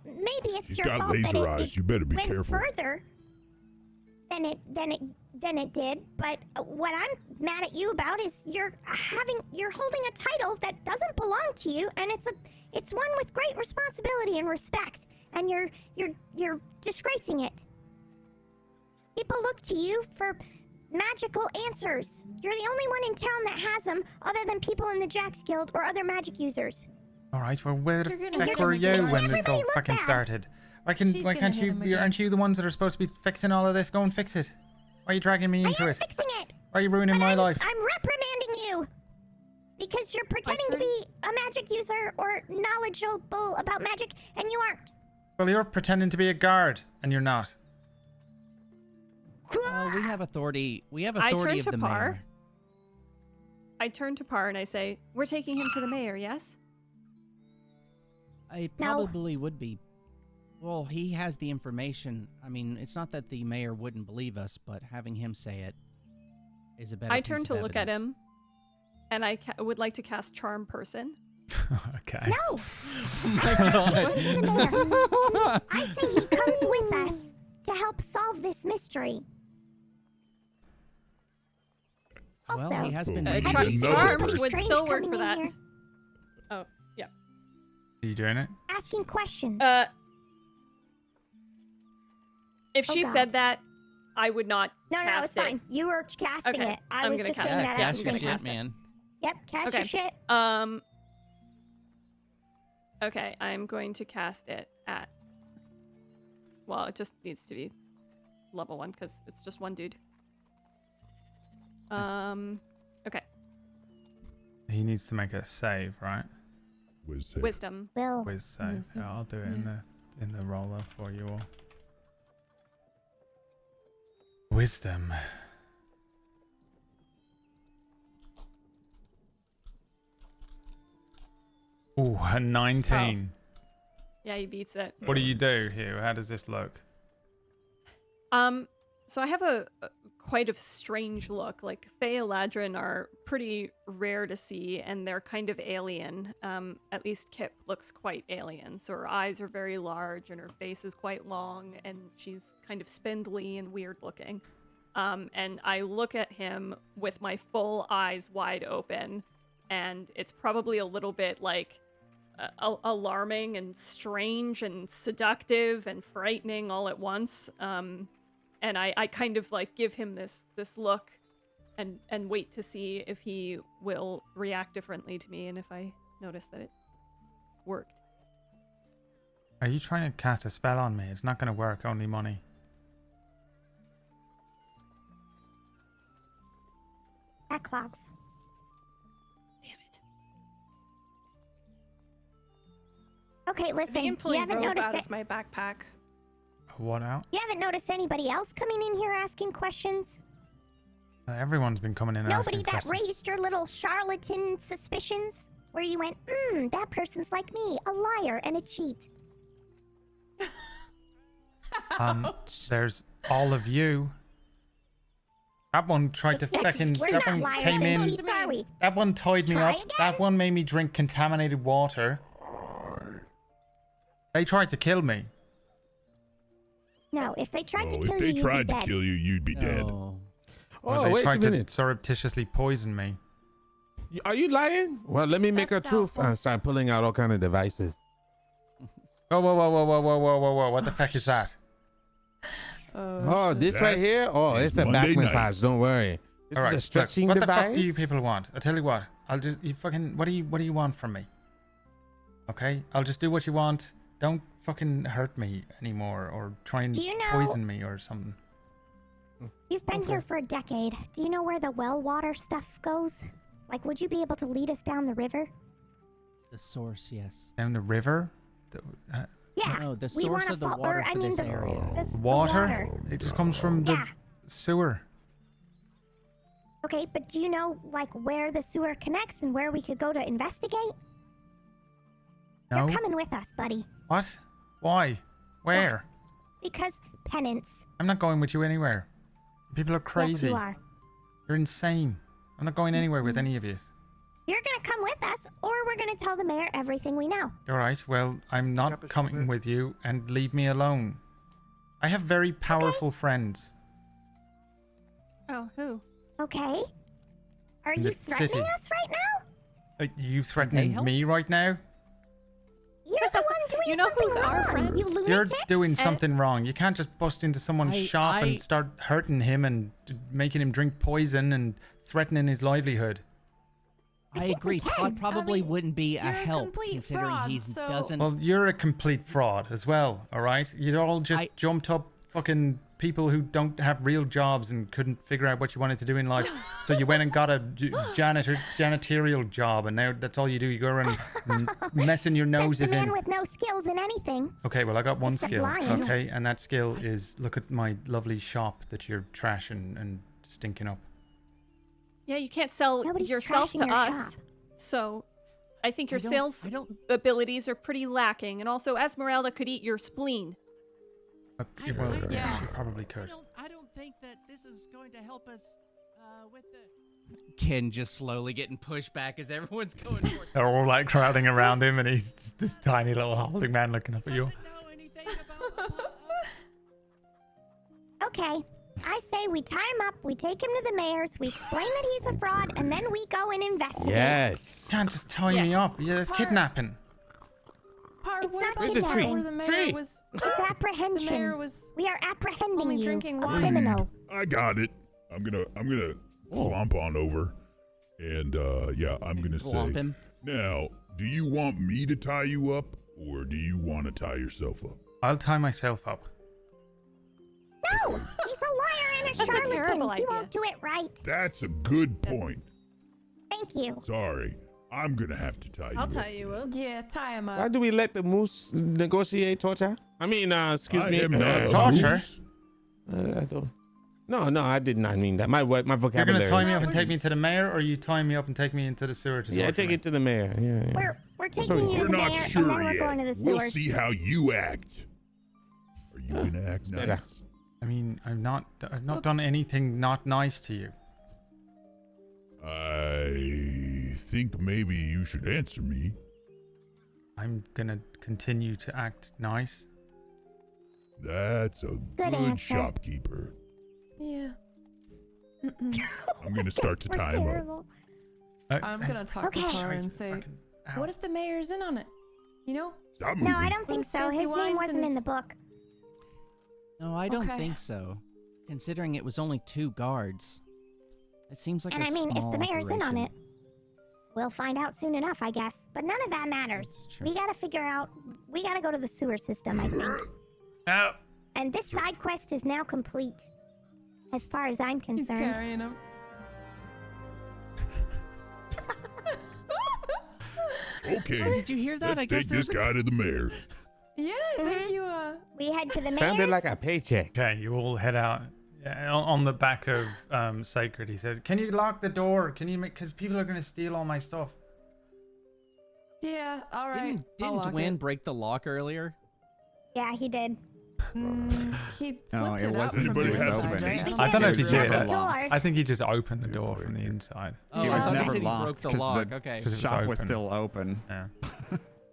maybe it's He's your got fault that laser it eyes. You better be went careful. further than it did. But what I'm mad at you about is you're holding a title that doesn't belong to you, and it's one with great responsibility and respect, and you're disgracing it. People look to you for magical answers. You're the only one in town that has them, other than people in the Jacks Guild or other magic users. All right, well, where the You're gonna heck hit were him you again. when Everybody this all look fucking bad. started? Why She's can't gonna hit you? him again. Aren't you the ones that are supposed to be fixing all of this? Go and fix it. Why are you dragging me into I am it? fixing it. Why are you ruining But my I'm life? reprimanding you because you're pretending to turn? be a magic user or knowledgeable about magic, and you aren't. Well, you're pretending to be a guard, and you're not. Well, we have authority. We have I authority turn of to the Par. mayor. I turn to Par and I say, "We're taking him to the mayor, yes?" It No. probably would be. Well, he has the information. I mean, it's not that the mayor wouldn't believe us, but having him say it is a better I piece turn of to look at evidence. him, and I would like to cast Charm Person. Okay. No. I say he comes with us to help solve this mystery. Well, he Also, has been. Well, we Uh, need char- another charms person. would strange still work coming for in that. here Oh, yeah. Are you doing it? asking questions. If Oh, she God. said that, I would not. No, cast it's it. fine. You were casting Okay, it. I I'm was gonna just cast saying it. that. Yeah, I was cash gonna your shit, cast it. man. Yep, cash Okay. your shit. Okay, I'm going to cast it at. Well, it just needs to be level 1 because it's just one dude. Okay, He needs to make a save, right? wisdom. Will. Whiz save. Wisdom, Yeah, I'll do it in the roller for you all. Wisdom. Ooh, a 19. Yeah, he beats it. What do you do, Hugh? How does this look? So I have a quite a strange look. Like Fae Eladrin are pretty rare to see, and they're kind of alien. At least Kip looks quite alien. So her eyes are very large, and her face is quite long, and she's kind of spindly and weird looking. And I look at him with my full eyes wide open, and it's probably a little bit like alarming and strange and seductive and frightening all at once. And I kind of like give him this look and wait to see if he will react differently to me and if I notice that it worked. Are you trying to cast a spell on me? It's not going to work, only money. Backlogs. Damn it. Okay, I listen. think I'm You pulling haven't rope noticed out it. of my backpack. What out? You haven't noticed anybody else coming in here asking questions? Everyone's been coming in and Nobody asking that questions. raised your little charlatan suspicions? Where you went, that person's like me, a liar and a cheat. There's all of you. That one tried to fucking. We're That not one liars came and in. cheats, are we? That one tied me Try up. again? That one made me drink contaminated water. They tried to kill me. No, if they tried to Oh, kill if you, they you'd tried be to dead. kill you, you'd be dead. No. Or Oh, they wait a tried to minute. surreptitiously poison me. Are you lying? Well, let me make That's a truth doubtful. and start pulling out all kind of devices. Whoa. What the fuck is that? Oh, this That's- right here? Oh, is it's a Monday back night. massage. Don't worry. This All is right, a stretching look, what device. the fuck do you people want? I tell you what. I'll just what do you want from me? Okay, I'll just do what you want. Don't fucking hurt me anymore or try and Do you know- poison me or something. You've been here for a decade. Do you know where the well water stuff goes? Like, would you be able to lead us down the river? The source, yes. Down the river? Yeah. No, the we source wanna of the fo- water or, I for mean, this the- area. the Water? It just comes from the Yeah. sewer. Okay, but do you know, like, where the sewer connects and where we could go to investigate? No? You're coming with us, buddy. What? Why? Where? Because penance. I'm not going with you anywhere. People are crazy. Yes, you are. You're insane. I'm not going anywhere with any of you. You're gonna come with us, or we're gonna tell the mayor everything we know. All right, well, I'm not Yep, coming sure. with you, and leave me alone. I have very powerful friends. Oh, who? Okay? Are In you the threatening city. us right now? You threatening help? me right now? You're the one doing You know something who's our wrong, friend? you lunatic. You're doing something wrong. You can't just bust into someone's shop I- and start hurting him and making him drink poison and threatening his livelihood. I think we agree. can. Todd probably wouldn't be a you're a help complete considering fraud, he so- doesn't. Well, you're a complete fraud as well, all right? You're all just I- jumped up fucking people who don't have real jobs and couldn't figure out what you wanted to do in life. So you went and got a janitorial job, and now that's all you do. You go around messing your Says noses the man in. with no skills in anything. Okay, well, I got one Except skill, lying. okay? And that skill is look at my lovely shop that you're trashing and stinking up. Yeah, you can't sell Nobody's yourself trashing to your us. shop. So I think your I don't- sales I don't- abilities are pretty lacking. And also, Esmeralda could eat your spleen. Okay, well, yeah. she probably could. I don't think that this is going to help us with the. Ken just slowly getting pushed back as everyone's going for it. They're all like crowding around him, and he's just this tiny little halfling man looking up at you. Doesn't know anything about. Okay, I say we tie him up, we take him to the mayor's, we explain that he's a fraud, and then we go and investigate. Yes. You can't just tie me Yes. up. Yeah, that's kidnapping. Par, It's what not about Where's the the tree? part where the mayor Tree. was It's the apprehension. mayor was We are apprehending only you, drinking a wine. criminal. I got it. I'm gonna clomp on over, and yeah, I'm gonna Glomp say. him. Now, do you want me to tie you up, or do you want to tie yourself up? I'll tie myself up. No, he's a liar and a That's a charlatan. terrible He idea. won't do it right. That's a good point. Thank you. Sorry, I'm gonna have to tie you I'll up. tie you up. yeah, tie him Why up. do we let the moose negotiate torture? I mean, excuse I me. am not a torture? moose. I don't. No, I did not mean that. My You're vocabulary. gonna tie me up and take me to the mayor, or are you tying me up and take me into the sewer to Yeah, torture take me? it to the mayor. Yeah. We're Sorry. taking you We're to the not mayor, and sure then we're yet. going to the We'll sewers. see how you act. Are you gonna act better. nice? I mean, I've not done anything not nice to you. I think maybe you should answer me. I'm gonna continue to act nice. That's a good answer. shopkeeper. Yeah. Mm-mm. I'm gonna start to We're tie him up. terrible. I'm gonna talk to Okay. Par and say, what if the mayor's in on it? You know? Stop No, moving. I don't think Those so. fancy His name wines wasn't and in the his- book. No, I don't Okay. think so. Considering it was only 2 guards. It seems like And a I mean, if small the mayor's in on operation. it, we'll find out soon enough, I guess. But none of that matters. That's true. We gotta figure out. We gotta go to the sewer system, I think. Oh, And this side quest is now complete, as far as I'm He's concerned. carrying him. Okay. Did you hear that? Let's I guess take this there's a guy to the mayor. Yeah, I think Mhm. you We head to the mayor's. Sounded like a paycheck. okay, you all head out. Yeah, on the back of Sacred, he says, "Can you lock the door? Can you make? Because people are gonna steal all my stuff." Yeah, all right. Didn't, I'll didn't lock Dwayne it. break the lock earlier? Yeah, he did. He flipped No, it it up wasn't. from It the was inside, open. right? I don't know if he Shut did. the Never door. locked. I think he just opened the door from the inside. Oh, It I was thought he never said he broke locked the 'cause lock. the Okay. It was shop was open. still open. Yeah.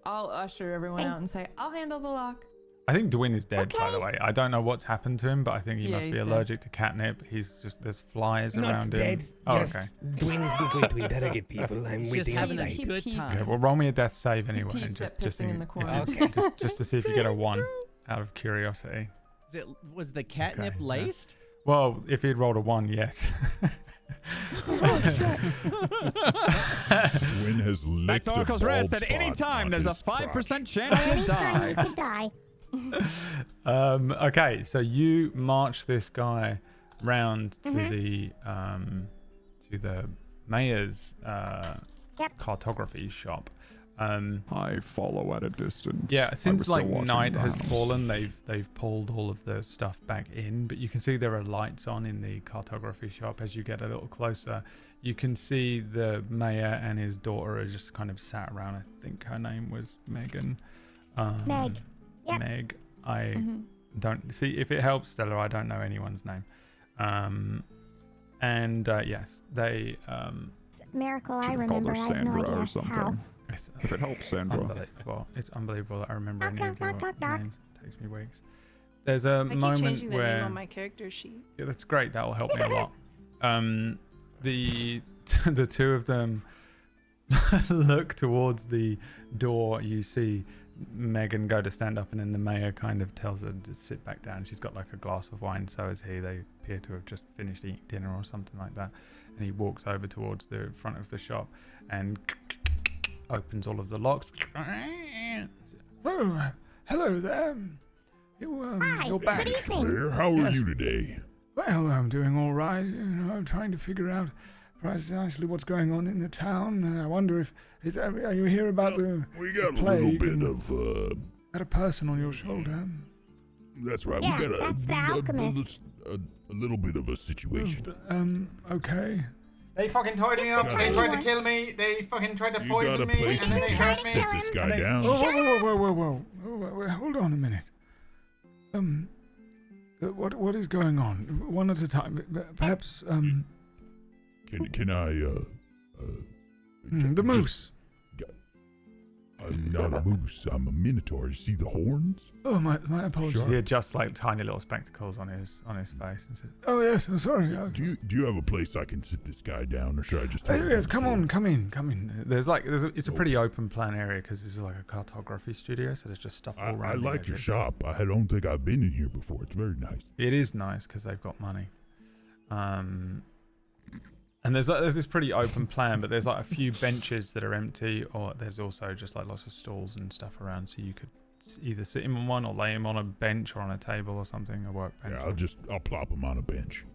I'll usher everyone out and say, I'll handle the lock. I think Dwin is dead, by the Okay. way. I don't know what's happened to him, but I think he Yeah, must be he's dead. allergic to catnip. He's just, there's flies Not around dead, him. Oh, just okay. Dwayne isn't going to interrogate people. I'm He's just waiting having a outside. He good peeked. time. Okay, well, roll me a death save anyway. peeked And at just pissing in the corner. Okay. just to see if you get a 1 out of curiosity. Was the catnip Okay, yeah. laced? Well, if he'd rolled a 1, yes. Win has licked That's Oracle's a Rest. bald At any spot time, on there's a his 5% crotch. chance he'll Anytime you die. could die. Okay, so you march this guy round to Mm-hmm. the mayor's Yep. cartography shop. I follow at a distance. Yeah, I since was still like watching night the has house. fallen, they've pulled all of the stuff back in, but you can see there are lights on in the cartography shop. As you get a little closer, you can see the mayor and his daughter are just kind of sat around. I think her name was Megan. Meg. Yep. Meg. I Mm-hmm. don't see if it helps, Stella. I don't know anyone's name. Yes, they. It's a miracle I Should've called remember. her I have no Sandra idea or something. how. It's If it helps, Sandra. unbelievable. It's unbelievable that I remember Knock, any of knock, your knock, knock. names. It takes me weeks. There's a I keep moment changing the where name on my character sheet. yeah, that's great. That will help me a lot. The two of them look towards the door. You see Megan go to stand up, and then the mayor kind of tells her to sit back down. She's got like a glass of wine. So is he. They appear to have just finished eating dinner or something like that. And he walks over towards the front of the shop and opens all of the locks. Oh, hello there. Hi, You're back. good evening. Claire, how are Yes. you today? Well, I'm doing all right. I'm trying to figure out precisely what's going on in the town. And I wonder if are you here about the We got a little plague bit and- of is that a person on your shoulder? that's right. Yeah, we got that's the alchemist. a little bit of a situation. Okay. They fucking tied me Just up. a They tiny tried to one. kill me. They fucking tried to You poison got a me, place and then to they try hurt to me. kill sit this him? guy Whoa, down. whoa. Hold on a minute. What is going on? One at a time. Perhaps Can I the just- moose. I'm not a moose. I'm a minotaur. You see the horns? Oh, my apologies. Sure. He adjusts like tiny little spectacles on his face and says, "Oh yes, I'm sorry. Do you have a place I can sit this guy down, or should I just? Hey, throw him yes, the come floor? on, come in. It's a pretty open plan area because this is like a cartography studio, so there's just stuff all around. I the like your edges. shop. I don't think I've been in here before. It's very nice. It is nice because they've got money. And there's this pretty open plan, but there's like a few benches that are empty, or there's also just like lots of stalls and stuff around, so you could either sit him on one or lay him on a bench or on a table or something, a workbench. Yeah, I'll plop him on a bench.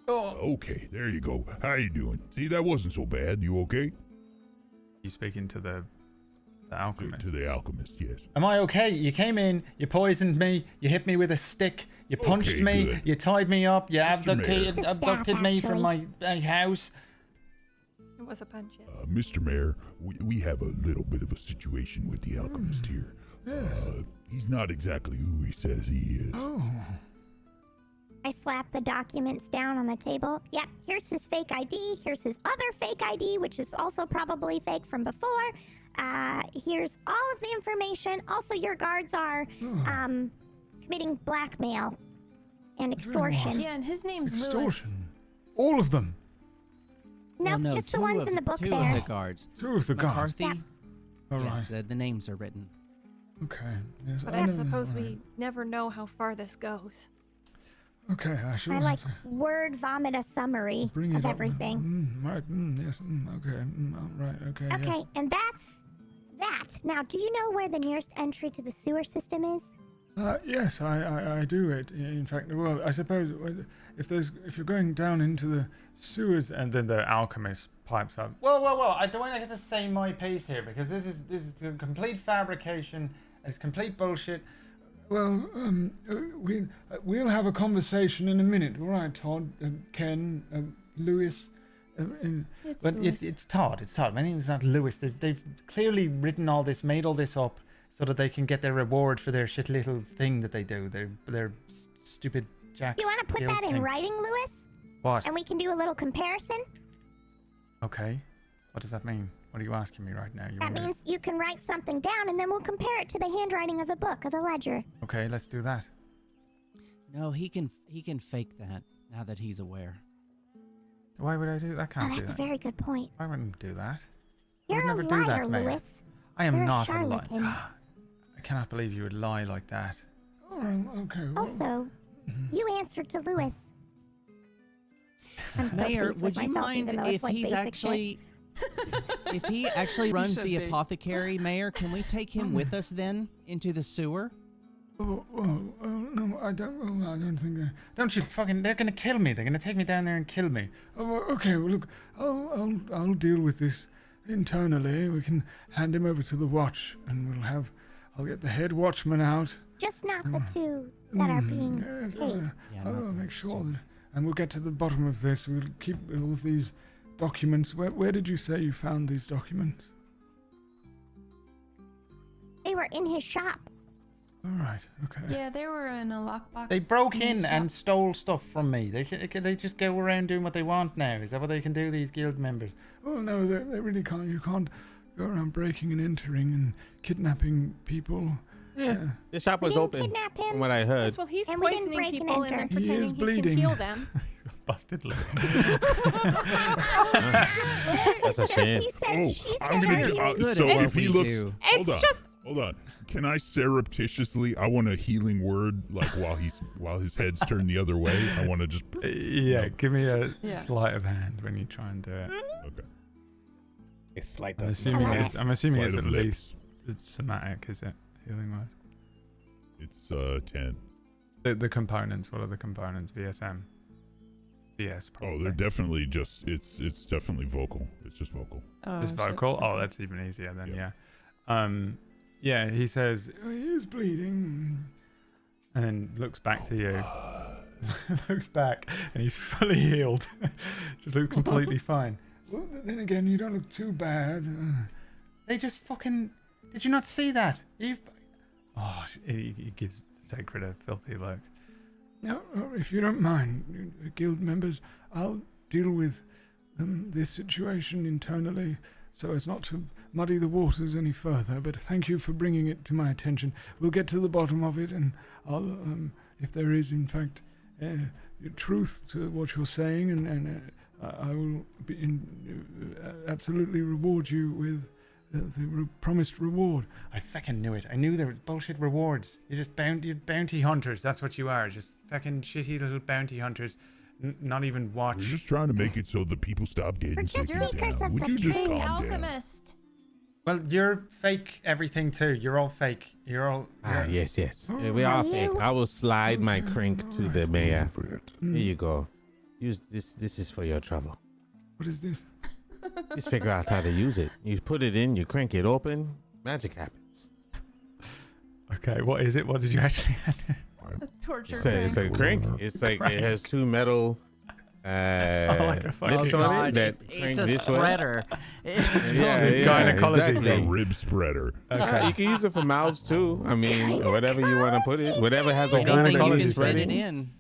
Oh, Okay, there you go. How you doing? See, that wasn't so bad. You okay? you speaking to the alchemist? To the alchemist, yes. Am I okay? You came in, you poisoned me, you hit me with a stick, you punched Okay, me, good. you tied me up, you Mr. Mayor. It's a abducted staff, me from actually. my house. It was a punch, yeah. Mr. Mayor, we have a little bit of a situation with the alchemist here. He's not exactly who he says he is. Oh, I slap the documents down on the table. Yep, here's his fake ID. Here's his other fake ID, which is also probably fake from before. Here's all of the information. Also, your guards are committing blackmail and extortion. Yeah, and his name's Lewis. extortion! All of them. Nope, no, just the two ones of- in the book two there. of the guards. 2 of the guards. McCarthy. All right. Yes, the names are written. Okay. Yes, But I I know. suppose All we right. never know how far this goes. Okay, I should. I like have to word vomit a summary bring it of up. everything. Right. Yes. Okay. Right. Okay. Okay, Yes. and that's that. Now, do you know where the nearest entry to the sewer system is? Yes, I do it. In fact, well, I suppose if you're going down into the sewers, and then the alchemist pipes up. Whoa, I don't want to get to say my piece here because this is a complete fabrication. It's complete bullshit. Well, we'll have a conversation in a minute. All right, Todd, Ken, Lewis. It's But Lewis. it's Todd. It's Todd. My name's not Lewis. They've clearly written all this, made all this up, so that they can get their reward for their shit little thing that they do. Their stupid jacks. You want to put guild that in thing. writing, Lewis? What? And we can do a little comparison? Okay. What does that mean? What are you asking me right now? That means you can write something down, and then we'll compare it to the handwriting of the book, of the ledger. Okay, let's do that. No, he can fake that now that he's aware. Why would I do that? I can't do That's that. a very good point. I wouldn't do that. You're I would a never do liar, that, Mayor. Lewis. I am You're not a charlatan. I cannot believe you would lie like that. Okay. Also, you answered to Lewis. I'm so Mayor, pleased would with you myself, mind even though if it's like he's basic actually if he actually runs should the be. apothecary, Mayor? Can we take him with us then into the sewer? No, I don't think. Don't you fucking? They're gonna kill me. They're gonna take me down there and kill me. Oh, okay. Well, look, I'll deal with this internally. We can hand him over to the watch, and I'll get the head watchman out. Just not the two that are being Yes, paid. I'll make sure that, and we'll get to the bottom of this. We'll keep all of these documents. Where did you say you found these documents? They were in his shop. All right. Okay. Yeah, they were in a lockbox. They broke his in shop. and stole stuff from me. They just go around doing what they want now. Is that what they can do, these guild members? Oh no, they really can't. You can't go around breaking and entering and kidnapping people. Yeah, the shop was didn't open. kidnap him. From what I heard. Yes, well, he's And we didn't poisoning break and people and then enter. He pretending is he bleeding. can heal them. Busted lip. That's a shame. He said, Oh, she I'm said, gonna are do. you- good So at if what he we looks, do. It's just hold on. Can I surreptitiously? I want a healing word, like while his head's turned the other way. I want to just. Yeah, give me a Yeah. sleight of hand when you try and do it. Okay. It's slight I'm assuming Sleight it's, I'm assuming it's of at lips. least it's somatic, is it? Healing word. It's 10. The components. What are the components? VSM. VS. Probably. Oh, they're definitely just. It's definitely vocal. It's just vocal. Oh, Just shit. vocal. Oh, Okay. that's even easier then. Yeah. Yeah. Yeah. He says he is bleeding, and then looks back to you. Looks back, and he's fully healed. Just looks completely fine. Well, then again, you don't look too bad. They just fucking. Did you not see that? Oh, he gives Sacred a filthy look. No, if you don't mind, guild members, I'll deal with this situation internally so as not to muddy the waters any further. But thank you for bringing it to my attention. We'll get to the bottom of it, and I'll, if there is in fact truth to what you're saying, and I will absolutely reward you with the promised reward. I fucking knew it. I knew there was bullshit rewards. You're just bounty hunters. That's what you are. Just fucking shitty little bounty hunters. Not even watch. We're just trying to make it so that people stop getting We're sick just in seekers town. of Would the you just truth. calm down? Alchemist. Well, you're fake everything too. You're all fake. You're all. Yes. We are fake. I will slide my crank to the mayor. Here you go. Use this. This is for your trouble. What is this? Just figure out how to use it. You put it in, you crank it open, magic happens. Okay, what is it? What did you actually have to... A torture It's a crank. It's like it has two metal like a fucking- lips Oh, on God, it that it's crank a this way. spreader. Gynecology exactly. A rib spreader. You can use it for mouths too. I mean, whatever you want to put it, whatever has a hole that Anything you needs can fit it spreading. in.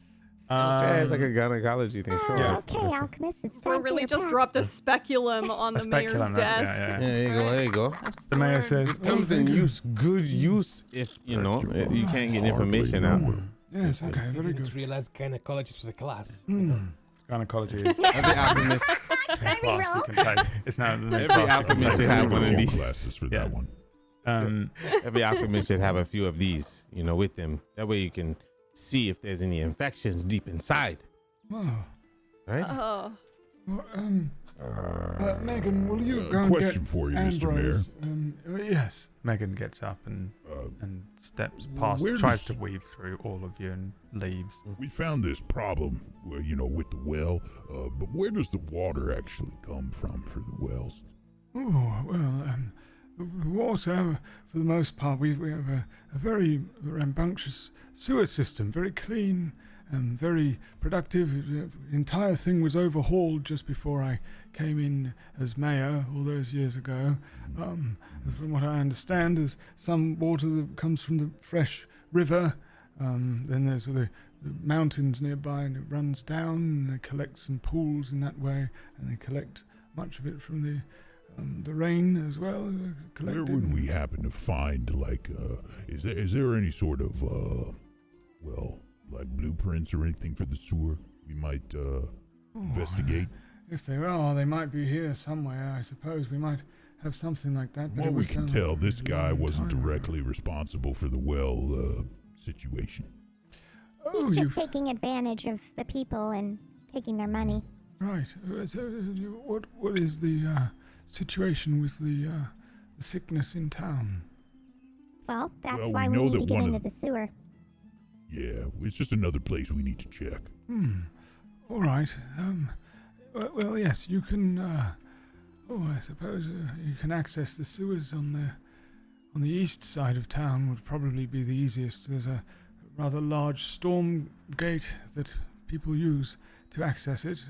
Yeah, it's like a gynecology thing. Sure. Yeah. Okay, Alchemist, it's time we for really your just pack. dropped a speculum on A the mayor's speculum, that's- desk. yeah. There you go. There you go. That's The mayor word. says... It comes in good use if you know you can't get information out. Yes, okay, I very didn't good. realize gynecologist was a class. Gynecology is Every alchemist, class you can take. It's now the next every class you can alchemist take. should have one of Few these. classes for Yeah. that one. Every alchemist should have a few of these, with them. That way you can see if there's any infections deep inside. Oh. Right? Oh, Well, Megan, will you go and Question get for you, Mr. Mayor. Mayor? Yes. Megan gets up and steps past, where tries does- to weave through all of you and leaves. We found this problem, with the well, but where does the water actually come from for the wells? Oh, well, the water, for the most part, we have a very rambunctious sewer system, very clean and very productive. The entire thing was overhauled just before I came in as mayor all those years ago. From what I understand, there's some water that comes from the fresh river. Then there's the mountains nearby, and it runs down, and they collect some pools in that way, and they collect much of it from the the rain as well. Where Collected. would we happen to find, like, is there any sort of, well, like blueprints or anything for the sewer we might, investigate? If there are, they might be here somewhere, I suppose. We might have something like that. But Well, we it was can done tell a this guy long wasn't time ago. directly responsible for the well, situation. He's just taking advantage of the people and taking their money. Right. So, what is the situation with the sickness in town? Well, that's Well, why we we know need to that get one into of- the sewer. Yeah, it's just another place we need to check. All right. Well, yes, you can. I suppose you can access the sewers on the east side of town. Would probably be the easiest. There's a rather large storm gate that people use to access it.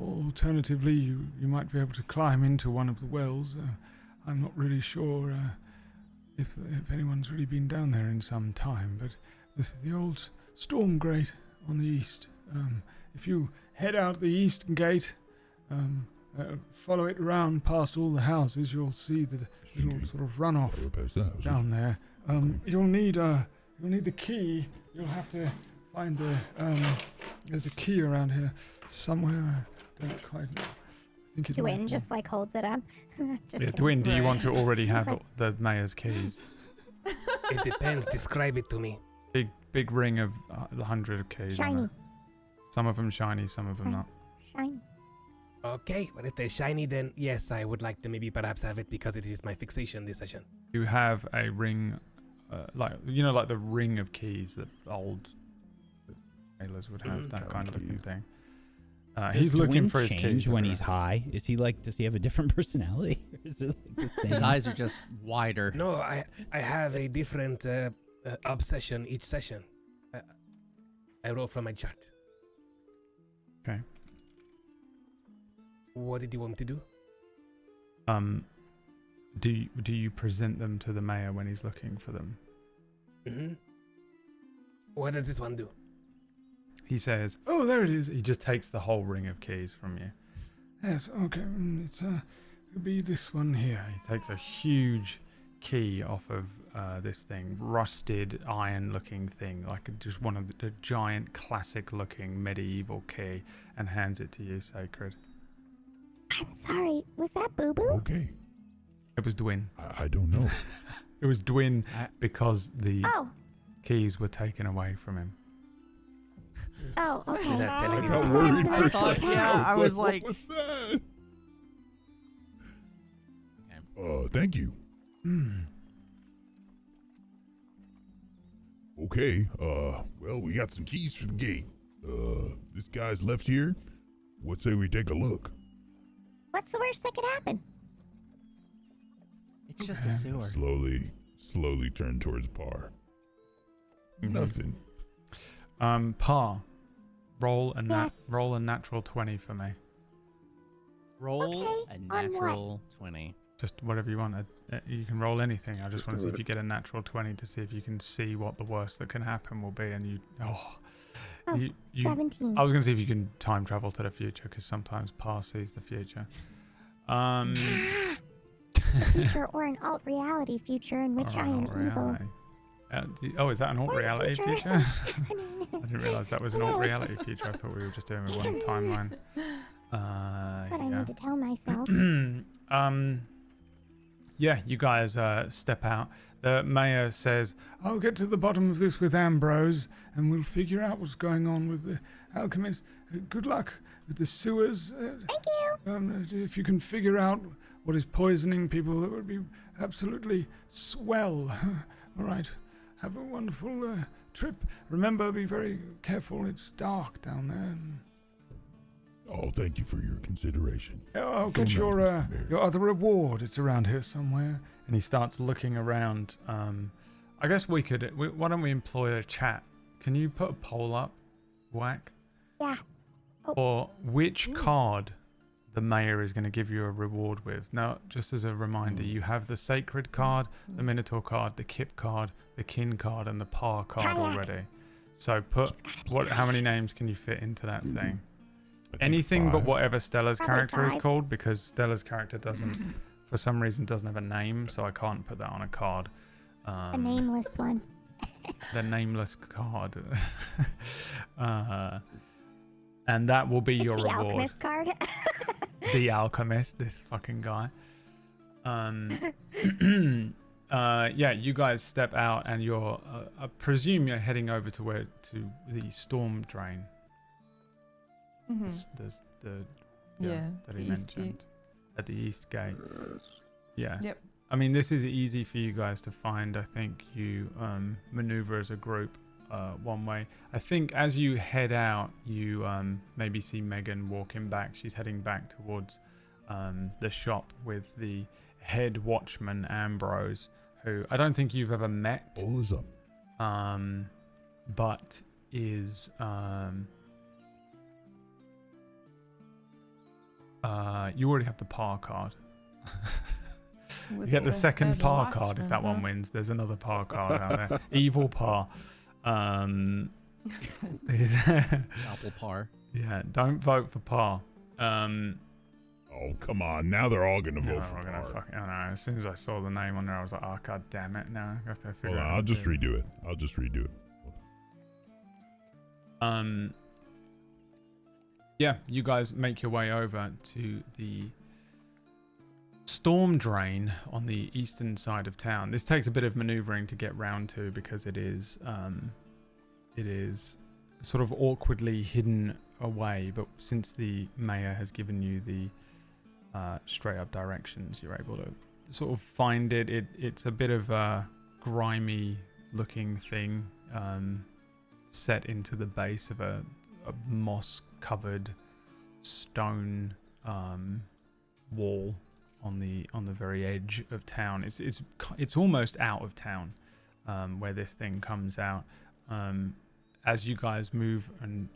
Alternatively, you might be able to climb into one of the wells. I'm not really sure if anyone's really been down there in some time, but the old storm grate on the east. If you head out the east gate, follow it around past all the houses, you'll see the little sort of runoff down there. You'll need the key. You'll have to find there's a key around here somewhere. I don't quite know. I think it might Dwayne be- just like holds it up. Just Yeah, kidding. Dwayne, do you want to Right. already have Like- the mayor's keys? It depends. Describe it to me. Big ring of 100 keys. on Shiny. it. Some of them shiny, some of them Shiny. not. Shiny. Okay, but if they're shiny, then yes, I would like to maybe perhaps have it because it is my fixation this session. You have a ring, like the ring of keys that old sailors would have, that kind of looking thing. He's looking Dwayne for his change keys when everywhere. he's high. Is he like? Does he have a different personality? Or is it like the same? His eyes are just wider. No, I have a different obsession each session. I roll from my chart. Okay. What did you want me to do? Do you present them to the mayor when he's looking for them? Mm-hmm. What does this one do? He says, "Oh, there it is." He just takes the whole ring of keys from you. Yes, okay. It'll be this one here. He takes a huge key off of this thing, rusted iron-looking thing, like just one of the giant, classic-looking medieval key, and hands it to you, Sacred. I'm sorry. Was that Boo Boo? Okay. It was Dwin. I don't know. It was Dwin because the Oh. keys were taken away from him. Oh, okay. You're not telling me got the worried truth. for a thought- second. yeah, I was like- What was that? Thank you. Okay, well, we got some keys for the gate. This guy's left here. What say we take a look? What's the worst that could happen? It's just a sewer. Slowly turn towards Par. Nothing. Par, roll a Yes. roll a natural 20 for me. Roll Okay, a on what? natural 20. Just whatever you want. You can roll anything. I just want to see if you get a natural 20 to see if you can see what the worst that can happen will be. And Oh, you 17. I was going to see if you can time travel to the future because sometimes Par sees the future. Future or an alt reality future in which I am evil. Is that an alt Or reality future. future? I didn't realize that was an alt reality future. I thought we were just doing with one timeline. That's what I Yeah. need to tell myself. Yeah, you guys step out. The mayor says, "I'll get to the bottom of this with Ambrose, and we'll figure out what's going on with the alchemist. Good luck with the sewers. Thank you. If you can figure out what is poisoning people, that would be absolutely swell. All right, have a wonderful trip. Remember, be very careful. It's dark down there." Oh, thank you for your consideration. I'll get So your nice, Mr. Mayor. your other reward. It's around here somewhere. And he starts looking around. I guess why don't we employ a chat? Can you put a poll up, Whack? Yeah. Oh. Or which card the mayor is going to give you a reward with? Now, just as a reminder, you have the sacred card, the minotaur card, the kip card, the kin card, and the par card Kayak. already. So put It's gotta be how many kayak. names can you fit into that thing? anything but 5. whatever Stella's Probably character is 5. called, because Stella's character doesn't, for some reason, doesn't have a name, so I can't put that on a card. The nameless one. The nameless card. And that will be your the reward. alchemist card. The alchemist, this fucking guy. Yeah, you guys step out and you're, I presume you're heading over to the storm drain. There's the that he mentioned at the east gate. Yeah. Yep. I mean, this is easy for you guys to find. I think you maneuver as a group one way. I think as you head out, you maybe see Megan walking back. She's heading back towards the shop with the head watchman, Ambrose, who I don't think you've ever met. All is up. But is you already have the par card. You get the second par card if that one wins. There's another par card out there. Evil par. Apple par. Yeah, don't vote for par. Oh, come on. Now they're all going to vote for par. I know. As soon as I saw the name on there, I was like, oh, god damn it. Now I have to figure Hold on, out. I'll just redo it. Yeah, you guys make your way over to the storm drain on the eastern side of town. This takes a bit of maneuvering to get round to because it is sort of awkwardly hidden away, but since the mayor has given you the straight up directions, you're able to sort of find it. It's a bit of a grimy looking thing set into the base of a moss covered stone wall on the very edge of town. It's almost out of town where this thing comes out. As you guys move and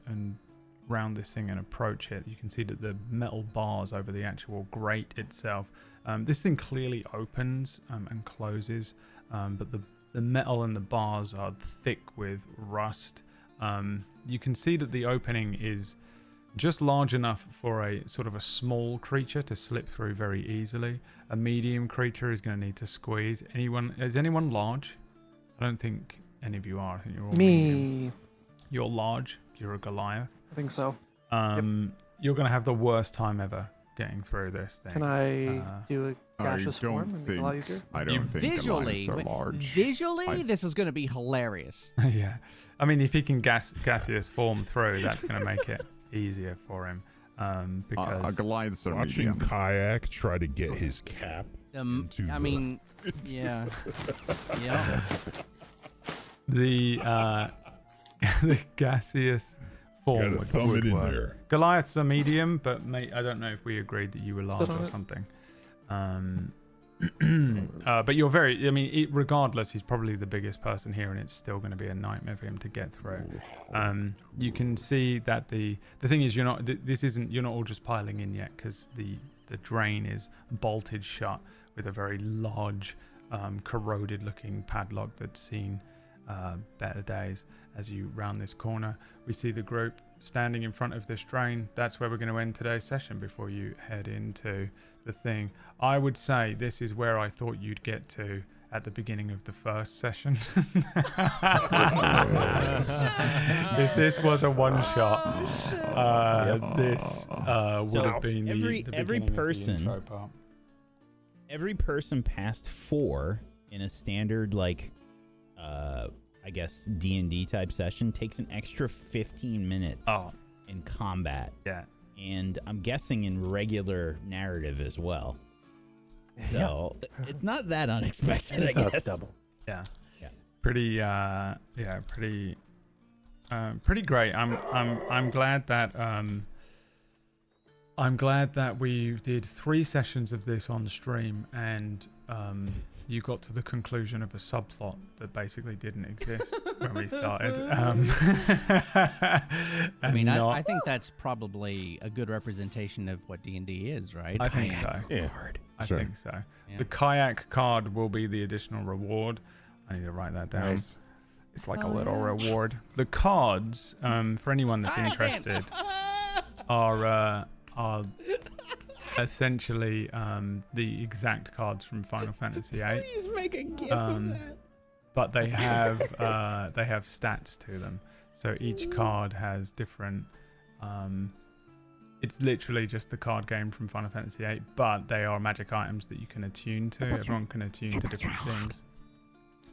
round this thing and approach it, you can see that the metal bars over the actual grate itself, this thing clearly opens and closes, but the metal and the bars are thick with rust. You can see that the opening is just large enough for a sort of a small creature to slip through very easily. A medium creature is going to need to squeeze. Is anyone large? I don't think any of you are. I think you're all medium. You're large. You're a Goliath. I think so. You're going to have the worst time ever getting through this thing. Can I do a gaseous form and make it a lot easier? I don't think visually, Goliaths are large. Visually, this is going to be hilarious. Yeah. I mean, if he can gaseous form through, that's going to make it easier for him. Because Goliaths are watching medium. Kayak try to get his cap. I mean, yeah. Yeah. The gaseous form would work. there. Goliaths are medium, but I don't know if we agreed that you were large or something. But you're very. I mean, regardless, he's probably the biggest person here, and it's still going to be a nightmare for him to get through. You can see that the thing is, you're not all just piling in yet, because the drain is bolted shut with a very large, corroded-looking padlock that's seen better days. As you round this corner, we see the group standing in front of this drain. That's where we're going to end today's session before you head into the thing. I would say this is where I thought you'd get to at the beginning of the first session. If this was a one shot, this would have been every person. Every person past 4 in a standard I guess D&D type session takes an extra 15 minutes in combat. Yeah. And I'm guessing in regular narrative as well. So it's not that unexpected, I guess. Double. Yeah. Pretty pretty great. I'm glad that we did 3 sessions of this on stream, and you got to the conclusion of a subplot that basically didn't exist when we started. I mean, I think that's probably a good representation of what D&D is, right? I think so. Yeah. I think so. Yeah. The kayak card will be the additional reward. I need to write that down. Nice. It's like a little reward. The cards, for anyone that's interested. are essentially the exact cards from Final Fantasy VIII. Please make a gif of that. But they have stats to them. So each card has different. It's literally just the card game from Final Fantasy VIII, but they are magic items that you can attune to. Everyone can attune to different things.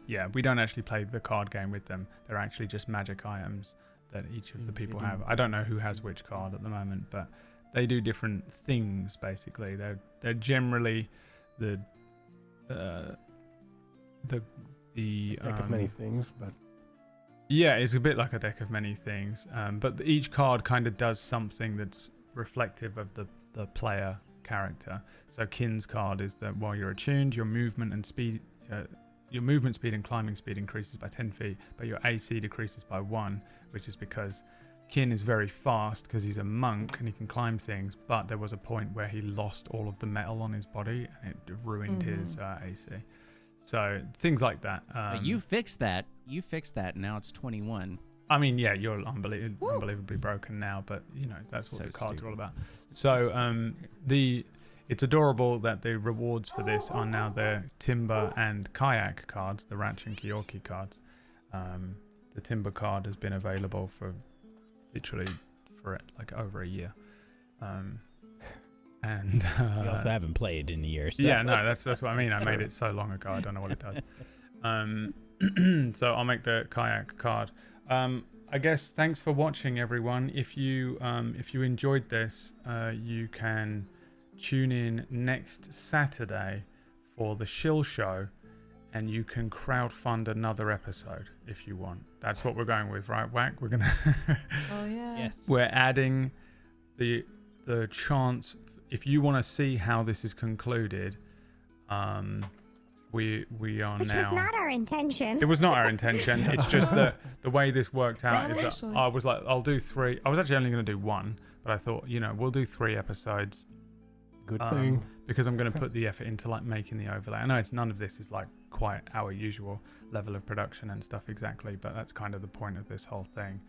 Yeah, we don't actually play the card game with them. They're actually just magic items that each of the people have. I don't know who has which card at the moment, but they do different things. Basically, they're generally the deck of many things, but yeah, it's a bit like a deck of many things. But each card kind of does something that's reflective of the player character. So Kin's card is that while you're attuned, your movement and speed. Your movement speed and climbing speed increases by 10 feet, but your AC decreases by 1, which is because Kin is very fast because he's a monk and he can climb things, but there was a point where he lost all of the metal on his body and it ruined his AC. So things like that. You fixed that. You fixed that. Now it's 21. I mean, yeah, you're unbelievably broken now, but you know that's what the cards are all about. So it's adorable that the rewards for this are now their timber and kayak cards, the Ratch and Kyorki cards. The timber card has been available for literally for like over a year. And we also haven't played in a year. So. Yeah, no, that's what I mean. I made it so long ago, I don't know what it does. So I'll make the kayak card. I guess thanks for watching, everyone. If you enjoyed this, you can tune in next Saturday for the Shill Show, and you can crowdfund another episode if you want. That's what we're going with, right, Whack? We're gonna. Oh yeah. Yes. We're adding the chance. If you want to see how this is concluded, we are Which now. was not our intention. It was not our intention. It's just that the way this worked out is that I was like, I'll do 3. I was actually only going to do 1, but I thought, we'll do 3 episodes. Good thing. Because I'm going to put the effort into like making the overlay. I know none of this is like quite our usual level of production and stuff exactly, but that's kind of the point of this whole thing.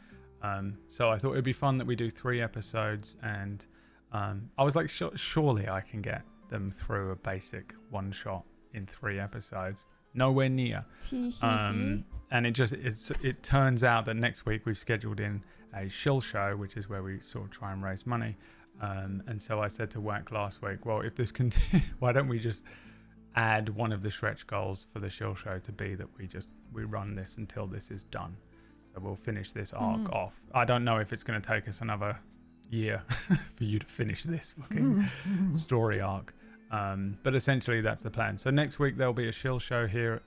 So I thought it'd be fun that we do 3 episodes, and I was like, surely I can get them through a basic one shot in 3 episodes. Nowhere near. And it turns out that next week we've scheduled in a Shill Show, which is where we sort of try and raise money. And so I said to Whack last week, well, if this continues, why don't we just add one of the stretch goals for the Shill Show to be that we run this until this is done. So we'll finish this arc off. I don't know if it's going to take us another year for you to finish this fucking story arc. But essentially that's the plan. So next week there'll be a Shill Show here,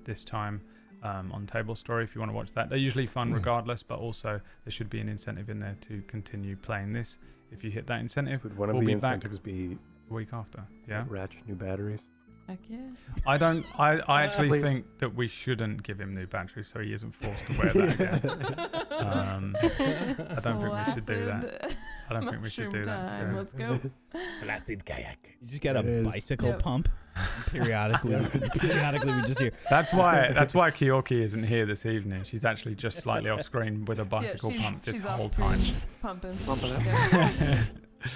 this time on Tablestory if you want to watch that. They're usually fun regardless, but also there should be an incentive in there to continue playing this. If you hit that incentive, would one of the incentives be a week after? Yeah. Ratch new batteries. Heck yeah. I actually think that we shouldn't give him new batteries so he isn't forced to wear that again. I don't think we should do that. I don't think we should do that. Let's go. Flaccid kayak. You just got a bicycle pump. Periodically we just hear. That's why Kyorki isn't here this evening. She's actually just slightly off screen with a bicycle pump this whole time. Pumping it.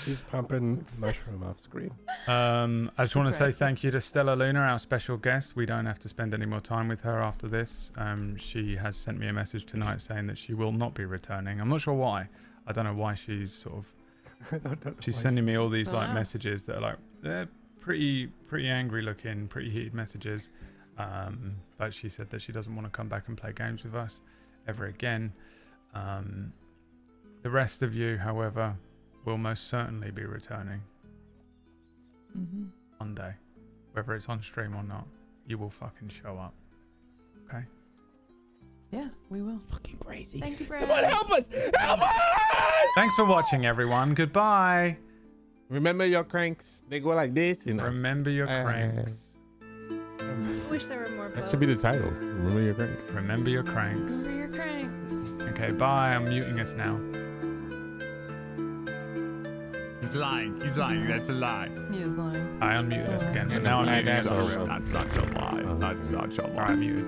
She's pumping mushroom off screen. I just want to say thank you to Stella Luna, our special guest. We don't have to spend any more time with her after this. She has sent me a message tonight saying that she will not be returning. I'm not sure why. I don't know why she's sort of. She's sending me all these like messages that are like they're pretty angry looking, pretty heated messages. But she said that she doesn't want to come back and play games with us ever again. The rest of you, however, will most certainly be returning one day, whether it's on stream or not. You will fucking show up. Okay. Yeah, we will. It's fucking crazy. Thank you, Brad. Someone help us! Help us! Thanks for watching, everyone. Goodbye. Remember your cranks. They go like this. Remember your cranks. I wish there were more That should be the title. Remember your cranks. Remember your cranks. Remember your cranks. Okay, bye. I'm muting us now. He's lying. He's lying. That's a lie. He is lying. I unmuted us again, but now I'm muted. That's such a lie. That's such a lie. Alright, muted.